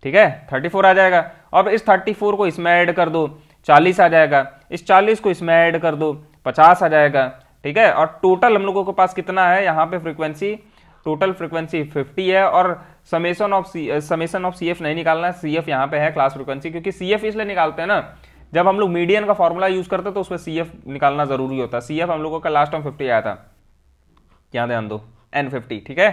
ठीक है, 34 आ जाएगा। अब इस 34 को इसमें ऐड कर दो, 40 आ जाएगा, इस 40 को इसमें ऐड कर दो, 50 आ जाएगा, ठीक है, और टोटल हम लोगों के पास कितना है यहाँ पे फ्रीक्वेंसी, टोटल फ्रीक्वेंसी 50 है, और समेशन ऑफ CF नहीं निकालना है, CF यहाँ पे है क्लास फ्रीक्वेंसी, क्योंकि CF इसलिए निकालते हैं ना, जब हम लोग मीडियन का फॉर्मूला यूज करते हैं तो उसमें CF निकालना जरूरी होता है। CF हम लोगों का लास्ट टाइम 50 आया था, यहाँ ध्यान दो, N50, ठीक है,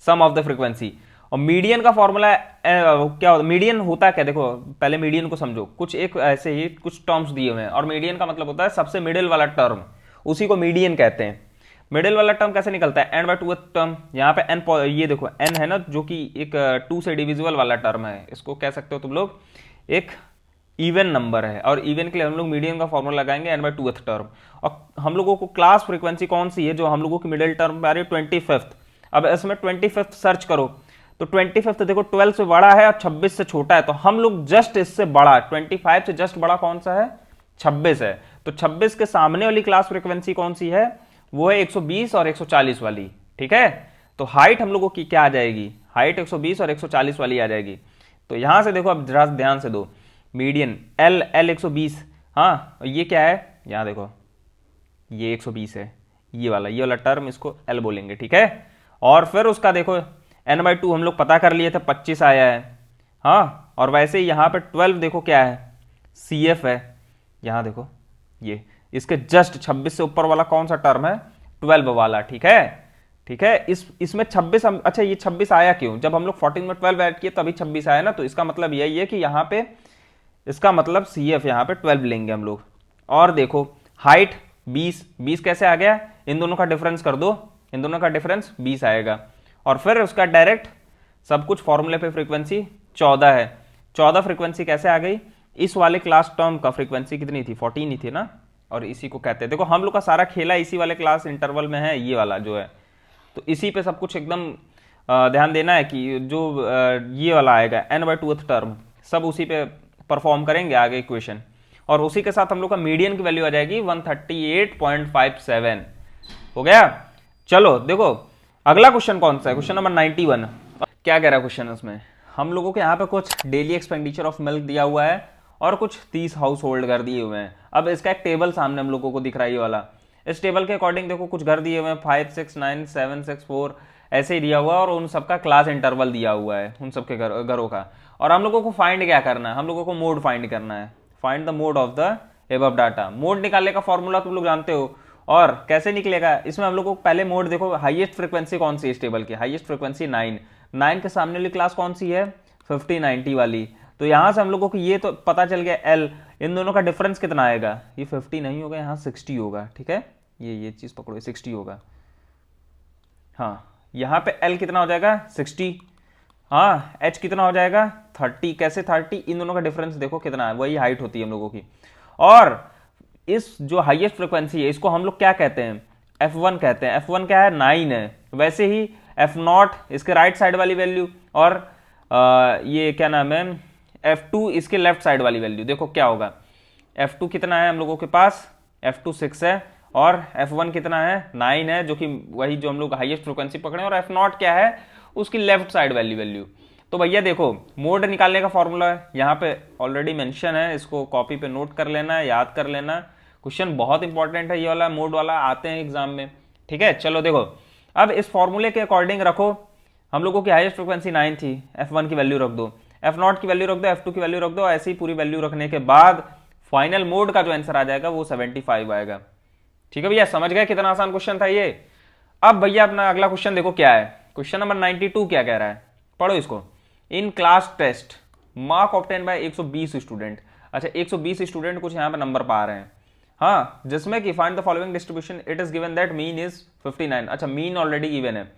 सम ऑफ द फ्रीक्वेंसी। और मीडियन का फॉर्मूला क्या होता है, मीडियन होता है क्या, देखो पहले मीडियन को समझो, कुछ एक ऐसे ही कुछ टर्म्स दिए हुए हैं, और मीडियन का मतलब होता है सबसे मिडिल वाला टर्म, उसी को मीडियन कहते हैं। मिडिल वाला टर्म कैसे निकलता है, n/2 टर्म, यहाँ पे n, ये देखो n है ना, जो कि एक 2 से डिविजिबल वाला टर्म है, इसको कह सकते हो तुम लोग एक इवन नंबर है, और इवन के लिए हम लोग मीडियन का फॉर्मूला लगाएंगे n/2 टर्म। और हम लोगों को क्लास फ्रीक्वेंसी कौन सी है जो हम लोगों की मिडिल टर्म आ रही है, 25th। अब इसमें 25th सर्च करो तो 25th देखो 12 से बड़ा है और 26 से छोटा है, तो हम लोग जस्ट इससे बड़ा, 25 से जस्ट बड़ा कौन सा है, 26 है, तो 26 के सामने वाली क्लास फ्रीक्वेंसी कौन सी है, वो है 120 और 140 वाली, ठीक है। तो हाइट हम लोगों की क्या आ जाएगी, हाइट 120 और 140 वाली आ जाएगी। तो यहां से देखो अब जरा ध्यान से दो, मीडियन L 120, हाँ, ये क्या है, यहां देखो ये 120 है, ये वाला टर्म, इसको L बोलेंगे, ठीक है। और फिर उसका देखो n/2 हम लोग पता कर लिए थे, 25 आया है, हाँ, और वैसे ही यहाँ पे 12 देखो क्या है, CF है, यहाँ देखो ये इसके जस्ट 26 से ऊपर वाला कौन सा टर्म है, 12 वाला, ठीक है। ठीक है। इसमें 26, अच्छा ये 26 आया क्यों? जब हम लोग 14 में 12 ऐड किए तभी 26 आया ना, तो इसका मतलब यही है कि यहाँ पे इसका मतलब CF यहाँ पे 12 लेंगे हम लोग। और देखो हाइट 20 कैसे आ गया? इन दोनों का डिफरेंस कर दो, इन दोनों का डिफरेंस 20 आएगा। और फिर उसका डायरेक्ट सब कुछ फॉर्मूले पे फ्रीक्वेंसी 14 है। 14 फ्रीक्वेंसी कैसे आ गई? इस वाले क्लास टर्म का फ्रीक्वेंसी कितनी थी? 14 ही थी ना, और इसी को कहते हैं, देखो हम लोग का सारा खेला इसी वाले क्लास इंटरवल में है, ये वाला जो है, तो इसी पे सब कुछ एकदम ध्यान देना है कि जो ये वाला आएगा n/2th टर्म, सब उसी पे परफॉर्म करेंगे आगे इक्वेशन। और उसी के साथ हम लोग का मीडियन की वैल्यू आ जाएगी 138.57। हो गया। चलो देखो अगला क्वेश्चन कौन सा है? Question number 91। क्या कह रहा है क्वेश्चन? उसमें हम लोगों के यहाँ पे कुछ डेली एक्सपेंडिचर ऑफ मिल्क दिया हुआ है और कुछ 30 हाउस होल्ड घर दिए हुए हैं। अब इसका एक टेबल सामने हम लोगों को दिख रहा है ये वाला। इस टेबल के अकॉर्डिंग देखो कुछ घर दिए हुए हैं 5, 6, 9, 7, 6, 4 ऐसे ही दिया हुआ है, और उन सबका क्लास इंटरवल दिया हुआ है उन सबके घरों का। और हम लोगों को फाइंड क्या करना है? हम लोगों को मोड फाइंड करना है। Find the mode of the above data. Mode निकालने का फॉर्मूला तुम लोग जानते हो, और कैसे निकलेगा? इसमें हम लोग को पहले मोड देखो, हाईएस्ट फ्रीक्वेंसी कौन सी है इस टेबल की? हाईएस्ट फ्रीक्वेंसी 9 के सामने वाली क्लास कौन सी है? 50, 90 वाली। तो यहां से हम लोगों को ये तो पता चल गया L, इन दोनों का डिफरेंस कितना आएगा? ये 50 नहीं होगा, यहाँ 60 होगा। ठीक है, ये चीज पकड़ो, 60 होगा। हाँ, यहाँ पे L कितना हो जाएगा? 60। हाँ, H कितना हो जाएगा? 30। कैसे 30? इन दोनों का डिफरेंस देखो कितना है, वही हाइट होती है हम लोगों की। और इस जो हाईएस्ट फ्रीक्वेंसी है इसको हम लोग क्या कहते हैं? F1 कहते हैं। F1 क्या है? 9 है। वैसे ही F0 इसके राइट साइड वाली वैल्यू, और ये क्या नाम है, F2 इसके लेफ्ट साइड वाली वैल्यू। देखो क्या होगा, F2 कितना है हम लोगों के पास? F2 6 है, और F1 कितना है? 9 है, जो कि वही जो हम लोग हाईएस्ट फ्रीक्वेंसी पकड़े। और F0 क्या है? उसकी लेफ्ट साइड वाली वैल्यू। तो भैया देखो मोड निकालने का फॉर्मूला है यहाँ पे ऑलरेडी मेंशन है, इसको कॉपी पे नोट कर लेना है, याद कर लेना। क्वेश्चन बहुत इंपॉर्टेंट है ये वाला, मोड वाला आते हैं एग्जाम में। ठीक है, चलो देखो अब इस फॉर्मूले के अकॉर्डिंग रखो। हम लोगों की हाईएस्ट फ्रीक्वेंसी 9 थी, F1 की वैल्यू रख दो, F0 की वैल्यू रख दो, F2 की वैल्यू रख दो। ऐसी पूरी वैल्यू रखने के बाद फाइनल मोड का जो आंसर आ जाएगा वो 75 आएगा। ठीक है भैया, समझ गए कितना आसान क्वेश्चन था ये। अब भैया अपना अगला क्वेश्चन देखो क्या है। क्वेश्चन नंबर 92 क्या कह रहा है, पढ़ो इसको। In class test mark obtain by 120 student. अच्छा 120 स्टूडेंट कुछ यहाँ पे नंबर पा रहे हैं, हाँ, जिसमें कि find the following distribution, it is given that mean is 59। अच्छा मीन ऑलरेडी गिवन है,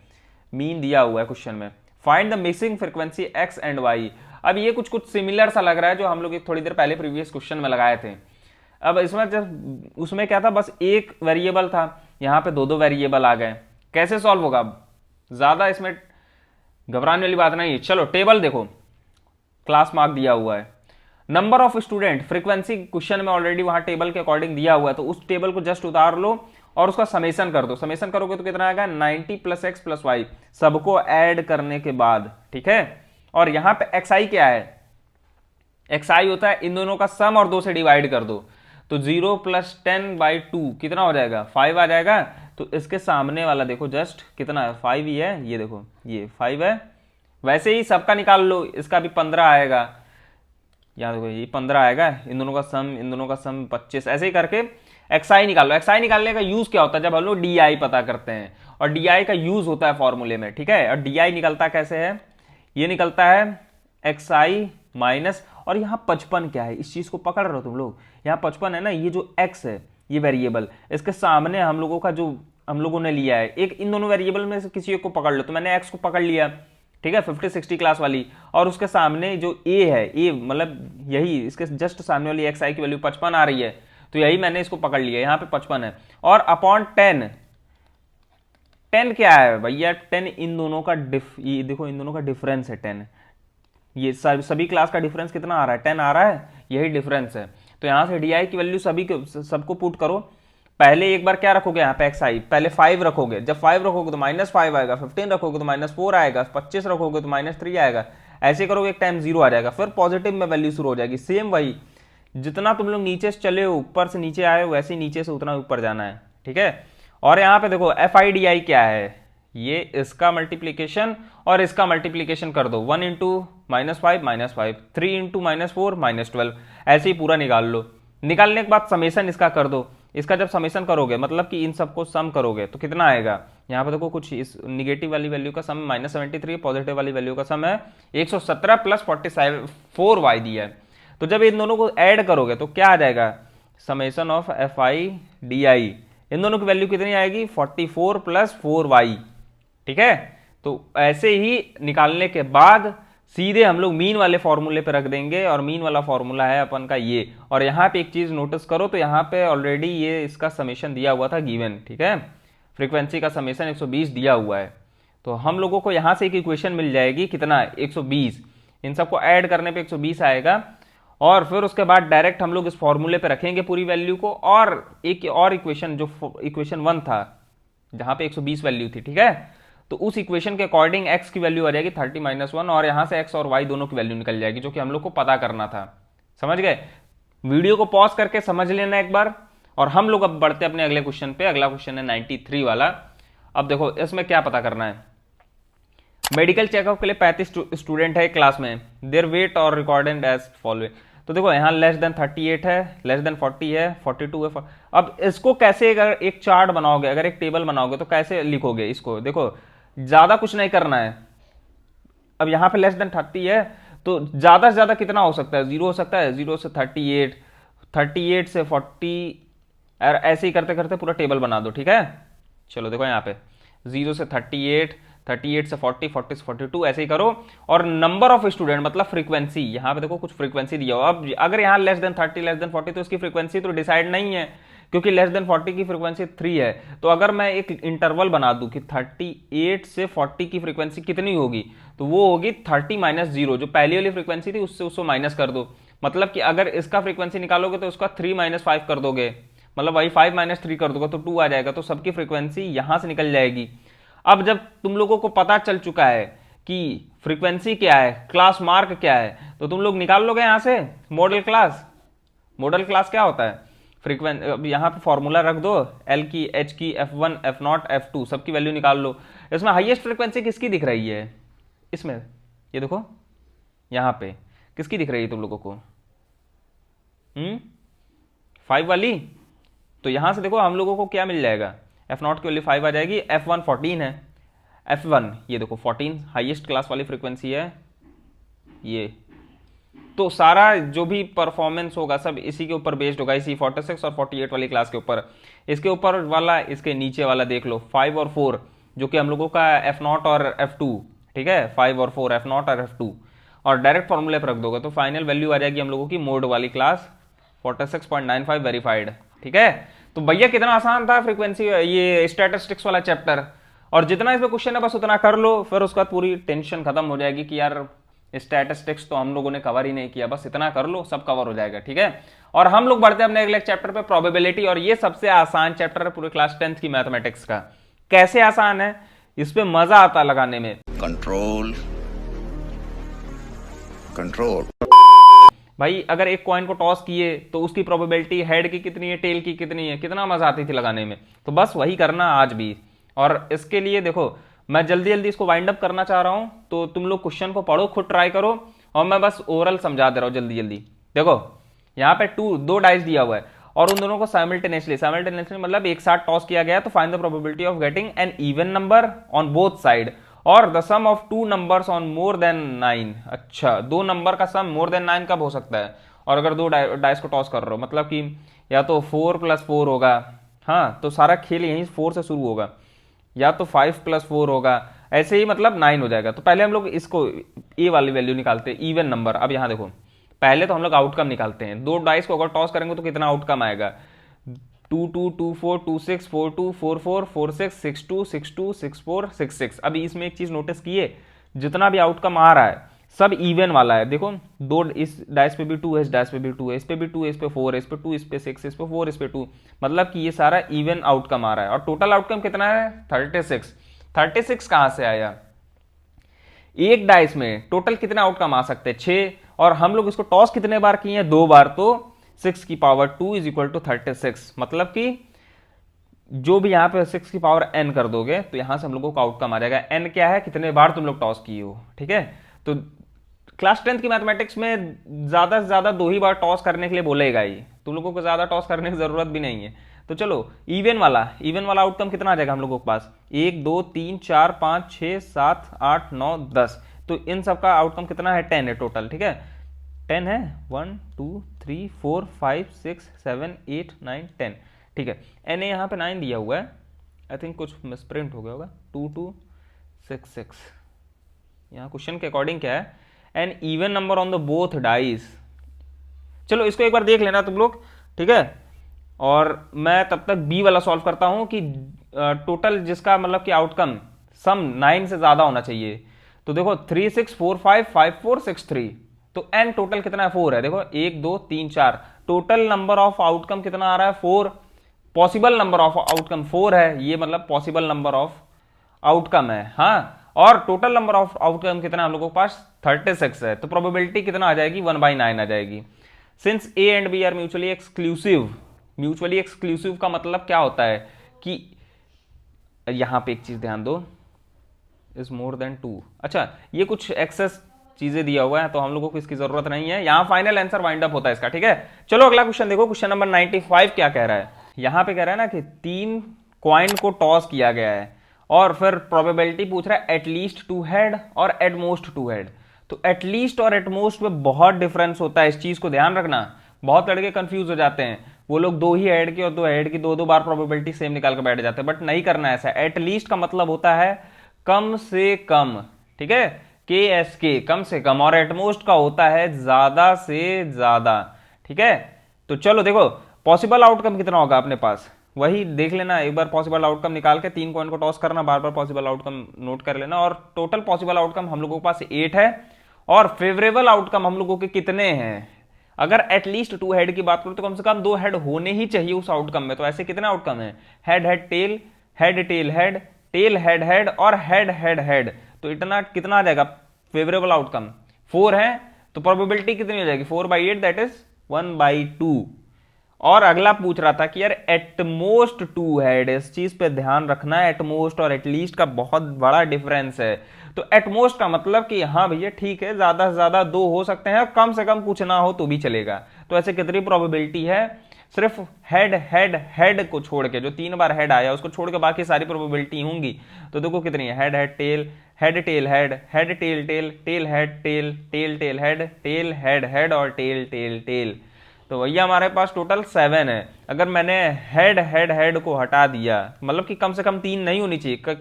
मीन दिया हुआ है क्वेश्चन में। Find the missing frequency x and y। अब ये कुछ सिमिलर सा लग रहा है जो हम लोग थोड़ी देर पहले प्रीवियस क्वेश्चन में लगाए थे। अब इसमें जब उसमें क्या था, बस एक वेरिएबल था, यहाँ पे दो वेरिएबल आ गए। कैसे सॉल्व होगा? ज्यादा इसमें घबराने वाली बात नहीं है। चलो टेबल देखो, क्लास मार्क दिया हुआ है, number of student, frequency question में ऑलरेडी वहां टेबल के अकॉर्डिंग दिया हुआ है, तो उस टेबल को जस्ट उतार लो और उसका समेशन कर दो। समेशन करोगे तो कितना आएगा? 90 + x + y, सबको ऐड करने के बाद। ठीक है, और यहां पे xi क्या है? xi होता है इन दोनों का सम, और 2 से डिवाइड कर दो, तो 0 + 10/2 कितना हो जाएगा? 5 आ जाएगा। तो इसके सामने वाला देखो जस्ट कितना है? 5 ही है, ये देखो ये 5 है। वैसे ही सबका निकाल लो, इसका भी 15 आएगा, यहाँ देखो ये 15 आएगा, इन दोनों का सम 25। ऐसे ही करके xi निकालो। xi निकालने का यूज क्या होता है? जब हम लोग di पता करते हैं, और di का यूज होता है फॉर्मूले में। ठीक है, और di निकलता कैसे है? ये निकलता है xi माइनस, और यहाँ 55 क्या है? इस चीज को पकड़ रहे हो तुम लोग, यहाँ 55 है ना, ये जो x है ये वेरिएबल, इसके सामने हम लोगों का जो हम लोगों ने लिया है एक, इन दोनों वेरिएबल में से किसी एक को पकड़ लो। तो मैंने x को पकड़ लिया, ठीक है, 50, 60 क्लास वाली, और उसके सामने जो a है, a मतलब यही इसके जस्ट सामने वाली xi की वैल्यू 55 आ रही है, तो यही मैंने इसको पकड़ लिया, यहाँ पे 55 है। और अपॉन 10, 10 क्या है भैया? 10 इन दोनों का ये देखो इन दोनों का डिफरेंस है 10। ये सभी क्लास का डिफरेंस कितना आ रहा है? 10 आ रहा है, यही डिफरेंस है। तो यहाँ से di की वैल्यू सबको पुट करो। पहले एक बार क्या रखोगे यहाँ पे xi, पहले 5 रखोगे, जब 5 रखोगे तो -5 आएगा, 15 रखोगे तो -4 आएगा, 25 रखोगे तो -3 आएगा। ऐसे करोगे एक टाइम 0 आ जाएगा, फिर पॉजिटिव में वैल्यू शुरू हो जाएगी। सेम वही, जितना तुम लोग नीचे से चले हो, ऊपर से नीचे आए हो, वैसे नीचे से उतना ऊपर जाना है। ठीक है, और यहाँ पे देखो FIDI क्या है? ये इसका मल्टीप्लीकेशन और इसका मल्टीप्लीकेशन कर दो, 1 × -5 3 × -4 -12, ऐसे ही पूरा निकाल लो। निकालने के बाद समेशन इसका कर दो। इसका जब समेशन करोगे मतलब कि इन सबको सम करोगे तो कितना आएगा? यहाँ पे देखो कुछ इस निगेटिव वाली वैल्यू का सम -73, पॉजिटिव वाली वैल्यू का सम है 117 + 4y दिया है। तो जब इन दोनों को ऐड करोगे तो क्या आ जाएगा, समेशन ऑफ fi di, इन दोनों की वैल्यू कितनी आएगी 44 + 4y। ठीक है, तो ऐसे ही निकालने के बाद सीधे हम लोग मीन वाले फॉर्मूले पे रख देंगे, और मीन वाला फॉर्मूला है अपन का ये। और यहाँ पे एक चीज नोटिस करो, तो यहाँ पे ऑलरेडी ये इसका समेशन दिया हुआ था गिवन। ठीक है, फ्रीक्वेंसी का समेशन 120 दिया हुआ है, तो हम लोगों को यहाँ से एक इक्वेशन मिल जाएगी, कितना 120, इन सबको ऐड करने पे 120 आएगा। और फिर उसके बाद डायरेक्ट हम लोग इस फॉर्मूले पे रखेंगे पूरी वैल्यू को, और एक और इक्वेशन जो इक्वेशन 1 था जहां पे 120 वैल्यू थी, ठीक है, तो उस इक्वेशन के अकॉर्डिंग x की वैल्यू आ जाएगी 30 - 1, और यहां से x और y दोनों की वैल्यू निकल जाएगी, जो कि हम लोग को पता करना था। समझ गए? वीडियो को पॉज करके समझ लेना एक बार, और हम लोग अब बढ़ते अपने अगले क्वेश्चन पे। अगला क्वेश्चन है 93 वाला। अब देखो इसमें क्या पता करना है। मेडिकल चेकअप के लिए 35 स्टूडेंट है क्लास में, देयर वेट और रिकॉर्डेड एज फॉलोइंग। तो देखो यहाँ <38 है, <40 है, 42 है। अब इसको कैसे, अगर एक चार्ट बनाओगे, अगर एक टेबल बनाओगे तो कैसे लिखोगे इसको? देखो ज्यादा कुछ नहीं करना है। अब यहाँ पे <30 है, तो ज्यादा से ज्यादा कितना हो सकता है? 0 हो सकता है, 0 से 38, 38 से 40, और ऐसे ही करते करते पूरा टेबल बना दो। ठीक है, चलो देखो यहाँ पे 0 से 38, 38 से 40, 40 से 42, ऐसे ही करो। और नंबर ऑफ स्टूडेंट मतलब फ्रीक्वेंसी, यहाँ पे देखो कुछ फ्रीक्वेंसी दिया हो। अब अगर यहाँ <30, <40 तो इसकी फ्रीक्वेंसी तो डिसाइड नहीं है, क्योंकि <40 की फ्रीक्वेंसी 3 है। तो अगर मैं एक इंटरवल बना दूं कि 38 से 40 की फ्रीक्वेंसी कितनी होगी, तो वो होगी 30 - 0, जो पहली वाली फ्रीक्वेंसी थी उससे उसको माइनस कर दो। मतलब कि अगर इसका फ्रीक्वेंसी निकालोगे तो उसका 3 - 5 कर दोगे, मतलब वही 5 - 3 कर दोगे तो 2 आ जाएगा, तो सबकी फ्रीक्वेंसी यहां से निकल जाएगी। अब जब तुम लोगों को पता चल चुका है कि फ्रीक्वेंसी क्या है, क्लास मार्क क्या है, तो तुम लोग निकाल लोगे यहां से मॉडल क्लास। मॉडल क्लास क्या होता है? फ्रीक्वेंसी, अब यहाँ पे फॉर्मूला रख दो, L की, H की, F1, F0, F2 सबकी वैल्यू निकाल लो। इसमें हाईएस्ट फ्रीक्वेंसी किसकी दिख रही है? इसमें ये देखो यहाँ पे किसकी दिख रही है तुम लोगों को? 5 वाली। तो यहां से देखो हम लोगों को क्या मिल जाएगा, F0 की वैल्यू 5 आ जाएगी, F1 14 है, F1 ये देखो 14 हाईएस्ट क्लास वाली फ्रीक्वेंसी है ये। तो सारा जो भी परफॉर्मेंस होगा सब इसी के ऊपर बेस्ड होगा, इसी 46 और 48 वाली क्लास के ऊपर। इसके ऊपर वाला, इसके नीचे वाला देख लो 5 और 4, जो कि हम लोगों का F0 और F2। ठीक है, 5 और 4 F0 और F2, और डायरेक्ट फॉर्मूले पर रख दोगे तो फाइनल वैल्यू आ जाएगी हम लोगों की मोड वाली क्लास 46.95 वेरीफाइड। ठीक है, तो भैया कितना आसान था फ्रीक्वेंसी, ये स्टैटिस्टिक्स वाला चैप्टर। और जितना इसमें क्वेश्चन है बस उतना कर लो, फिर उसके बाद पूरी टेंशन खत्म हो जाएगी कि यार स्टैटिस्टिक्स तो हम लोगों ने कवर ही नहीं किया, बस इतना कर लो सब कवर हो जाएगा। ठीक है, और हम लोग बढ़ते हैं अपने अगले चैप्टर पे, प्रोबेबिलिटी। और ये सबसे आसान चैप्टर है पूरे क्लास 10th की मैथमेटिक्स का। कैसे आसान है, इस पे मजा आता है लगाने में। Control control. भाई अगर एक कॉइन को टॉस किए तो उसकी प्रोबेबिलिटी हेड की कितनी है, टेल की कितनी है, कितना मजा आती थी लगाने में। तो बस वही करना आज भी। और इसके लिए देखो मैं जल्दी जल्दी इसको वाइंड अप करना चाह रहा हूं, तो तुम लोग क्वेश्चन को पढ़ो, खुद ट्राई करो, और मैं बस ओवरऑल समझा दे रहा हूं जल्दी जल्दी। देखो यहाँ पे दो डाइस दिया हुआ है, और उन दोनों को साइमल्टेनियसली मतलब एक साथ टॉस किया गया, तो find the probability of getting an even number on both side और the sum of 2 numbers on more than 9। अच्छा, 2 नंबर का सम मोर देन 9 कब हो सकता है? और अगर 2 डाइस को टॉस कर रहे हो, मतलब कि या तो 4 + 4 होगा, हाँ, तो सारा खेल यहीं 4 से शुरू होगा, या तो 5 + 4 होगा, ऐसे ही मतलब 9 हो जाएगा। तो पहले हम लोग इसको ए वाली वैल्यू निकालते हैं, इवन नंबर। अब यहाँ देखो पहले तो हम लोग आउटकम निकालते हैं। 2 डाइस को अगर टॉस करेंगे तो कितना आउटकम आएगा? 2 2 2 4 2 6 4 2 4 4 4 6 6 2 6 2 6 4 6 6। अभी इसमें एक चीज नोटिस किए, जितना भी आउटकम आ रहा है सब इवन वाला है। देखो 2 इस डाइस पे भी 2 है, इस डाइस पे भी 2 है, इस पे भी 2 है, इस पे 4 है, इस पे 2, इस पे 6, इस पे 4, इस पे 2, मतलब कि ये सारा इवन आउटकम आ रहा है। और टोटल आउटकम कितना है? 36। 36 कहां से आया? एक डाइस में टोटल कितना आउटकम आ सकते हैं? 6, और हम लोग इसको टॉस कितने बार किए हैं? 2 बार, तो 6 की पावर 2 = 36। मतलब कि जो भी यहाँ पे 6 की पावर n कर दोगे तो यहां से हम लोगों का आउटकम आ जाएगा। n क्या है? कितने बार तुम लोग टॉस किए हो। ठीक है, तो क्लास 10th की मैथमेटिक्स में ज्यादा से ज्यादा 2 ही बार टॉस करने के लिए बोलेगा ही, तुम लोगों को ज्यादा टॉस करने की जरूरत भी नहीं है। तो चलो इवन वाला आउटकम कितना आ जाएगा हम लोगों के पास, 1 2 3 4 5 6 7 8 9 10, तो इन सब का आउटकम कितना है, 10 है टोटल, ठीक है 10 है, 1 2 3 4 5 6 7 8 9 10, ठीक है। एन ए यहाँ पे 9 दिया हुआ है, आई थिंक कुछ मिसप्रिंट हो गया होगा, 2 2 6 6, यहाँ क्वेश्चन के अकॉर्डिंग क्या है, an even number on the both dice. चलो इसको एक बार देख लेना तुम लोग, ठीक है, और मैं तब तक बी वाला सॉल्व करता हूं कि टोटल जिसका मतलब कि आउटकम सम 9 से ज्यादा होना चाहिए। तो देखो 3 6 4 5 5 4 6 3, तो एन टोटल कितना है, 4 है। देखो 1 2 3 4, टोटल नंबर ऑफ आउटकम कितना आ रहा है, 4, पॉसिबल नंबर ऑफ आउटकम 4 है, ये मतलब पॉसिबल नंबर ऑफ आउटकम है, हाँ। और टोटल नंबर ऑफ आउटकम कितना हम लोगों के पास 36 है, तो प्रोबेबिलिटी कितना आ जाएगी, 1/9 आ जाएगी। Since A and B are mutually exclusive का मतलब क्या होता है कि यहां पे एक चीज ध्यान दो, इज मोर देन 2, अच्छा ये कुछ एक्सेस चीजें दिया हुआ है तो हम लोगों को इसकी जरूरत नहीं है, यहां फाइनल आंसर वाइंड अप होता है इसका, ठीक है। चलो अगला क्वेश्चन देखो, क्वेश्चन नंबर 95 क्या कह रहा है, यहां पे कह रहा है ना कि 3 कॉइन को टॉस किया गया है और फिर प्रोबेबिलिटी पूछ रहा है एटलीस्ट 2 हेड और एटमोस्ट 2 हेड। तो एटलीस्ट और एटमोस्ट में बहुत डिफरेंस होता है, इस चीज को ध्यान रखना, बहुत लड़के कंफ्यूज हो जाते हैं, वो लोग 2 ही हेड की और 2 हेड की 2 बार प्रोबेबिलिटी सेम निकाल के बैठ जाते हैं, बट नहीं करना है ऐसा। एटलीस्ट का मतलब होता है कम से कम, ठीक है, KSK कम से कम, और एटमोस्ट का होता है ज्यादा से ज्यादा, ठीक है। तो चलो देखो पॉसिबल आउटकम कितना होगा अपने पास, वही देख लेना एक बार, पॉसिबल आउटकम निकाल के 3 कॉइन को टॉस करना, बार बार पॉसिबल आउटकम नोट कर लेना, और टोटल पॉसिबल आउटकम हम लोगों के पास 8 है, और फेवरेबल आउटकम हम लोगों के कितने हैं, अगर एटलीस्ट 2 हेड की बात करो तो कम से कम 2 हेड होने ही चाहिए उस आउटकम में। तो ऐसे कितने आउटकम है, head head tail, head tail head, tail head head और हेड हेड हेड, तो इतना कितना आ जाएगा फेवरेबल आउटकम, 4 है, तो प्रोबेबिलिटी कितनी हो जाएगी, 4/8 दैट इज 1/2। और अगला पूछ रहा था कि यार एटमोस्ट 2 हेड, इस चीज पे ध्यान रखना है, एटमोस्ट और एटलीस्ट का बहुत बड़ा डिफरेंस है। तो एटमोस्ट का मतलब कि हाँ भैया ठीक है, ज्यादा से ज्यादा 2 हो सकते हैं, कम से कम कुछ ना हो तो भी चलेगा। तो ऐसे कितनी प्रोबेबिलिटी है, सिर्फ हेड हेड हेड को छोड़ के, जो 3 बार हेड आया उसको छोड़ के बाकी सारी प्रोबेबिलिटी होंगी। तो देखो कितनी है, head head tail, head tail head, head tail tail, tail head tail, tail tail head, tail head head और टेल टेल टेल। तो भैया हमारे पास टोटल 7 है। अगर मैंने हेड हेड हेड को हटा दिया, मतलब कि कम से कम 3 नहीं होनी चाहिए,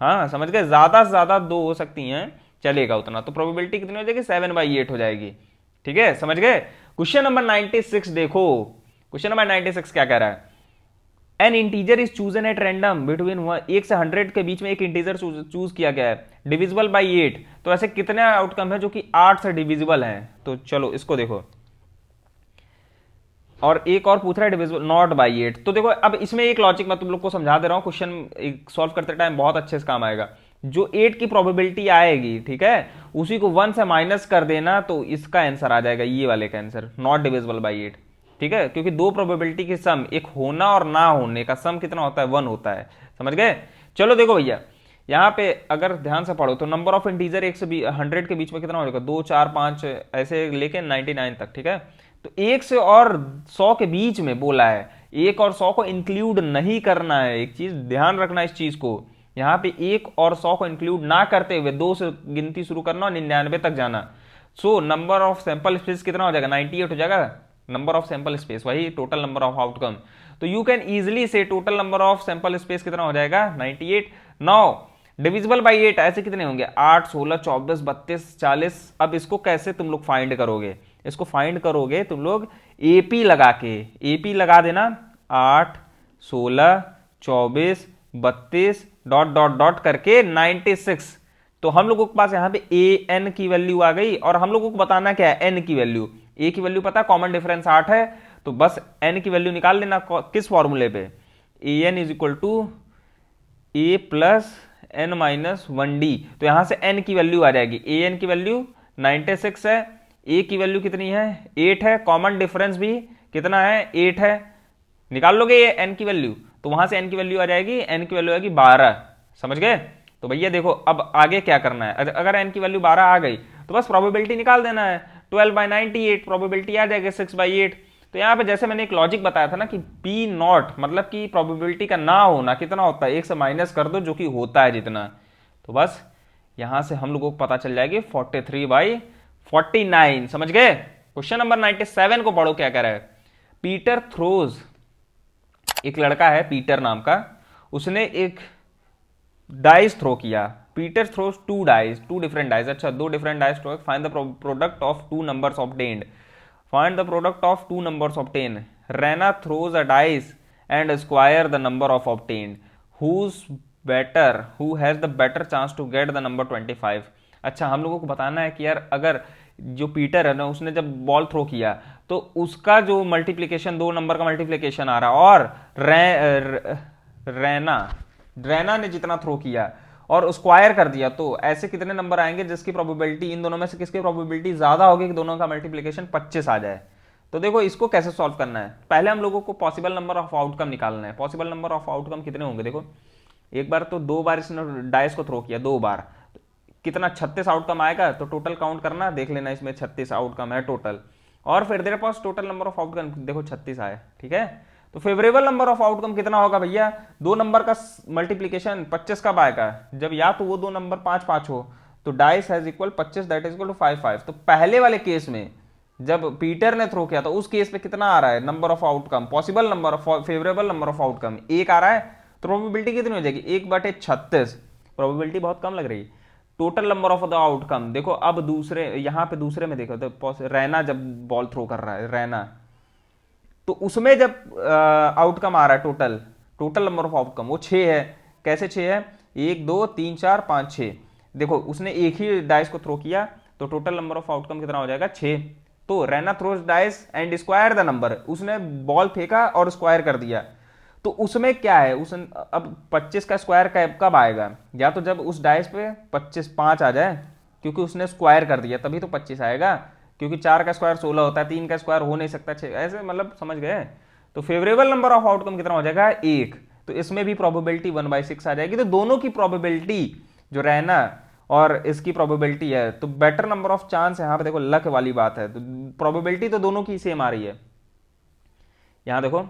हाँ समझ गए, ज्यादा से ज्यादा 2 हो सकती हैं, चलेगा उतना। तो प्रोबेबिलिटी कितनी हो जाएगी, 7/8 हो जाएगी, ठीक है, समझ गए। क्वेश्चन नंबर 96 देखो, क्वेश्चन नंबर 96 क्या कह रहा है, N integer is chosen at random between 1 से 100 के बीच में एक इंटीजर चूज किया गया है, डिविजिबल बाई 8। तो ऐसे कितने आउटकम है जो कि 8 से डिविजिबल है। तो चलो इसको देखो, और एक और पूछ रहा है डिविजिबल नॉट बाई 8। तो देखो अब इसमें एक लॉजिक मैं तुम लोग को समझा दे रहा हूं, क्वेश्चन सॉल्व करते टाइम बहुत अच्छे से काम आएगा। जो 8 की प्रोबेबिलिटी आएगी, ठीक है, उसी को 1 से माइनस कर देना, तो इसका आंसर आ जाएगा ये वाले का आंसर, नॉट डिविजिबल बाई 8, ठीक है, क्योंकि 2 प्रोबेबिलिटी की सम, एक होना और ना होने का सम कितना होता है, 1 होता है, समझ गए। चलो देखो भैया यहाँ पे अगर ध्यान से पढ़ो तो नंबर ऑफ इंटीजर 1 से 100 के बीच में कितना हो जाएगा, 2 4 5 ऐसे लेके 99 तक, ठीक है। तो 1 से और 100 के बीच में बोला है, 1 और 100 को इंक्लूड नहीं करना है, एक चीज ध्यान रखना इस चीज को, यहाँ पे 1 और 100 को इंक्लूड ना करते हुए 2 से गिनती शुरू करना और 99 तक जाना। So number of sample space कितना हो जाएगा, 98 हो जाएगा, नंबर ऑफ सैंपल स्पेस वही टोटल नंबर ऑफ आउटकम। तो यू कैन इजिली से total number of sample space कितना हो जाएगा, 98। नाउ डिविजिबल बाई 8 ऐसे कितने होंगे, 8 16 24 32 40। अब इसको कैसे तुम लोग फाइंड करोगे, इसको फाइंड करोगे तुम लोग एपी लगा के, एपी लगा देना, 8 16 24 32 डॉट डॉट डॉट करके 96। तो हम लोगों के पास यहाँ पे ए एन की वैल्यू आ गई, और हम लोगों को बताना क्या है, एन की वैल्यू। ए की वैल्यू पता है, कॉमन डिफरेंस 8 है, तो बस एन की वैल्यू निकाल लेना, किस फॉर्मूले पे, A N is equal to A plus N minus 1d। तो यहां से n की वैल्यू आ जाएगी, ए एन की वैल्यू 96 है, ए की वैल्यू कितनी है, 8 है, कॉमन डिफरेंस भी कितना है, 8 है, निकाल लोगे ये n की वैल्यू, तो वहां से n की वैल्यू आ जाएगी, n की वैल्यू आएगी 12, समझ गए। तो भैया देखो अब आगे क्या करना है, अगर n की वैल्यू 12 आ गई तो बस प्रोबेबिलिटी निकाल देना है, 12/98 प्रोबेबिलिटी आ जाएगी 6/8। तो यहाँ पे जैसे मैंने एक लॉजिक बताया था ना कि पी नॉट मतलब कि प्रोबेबिलिटी का ना होना कितना होता है, 1 से माइनस कर दो जो कि होता है जितना, तो बस यहां से हम लोगों को पता चल जाएगी 43/49। समझ गए। क्वेश्चन नंबर 97 को पढ़ो क्या कह रहा है। पीटर थ्रोज, एक लड़का है पीटर नाम का, उसने एक डाइस थ्रो किया। Peter throws 2 dice, 2 different dice. अच्छा 2 different dice throw, find the product of 2 numbers obtained. Find the product of 2 numbers obtained. Rana throws a dice and square the number of obtained. Who has the better chance to get the number 25? अच्छा हम लोगों को बताना है कि यार अगर जो पीटर है ना उसने जब बॉल थ्रो किया तो उसका जो मल्टीप्लिकेशन 2 नंबर का मल्टीप्लिकेशन आ रहा और रैना ने जितना थ्रो किया और स्क्वायर कर दिया, तो ऐसे कितने नंबर आएंगे जिसकी प्रोबेबिलिटी, इन दोनों में से किसकी प्रोबेबिलिटी ज्यादा होगी कि दोनों का मल्टीप्लिकेशन 25 आ जाए। तो देखो इसको कैसे सॉल्व करना है। पहले हम लोगों को पॉसिबल नंबर ऑफ आउटकम निकालना है। पॉसिबल नंबर ऑफ आउटकम कितने होंगे, देखो एक बार तो 2 बार इसने डाइस को थ्रो किया, 2 बार, कितना 36 आउटकम आएगा। तो टोटल काउंट करना, देख लेना इसमें 36 आउटकम है टोटल, और फिर तेरे पास टोटल नंबर ऑफ आउटकम देखो 36 आए, ठीक है। तो फेवरेबल नंबर ऑफ आउटकम कितना होगा भैया, 2 नंबर का मल्टीप्लिकेशन 25 कब आएगा, जब या तो वो 2 नंबर 5-5 हो, तो dice has equal 25 that is equal to 5-5। तो पहले वाले केस में जब पीटर ने थ्रो किया तो उस केस में कितना आ रहा है number of outcome, possible number of favourable number of outcome 1 आ रहा है। तो प्रोबेबिलिटी कितनी हो जाएगी 1/36। प्रोबेबिलिटी बहुत कम लग रही है। Total number of the outcome देखो, अब दूसरे यहाँ पे दूसरे में देखो तो रैना जब बॉल थ्रो कर रहा है, रैना, तो उसमें जब आउटकम आ रहा है टोटल नंबर ऑफ आउटकम वो 6 है। कैसे 6 है, 1 2 3 4 5 6। देखो उसने एक ही डाइस को थ्रो किया तो टोटल नंबर ऑफ आउटकम कितना हो जाएगा 6। तो Raina throws dice and square the number, उसने बॉल फेंका और स्क्वायर कर दिया। तो उसमें क्या है, उस अब 25 का स्क्वायर कब आएगा, या तो जब उस डाइस पे 5 आ जाए क्योंकि उसने स्क्वायर कर दिया तभी तो 25 आएगा, क्योंकि 4 का स्क्वायर 16 होता है, 3 का स्क्वायर हो नहीं सकता 6, ऐसे मतलब समझ गए। तो फेवरेबल नंबर ऑफ आउटकम कितना हो जाएगा 1। तो इसमें भी प्रोबेबिलिटी 1/6 आ जाएगी। तो दोनों की प्रोबेबिलिटी जो रहना और इसकी प्रोबेबिलिटी है, तो बेटर नंबर ऑफ चांस, यहां पे देखो लक वाली बात है, तो प्रोबेबिलिटी तो दोनों की सेम आ रही है। यहां देखो,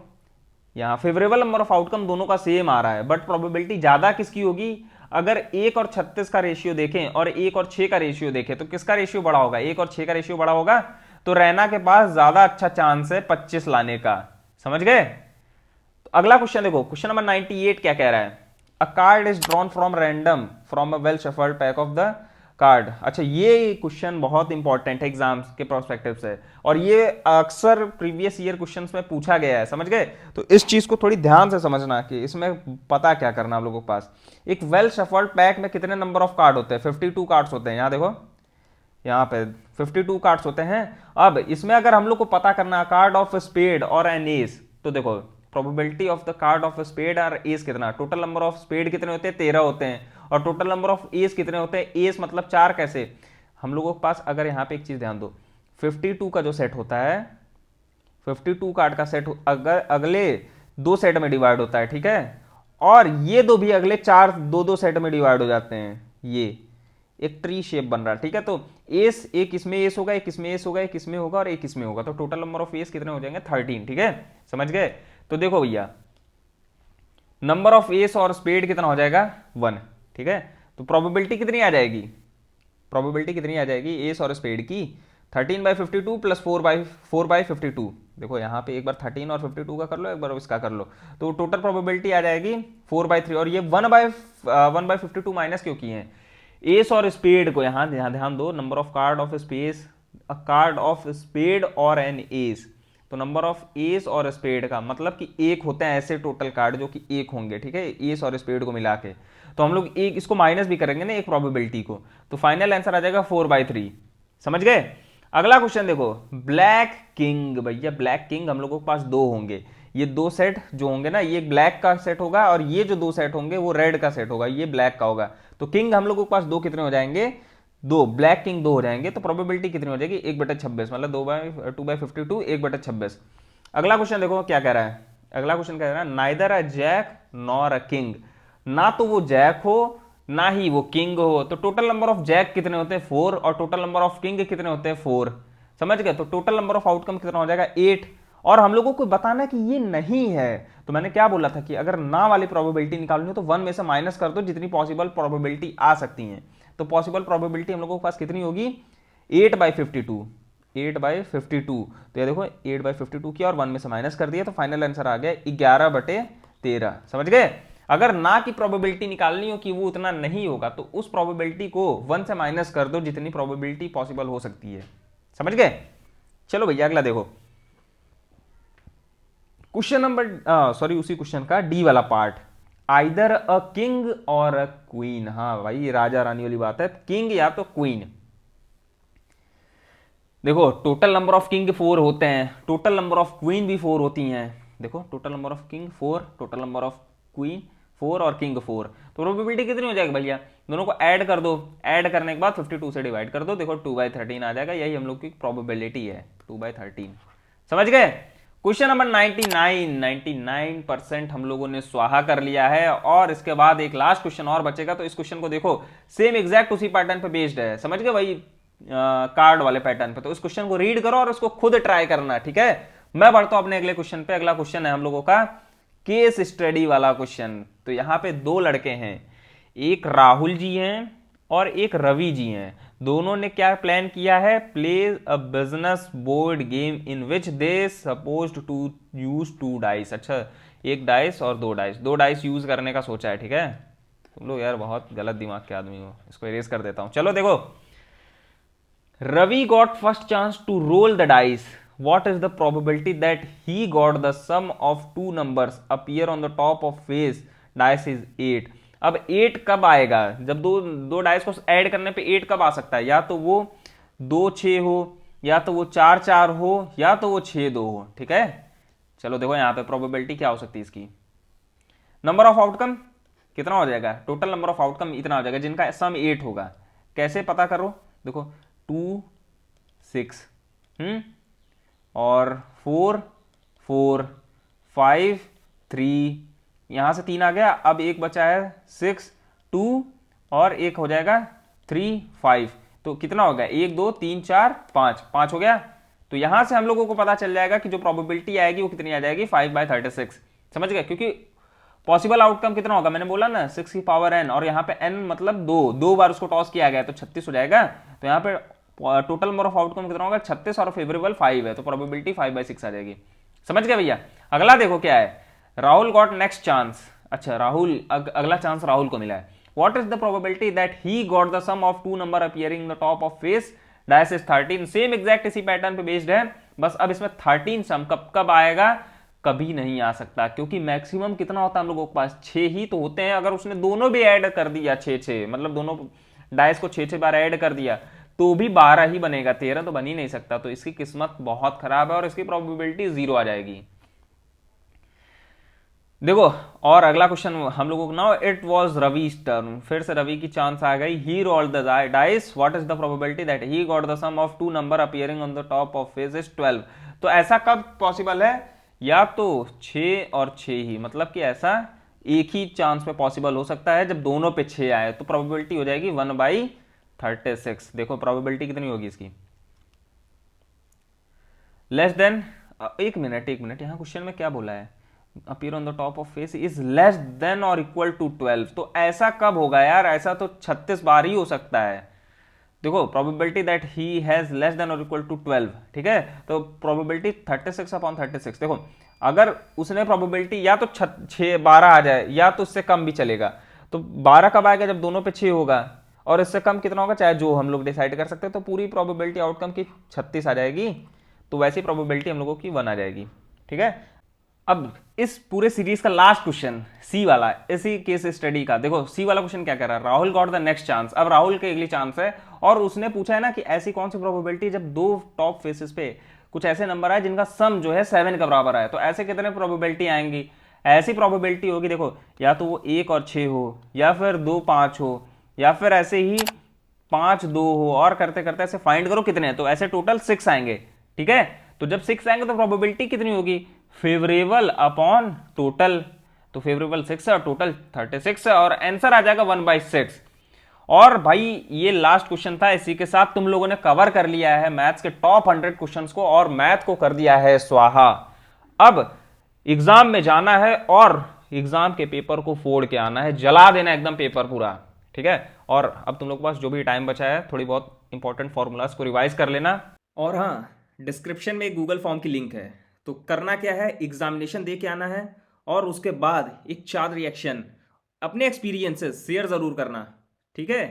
यहां फेवरेबल नंबर ऑफ आउटकम दोनों का सेम आ रहा है, बट प्रोबेबिलिटी ज्यादा किसकी होगी, अगर 1 और 36 का रेशियो देखें और 1 और 6 का रेशियो देखें तो किसका रेशियो बड़ा होगा, 1 और 6 का रेशियो बड़ा होगा। तो रैना के पास ज्यादा अच्छा चांस है 25 लाने का। समझ गए। तो अगला क्वेश्चन देखो, क्वेश्चन नंबर 98 क्या कह रहा है। अ card is drawn from random from a well shuffled pack of the card. अच्छा ये क्वेश्चन बहुत इंपॉर्टेंट है एग्जाम्स के प्रोस्पेक्टिव से, और ये अक्सर प्रीवियस ईयर क्वेश्चंस में पूछा गया है। समझ गए। तो इस चीज को थोड़ी ध्यान से समझना कि इसमें पता क्या करना आप लोगों के पास। एक वेल शफल्ड पैक में कितने नंबर ऑफ कार्ड होते हैं, 52 कार्ड्स होते हैं। यहां देखो, यहाँ पे 52 कार्ड्स होते हैं। अब इसमें अगर हम लोग को पता करना कार्ड ऑफ स्पेड और एन एस, तो देखो probability of the card of spade और एस कितना, टोटल नंबर ऑफ स्पेड कितने होते हैं 13 होते हैं, और टोटल नंबर ऑफ एस कितने होते हैं, एस मतलब 4। कैसे, हम लोगों के पास अगर यहाँ पे एक चीज ध्यान दो, 52 का जो सेट होता है, 52 कार्ड का सेट अगर अगले 2 सेट में डिवाइड होता है, ठीक है, और ये दो भी अगले 2 सेट में डिवाइड हो जाते हैं। ये एक ट्री शेप बन रहा है, ठीक है। तो एस, एक इसमें एस होगा, एक इसमें एस होगा, एक इसमें होगा और एक इसमें होगा, तो टोटल नंबर ऑफ एस कितने हो जाएंगे 13। ठीक है, समझ गए। तो देखो भैया, नंबर ऑफ एस और स्पेड कितना हो जाएगा 1। ठीक है, तो प्रोबेबिलिटी कितनी आ जाएगी, प्रोबेबिलिटी कितनी आ जाएगी एस और स्पेड की, 13/52 प्लस 4/52। देखो यहाँ पे एक बार 13 और 52 का कर लो, एक बार इसका कर लो, तो टोटल प्रोबेबिलिटी आ जाएगी 4/3। और ये 1/52 माइनस क्यों किए हैं, एस और स्पेड को यहाँ ध्यान दो, number of card of spades, a card of spade और एन एस। तो नंबर ऑफ एस और स्पेड का मतलब कि एक होते हैं ऐसे टोटल कार्ड जो कि एक होंगे, ठीक है, एस और स्पेड को मिला के। तो हम लोग एक इसको माइनस भी करेंगे ना एक प्रोबेबिलिटी को, तो फाइनल आंसर आ जाएगा 4/3। समझ गए। अगला क्वेश्चन देखो, ब्लैक किंग। भैया ब्लैक किंग हम लोगों के पास 2 होंगे, ये 2 सेट जो होंगे ना, ये ब्लैक का सेट होगा और ये जो 2 सेट होंगे वो रेड का सेट होगा, ये ब्लैक का होगा। तो किंग हम लोगों के पास 2 कितने हो जाएंगे, 2, ब्लैक किंग 2 हो जाएंगे। तो प्रोबेबिलिटी कितनी हो जाएगी 1/26, मतलब 2/52 1/26। अगला क्वेश्चन देखो क्या कह रहा है, अगला क्वेश्चन कह रहा है neither a jack nor a king, ना तो वो जैक हो ना ही वो किंग हो। तो टोटल नंबर ऑफ जैक कितने होते हैं 4, और टोटल नंबर ऑफ किंग कितने होते हैं 4। समझ गए। तो टोटल नंबर ऑफ आउटकम कितना हो जाएगा 8, और हम लोगों को बताना कि ये नहीं है। तो मैंने क्या बोला था कि अगर ना वाली प्रोबेबिलिटी निकालनी हो तो 1 में से माइनस कर दो जितनी पॉसिबल प्रोबेबिलिटी आ सकती हैं। तो पॉसिबल प्रोबेबिलिटी हम लोगों के पास कितनी होगी 8/52। 8/52 तो ये देखो 8/52 किया और 1 में से माइनस कर दिया तो फाइनल आंसर आ गया 11/13। समझ गए। अगर ना की प्रोबेबिलिटी निकालनी हो कि वो उतना नहीं होगा तो उस प्रोबेबिलिटी को 1 से माइनस कर दो जितनी प्रोबेबिलिटी पॉसिबल हो सकती है। समझ गए। चलो भैया अगला देखो क्वेश्चन नंबर उसी क्वेश्चन का डी वाला पार्ट, आइदर अ किंग और अ क्वीन। हाँ भाई राजा रानी वाली बात है, किंग या तो क्वीन। देखो टोटल नंबर ऑफ किंग 4 होते हैं, टोटल नंबर ऑफ क्वीन भी 4 होती हैं। देखो total number of king 4, total number of queen 4 और किंग 4। तो प्रोबेबिलिटी कितनी हो जाएगी भैया, दोनों को ऐड कर दो, ऐड करने के बाद 52 से डिवाइड कर दो, देखो 2/13 आ जाएगा। यही हम लोग की प्रोबेबिलिटी है 2/13। समझ गए। क्वेश्चन नंबर 99% हम लोगों ने स्वाहा कर लिया है और इसके बाद एक लास्ट क्वेश्चन और बचेगा। तो इस क्वेश्चन को देखो सेम एग्जैक्ट उसी पैटर्न पे बेस्ड है। समझ गए भाई, कार्ड वाले पैटर्न पे। तो इस क्वेश्चन को रीड करो और उसको खुद ट्राई करना, ठीक है। मैं बढ़ता हूं अपने अगले क्वेश्चन पे। अगला क्वेश्चन है हम लोगों का केस स्टडी वाला क्वेश्चन। तो यहां पे 2 लड़के हैं, एक राहुल जी हैं और एक रवि जी हैं। दोनों ने क्या प्लान किया है, play a business board game in which they supposed to use 2 dice. अच्छा 1 डाइस और 2 डाइस, 2 डाइस यूज करने का सोचा है, ठीक है। तुम लोग यार बहुत गलत दिमाग के आदमी हो, इसको इरेज कर देता हूं। चलो देखो, Ravi got first chance to roll the dice, what is the probability that he got the sum of 2 numbers appear on the top of face dice is 8। अब 8 कब आएगा, जब दो डाइस को ऐड करने पे 8 कब आ सकता है, या तो वो 2-6 हो, या तो वो 4-4 हो, या तो वो 6-2 हो, ठीक है। चलो देखो यहाँ पे प्रोबेबिलिटी क्या हो सकती है इसकी। नंबर ऑफ आउटकम कितना हो जाएगा, टोटल नंबर ऑफ आउटकम इतना हो जाएगा जिनका सम 8 होगा। कैसे पता करो, देखो 2 6 और 4 4 5 3, यहां से 3 आ गया, अब एक बचा है 6 2 और एक हो जाएगा 3 5। तो कितना हो गया 1 2 3 4 5 हो गया। तो यहां से हम लोगों को पता चल जाएगा कि जो प्रोबेबिलिटी आएगी वो कितनी आ जाएगी 5/36। समझ गए, क्योंकि पॉसिबल आउटकम कितना होगा, मैंने बोला ना 6 की पावर n, और यहाँ पे n मतलब 2 बार उसको टॉस किया गया तो 36 हो जाएगा। तो यहाँ पे टोटल नंबर ऑफ आउटकम कितना होगा 36 और फेवरेबल 5 है, तो प्रोबेबिलिटी 5/6 आ जाएगी। समझ गए भैया। अगला देखो क्या है, राहुल गॉट नेक्स्ट चांस। अच्छा राहुल, अगला चांस राहुल को मिला है। What is the probability that he got the sum of 2 number appearing the top of face dice is 13। Same exact इसी पैटर्न पे बेस्ड है, बस अब इसमें 13 सम कब आएगा, कभी नहीं आ सकता, क्योंकि मैक्सिमम कितना होता है हम लोगों के पास 6 ही तो होते हैं। अगर उसने दोनों भी ऐड कर दिया 6 मतलब दोनों डाइस को 6 बार ऐड कर दिया तो भी 12 ही बनेगा, 13 तो बन ही नहीं सकता। तो इसकी किस्मत बहुत खराब है और इसकी प्रोबेबिलिटी 0 आ जाएगी। देखो और अगला क्वेश्चन हम लोगों को, now it was Ravi's turn. फिर से रवि की चांस आ गई। He rolled the dice, what is the probability that he got the sum of 2 number appearing on the top of face is 12। तो ऐसा कब पॉसिबल है, या तो 6 और 6 ही, मतलब कि ऐसा एक ही चांस पे पॉसिबल हो सकता है जब दोनों पे 6 आए, तो प्रोबेबिलिटी हो जाएगी 1/36। देखो प्रोबेबिलिटी कितनी होगी इसकी, लेस देन, एक मिनट यहां क्वेश्चन में क्या बोला है, appear on the top of face is less than और इक्वल टू 12। तो ऐसा कब होगा यार, ऐसा तो 36 बार ही हो सकता है। देखो probability that he has less than और इक्वल टू 12, ठीक है। तो प्रोबेबिलिटी 36/36। देखो अगर उसने प्रोबेबिलिटी या तो 12 आ जाए या तो उससे कम भी चलेगा। तो 12 कब आएगा, जब दोनों पे 6 होगा, और इससे कम कितना होगा, चाहे जो हम लोग डिसाइड कर सकते हैं। तो पूरी प्रोबेबिलिटी आउटकम की 36 आ जाएगी। तो वैसी प्रोबेबिलिटी हम लोगों की 1 आ जाएगी, ठीक है। अब इस पूरे सीरीज का लास्ट क्वेश्चन सी वाला, इसी केस स्टडी का। देखो सी वाला क्वेश्चन क्या कर रहा है, Rahul got the next chance. अब राहुल के अगली चांस है और उसने पूछा है ना कि ऐसी कौन सी प्रोबेबिलिटी जब 2 टॉप फेसेस पे कुछ ऐसे नंबर आए जिनका सम जो है 7 के बराबर आए। तो ऐसे कितने प्रोबेबिलिटी आएंगी, ऐसी प्रोबेबिलिटी होगी, देखो या तो वो 1 और 6 हो, या फिर 2 5 हो, या फिर ऐसे ही 5 2 हो, और करते करते ऐसे फाइंड करो कितने हैं। तो ऐसे टोटल 6 आएंगे, ठीक है। तो जब 6 आएंगे तो प्रोबेबिलिटी कितनी होगी, फेवरेबल अपॉन टोटल। तो फेवरेबल 6 है और टोटल 36 है, और आंसर आ जाएगा 1/6। और भाई ये लास्ट क्वेश्चन था, इसी के साथ तुम लोगों ने कवर कर लिया है मैथ्स के टॉप 100 क्वेश्चंस को, और मैथ को कर दिया है स्वाहा। अब एग्जाम में जाना है और एग्जाम के पेपर को फोड़ के आना है, जला देना एकदम पेपर पूरा, ठीक है। और अब तुम लोग के पास जो भी टाइम बचा है थोड़ी बहुत इंपॉर्टेंट फॉर्मूलाज को रिवाइज कर लेना। और हाँ, डिस्क्रिप्शन में एक गूगल फॉर्म की लिंक है, तो करना क्या है, एग्जामिनेशन दे के आना है और उसके बाद एक 4 रिएक्शन अपने एक्सपीरियंसेस शेयर जरूर करना, ठीक है।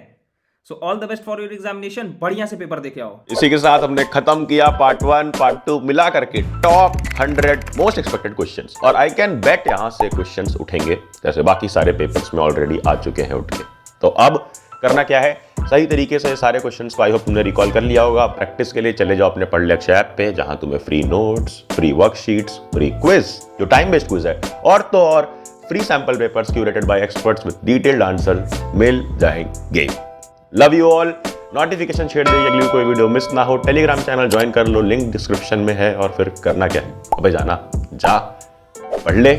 So all the best for your examination, बढ़िया से पेपर देके आओ। इसी के साथ हमने खत्म किया पार्ट 1 पार्ट 2 मिला करके टॉप 100 मोस्ट एक्सपेक्टेड क्वेश्चंस, और आई कैन बेट यहां से क्वेश्चंस उठेंगे जैसे बाकी सारे पेपर्स में ऑलरेडी आ चुके हैं उठ के। तो अब करना क्या है, सही तरीके से सारे क्वेश्चंस को आई होप तुमने रिकॉल कर लिया होगा। प्रैक्टिस के लिए चले जाओ अपने पढ़ लेक्चर ऐप पे, जहां तुम्हें free notes, free worksheets, free quiz जो टाइम बेस्ड क्विज है, और तो और free sample papers curated by experts with detailed answer मिल जाएंगे। Love you all. नोटिफिकेशन छेड़ दे अगली कोई वीडियो मिस ना हो। टेलीग्राम चैनल ज्वाइन कर लो, लिंक डिस्क्रिप्शन में है। और फिर करना क्या है, अबे जाना जा पढ़ ले।